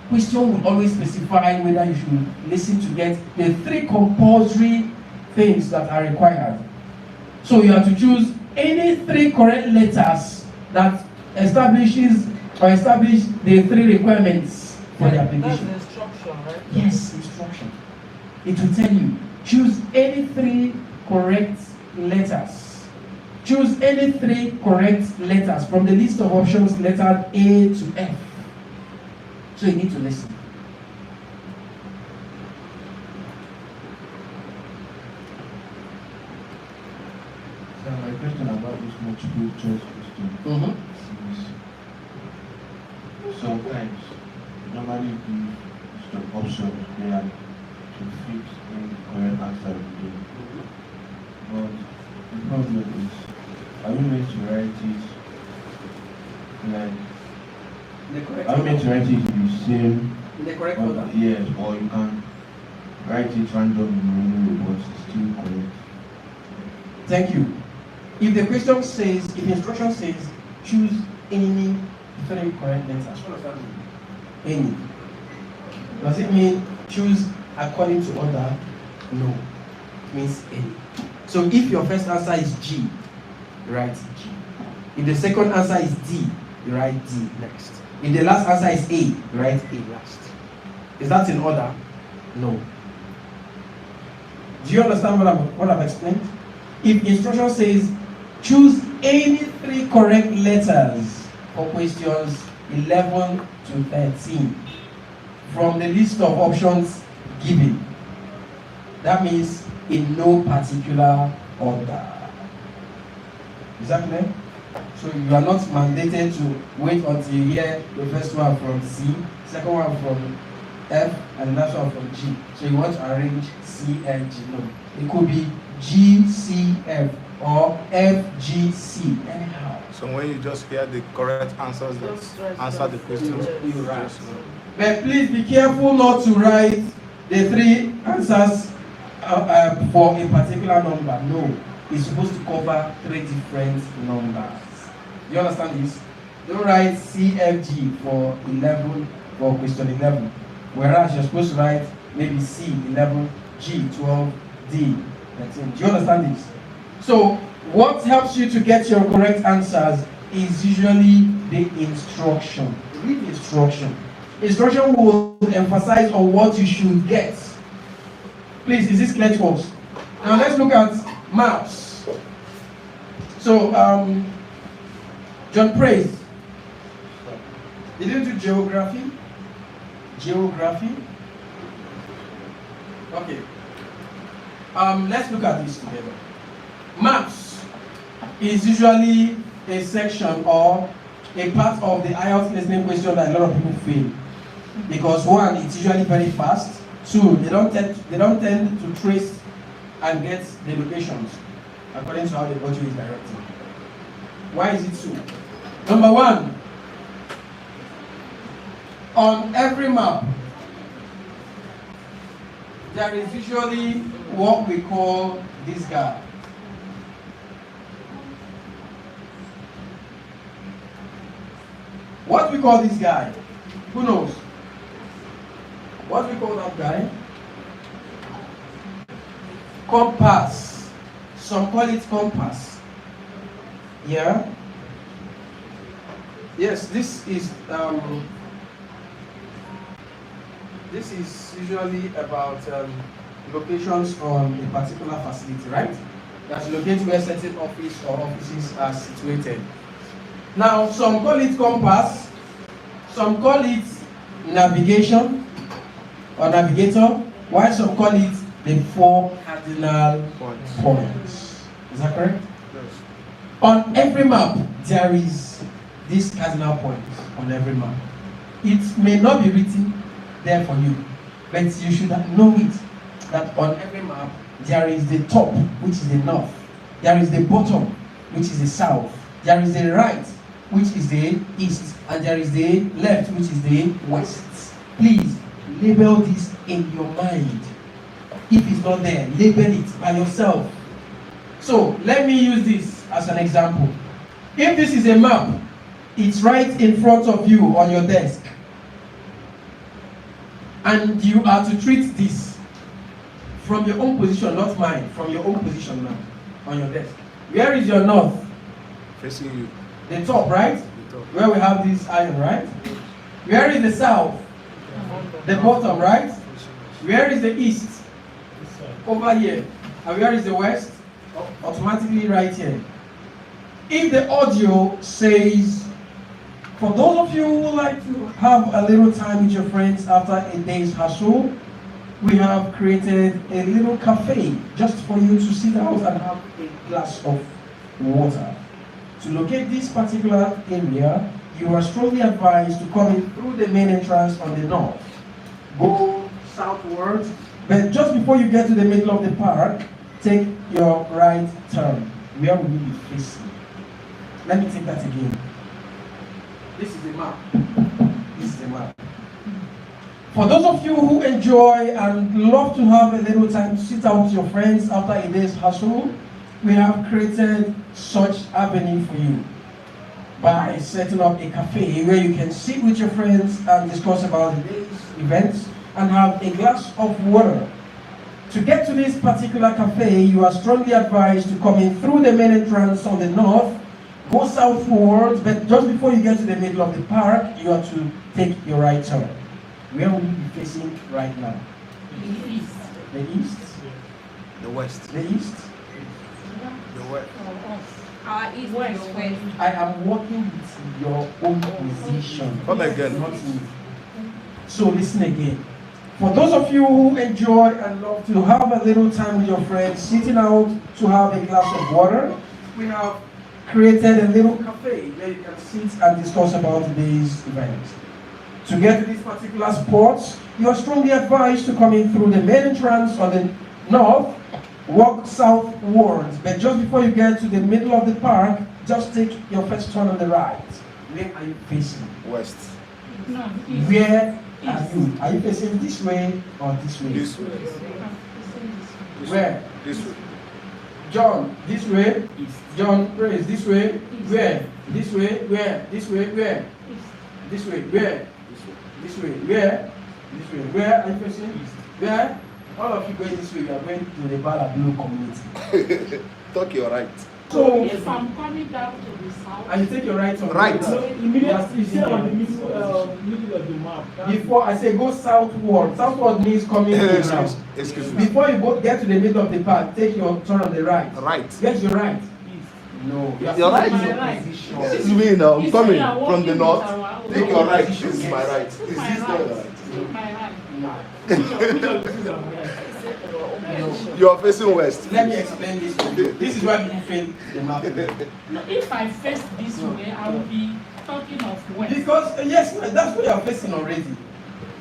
Speaker 1: Question will always specify whether you should listen to get the 3 compulsory things that are required. So you have to choose any 3 correct letters that establish the 3 requirements for the application.
Speaker 10: That's the instruction, right?
Speaker 1: Yes, instruction. It will tell you, choose any 3 correct letters. Choose any 3 correct letters from the list of options lettered A to F. So you need to listen.
Speaker 6: So my question about this multiple choice question is sometimes normally give the options there to fix any correct answer within. But the problem is, are you meant to write it like
Speaker 1: The correct
Speaker 6: are you meant to write it in the same
Speaker 1: in the correct
Speaker 6: order?
Speaker 1: order.
Speaker 6: Yes, or you can write it random in any way, but it's still correct.
Speaker 1: Thank you. If the question says, if the instruction says, choose any 3 correct letters, what does that mean? Any. Does it mean choose according to order? No. It means any. So if your first answer is G, you write G. If the second answer is D, you write D next. If the last answer is A, you write A last. Is that in order? No. Do you understand what I've explained? If instruction says choose any 3 correct letters for questions 11 to 13 from the list of options given, that means in no particular order. Is that clear? So you are not mandated to wait until you hear the first one from C, second one from F, and the last one from G. So you want to arrange C, F, G. No. It could be G, C, F, or F, G, C, anyhow.
Speaker 7: So when you just hear the correct answers that answer the question,
Speaker 1: You write. But please be careful not to write the 3 answers for a particular number. No. It's supposed to cover 3 different numbers. You understand this? Don't write CFG for 11 for question 11. Whereas you're supposed to write maybe C 11, G 12, D 13. Do you understand this? So what helps you to get your correct answers is usually the instruction. Read the instruction. Instruction will emphasize on what you should get. Please, is this clear to us? Now let's look at maps. So John Praise, did you do geography? Geography? Okay. Let's look at this together. Maps is usually a section or a part of the IELTS listening question that a lot of people fail. Because 1, it's usually very fast. 2, they don't tend to trace and get the locations according to how the module is directed. Why is it so? Number 1, on every map, there is usually what we call this guy. What we call this guy? Who knows? What we call that guy? Compass. Some call it compass. Yeah? Yes, this is usually about locations on a particular facility, right? That's located where certain office or offices are situated. Now, some call it compass, some call it navigation or navigator, while some call it the 4 cardinal points. Is that correct?
Speaker 7: yes.
Speaker 1: On every map, there is this cardinal point on every map. It may not be written there for you, but you should know it, that on every map, there is the top, which is the north. There is the bottom, which is the south. There is the right, which is the east. And there is the left, which is the west. Please, label this in your mind. If it's not there, label it by yourself. So let me use this as an example. If this is a map, it's right in front of you on your desk. And you are to treat this from your own position, not mine, from your own position now on your desk. Where is your north?
Speaker 3: Facing you.
Speaker 1: The top, right?
Speaker 3: The top.
Speaker 1: Where we have this iron, right? Where is the south? The bottom, right? Where is the east? Over here. And where is the west? Automatically right here. If the audio says, for those of you who like to have a little time with your friends after a day's hustle, we have created a little cafe just for you to sit out and have a glass of water. To locate this particular area, you are strongly advised to come in through the main entrance on the north. Go southwards, but just before you get to the middle of the park, take your right turn. Where will you be facing? Let me take that again. This is the map. This is the map. For those of you who enjoy and love to have a little time to sit out with your friends after a day's hustle, we have created such avenue for you by setting up a cafe where you can sit with your friends and discuss about the day's events and have a glass of water. To get to this particular cafe, you are strongly advised to come in through the main entrance on the north, go southwards, but just before you get to the middle of the park, you are to take your right turn. Where will you be facing right now?
Speaker 2: The east.
Speaker 1: The east?
Speaker 3: The west.
Speaker 1: The east?
Speaker 3: The west.
Speaker 4: East,
Speaker 2: West.
Speaker 4: west.
Speaker 1: I am working with your own position.
Speaker 3: Come again.
Speaker 1: Not me. So listen again. For those of you who enjoy and love to have a little time with your friends, sitting out to have a glass of water, we have created a little cafe where you can sit and discuss about today's event. To get to this particular spot, you are strongly advised to come in through the main entrance on the north, walk southwards, but just before you get to the middle of the park, just take your first turn on the right. Where are you facing?
Speaker 3: West.
Speaker 2: No, east.
Speaker 1: Where are you? Are you facing this way or this way?
Speaker 3: This way.
Speaker 2: This
Speaker 1: Where?
Speaker 3: This way.
Speaker 1: John, this way.
Speaker 2: East.
Speaker 1: John, praise, this way.
Speaker 2: East.
Speaker 1: Where? This way. Where? This way. Where?
Speaker 2: East.
Speaker 1: This way. Where?
Speaker 3: This way.
Speaker 1: This way. Where? This way. Where are you facing? East. Where? All of you going this way, you are going to the Bala Blue community.
Speaker 3: Talk your right.
Speaker 1: So,
Speaker 2: If I'm coming down to the south,
Speaker 1: and you take your right on
Speaker 3: Right.
Speaker 1: So,
Speaker 10: Immediately, see on the middle of the map.
Speaker 1: before I say go southward. Southward means coming around.
Speaker 3: Excuse me.
Speaker 1: Before you go get to the middle of the park, take your turn on the right.
Speaker 3: Right.
Speaker 1: Yes, you're right. No,
Speaker 3: You're right.
Speaker 2: My right.
Speaker 3: This is me now. I'm
Speaker 2: You
Speaker 3: coming
Speaker 2: say you are
Speaker 3: from
Speaker 2: walking
Speaker 3: the
Speaker 2: with
Speaker 3: north.
Speaker 2: our-
Speaker 3: Take your right. This is my right. Is
Speaker 2: My
Speaker 3: this
Speaker 2: right.
Speaker 3: the right?
Speaker 2: My right.
Speaker 3: You are facing west.
Speaker 1: Let me explain this to you. This is why people fail the map.
Speaker 2: No, if I face this way, I will be talking of west.
Speaker 1: Because, yes, that's what you're facing already.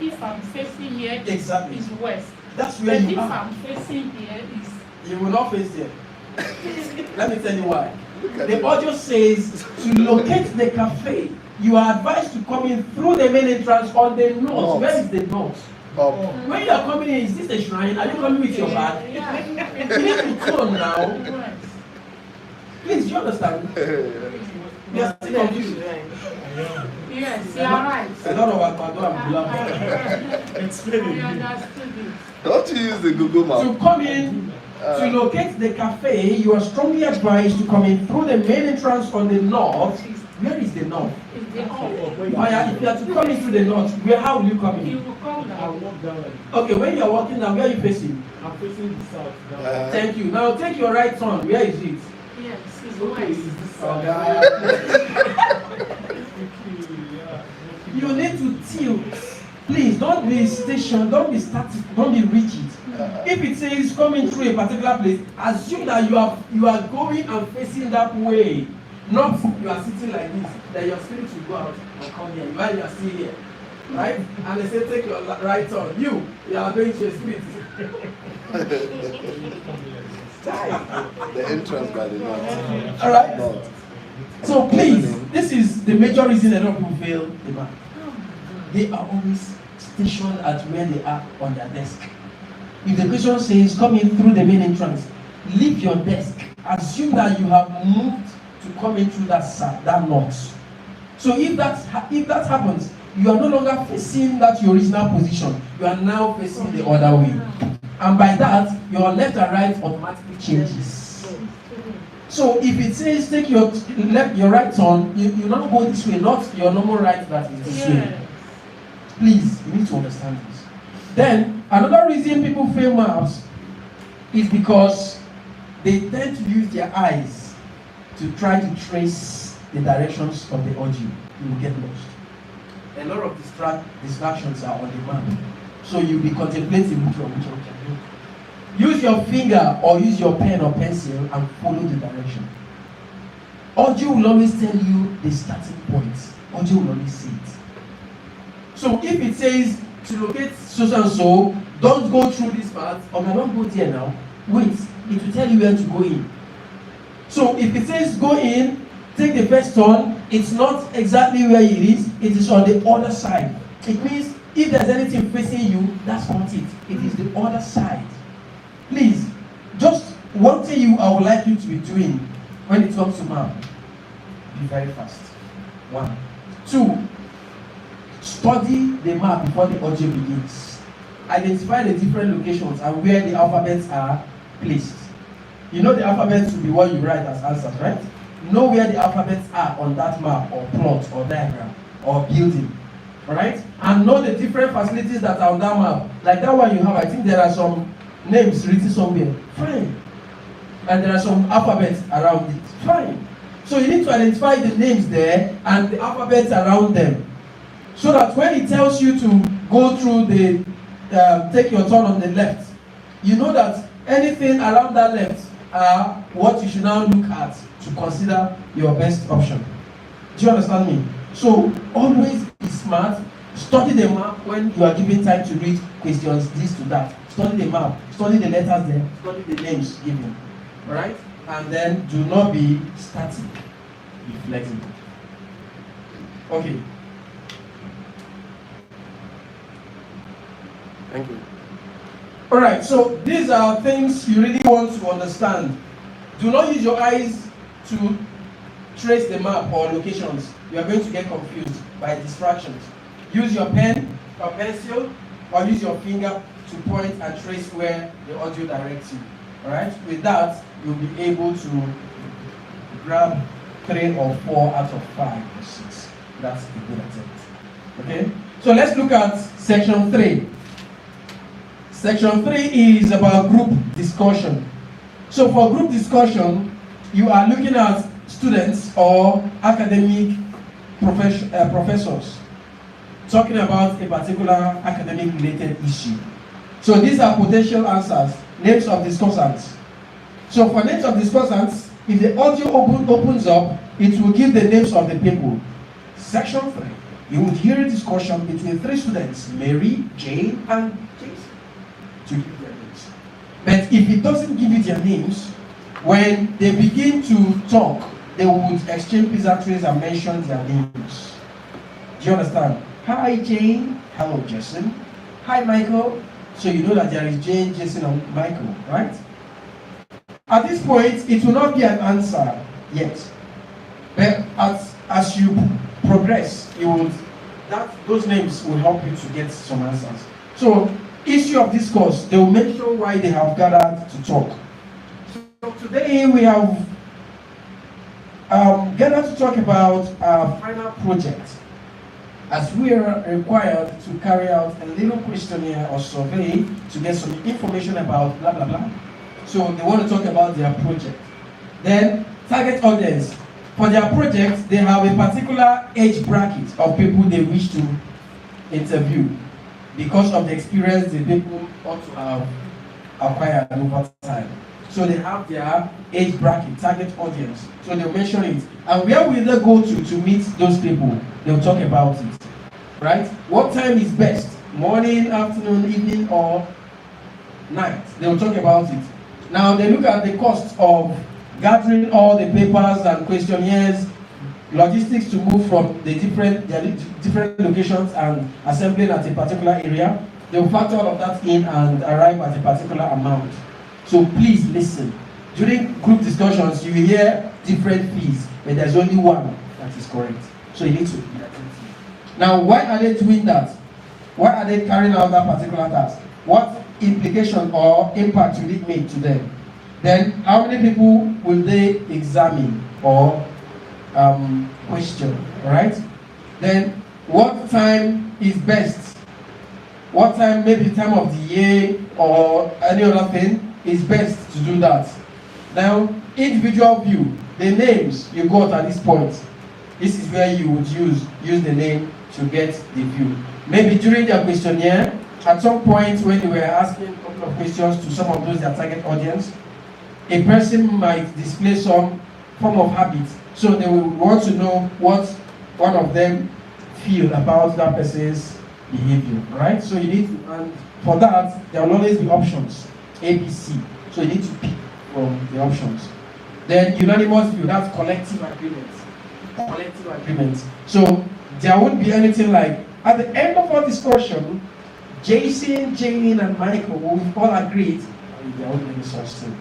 Speaker 2: If I'm facing here,
Speaker 1: Exactly.
Speaker 2: it's west.
Speaker 1: That's
Speaker 2: But
Speaker 1: where
Speaker 2: if
Speaker 1: you are.
Speaker 2: I'm facing here, it's
Speaker 1: You will not face there. Let me tell you why. The audio says to locate the cafe, you are advised to come in through the main entrance on the north.
Speaker 3: North.
Speaker 1: Where is the north?
Speaker 3: Up.
Speaker 1: When you are coming in, is this a shrine? Are you coming with your bag? You need to turn now.
Speaker 2: west.
Speaker 1: Please, do you understand? We are still confused.
Speaker 2: Yes, you are right.
Speaker 1: A lot of Agbado and Bulama.
Speaker 2: I understood it.
Speaker 3: Don't you use the Google
Speaker 1: To
Speaker 3: map?
Speaker 1: come in, to locate the cafe, you are strongly advised to come in through the main entrance on the north. Where is the north?
Speaker 2: It's the all.
Speaker 1: Oh yeah, if you are to come in through the north, where will you come
Speaker 2: He
Speaker 1: in?
Speaker 2: will come
Speaker 10: I'll
Speaker 2: down.
Speaker 10: walk down.
Speaker 1: Okay, when you are walking now, where are you facing?
Speaker 10: I'm facing the south now.
Speaker 1: Thank you. Now take your right turn. Where is it?
Speaker 2: Yes, it's
Speaker 10: Okay,
Speaker 2: west.
Speaker 10: is this south?
Speaker 1: You need to tilt. Please don't be stationed, don't be static, don't be rigid. If it says coming through a particular place, assume that you are going and facing that way. Not you are sitting like this, that your spirit will go out and come here while you are still here. Right? And they say take your right turn. You are going to your spirit.
Speaker 3: The entrance by the north.
Speaker 1: Alright?
Speaker 3: North.
Speaker 1: So please, this is the major reason a lot of people fail the math. They are always stationed at where they are on their desk. If the question says come in through the main entrance, leave your desk assume that you have moved to come in through that knot. So if that happens, you are no longer facing that your original position. You are now facing the other way. And by that, your left and right automatically changes. So if it says take your right turn, you now go this way, not your normal right that is this way. Please, you need to understand this. Then, another reason people fail maps is because they tend to use their eyes to try to trace the directions of the audio. You will get lost. A lot of distractions are on the map. So you'll be contemplating which one can do. Use your finger or use your pen or pencil and follow the direction. Audio will always tell you the starting point. Audio will always say it. So if it says to locate so and so, don't go through this path, or don't go there now, wait, it will tell you where to go in. So if it says go in, take the first turn, it's not exactly where it is on the other side. It means if there's anything facing you, that's not it. It is the other side. Please, just one thing I would like you to be doing when it comes to map, be very fast. 1. 2, study the map before the audio begins. Identify the different locations and where the alphabets are placed. You know the alphabets will be what you write as answers, right? Know where the alphabets are on that map or plot or diagram or building. Alright? And know the different facilities that are on that map. Like that one you have, I think there are some names written somewhere. Fine. And there are some alphabets around it. Fine. So you need to identify the names there and the alphabets around them. So that when it tells you to go through the, take your turn on the left, you know that anything around that left are what you should now look at to consider your best option. Do you understand me? So always be smart. Study the map when you are given time to read questions, this to that. Study the map, study the letters there, study the names given. Alright? And then do not be static. Be flexible. Okay.
Speaker 3: Thank you.
Speaker 1: Alright, so these are things you really want to understand. Do not use your eyes to trace the map or locations. You are going to get confused by distractions. Use your pen or pencil or use your finger to point and trace where the audio directs you. Alright, with that, you'll be able to grab 3 or 4 out of 5 or 6. That's a good attempt. Okay, so let's look at section 3. Section 3 is about group discussion. So for group discussion, you are looking at students or academic professors talking about a particular academic related issue. So these are potential answers, names of discussants. So for names of discussants, if the audio opens up, it will give the names of the people. Section 3, you would hear a discussion between 3 students, Mary, Jane, and Jason, to give their names. But if it doesn't give you their names, when they begin to talk, they would exchange pleasantries and mention their names. Do you understand? Hi Jane, hello Jason. Hi Michael. So you know that there is Jane, Jason, and Michael, right? At this point, it will not be an answer yet. But as you progress, those names will help you to get some answers. So, issue of discourse, they will mention why they have gathered to talk. So today we have gathered to talk about our final project, as we are required to carry out a little questionnaire or survey to get some information about blah blah blah. So they want to talk about their project. Then target audience. For their project, they have a particular age bracket of people they wish to interview because of the experience the people ought to have acquired over time. So they have their age bracket, target audience. So they'll mention it. And where will they go to meet those people? They'll talk about it. Right? What time is best? Morning, afternoon, evening, or night? They'll talk about it. Now they look at the cost of gathering all the papers and questionnaires, logistics to move from the different locations and assembling at a particular area. They will factor all of that in and arrive at a particular amount. So please listen. during group discussions, you will hear different fees, but there's only one that is correct. So you need to be attentive. Now, why are they doing that? Why are they carrying out that particular task? What implication or impact will it make to them? Then, how many people will they examine or question? All right? Then, what time is best? What time, maybe time of the year or any other thing, is best to do that? Now, individual view, the names you got at this point, this is where you would use the name to get the view. Maybe during their questionnaire, at some point when they were asking a couple of questions to some of those their target audience, a person might display some form of habit. So they will want to know what one of them feel about that person's behavior, right? So you need to, and for that, there will always be options, A, B, C. So you need to pick from the options. Then unanimous view, that's collective agreement. Collective agreement. So there won't be anything like, at the end of our discussion, Jason, Jane, and Michael will all agreed, there won't be any such thing.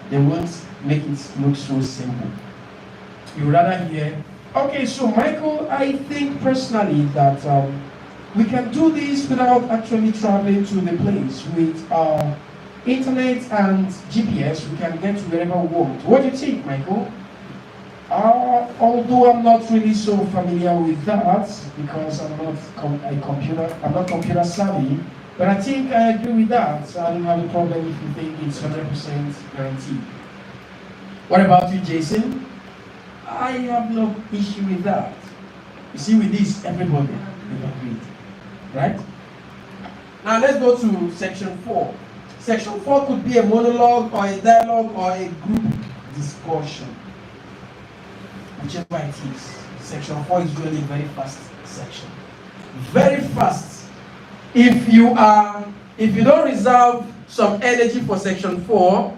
Speaker 1: They won't make it look so simple. You rather hear, okay, so Michael, I think personally that we can do this without actually traveling to the place. With internet and GPS, we can get to wherever we want. What do you think, Michael? Although I'm not really so familiar with that because I'm not computer savvy, but I think I agree with that. I don't have a problem if you think it's 100% guaranteed. What about you, Jason? I have no issue with that. You see, with this, everybody will agree, right? Now let's go to section 4. Section 4 could be a monologue or a dialogue or a group discussion. Whichever it is. Section 4 is really a very fast section. Very fast. If you don't reserve some energy for section 4,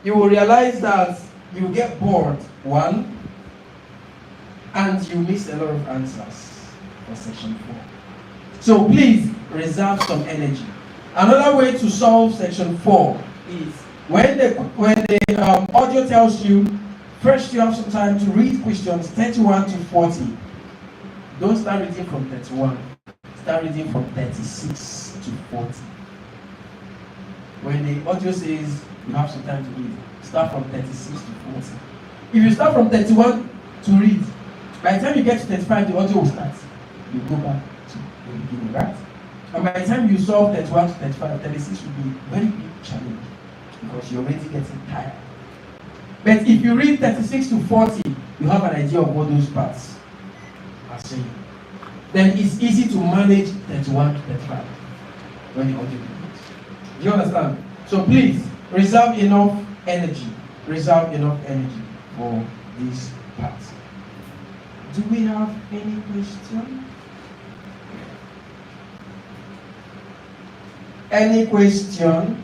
Speaker 1: you will realize that you will get bored, one, and you miss a lot of answers for section 4. So please reserve some energy. Another way to solve section 4 is when the audio tells you, first you have some time to read questions 31 to 40. Don't start reading from 31. Start reading from 36 to 40. When the audio says you have some time to read, start from 36 to 40. If you start from 31 to read, by the time you get to 35, the audio will start. You go back to the beginning, right? And by the time you solve 31 to 35, 36 will be a very big challenge because you're already getting tired. But if you read 36 to 40, you have an idea of what those parts are saying. Then it's easy to manage 31 to 35 when the audio begins. Do you understand? So please, reserve enough energy. Reserve enough energy for this part. Do we have any question? Any question?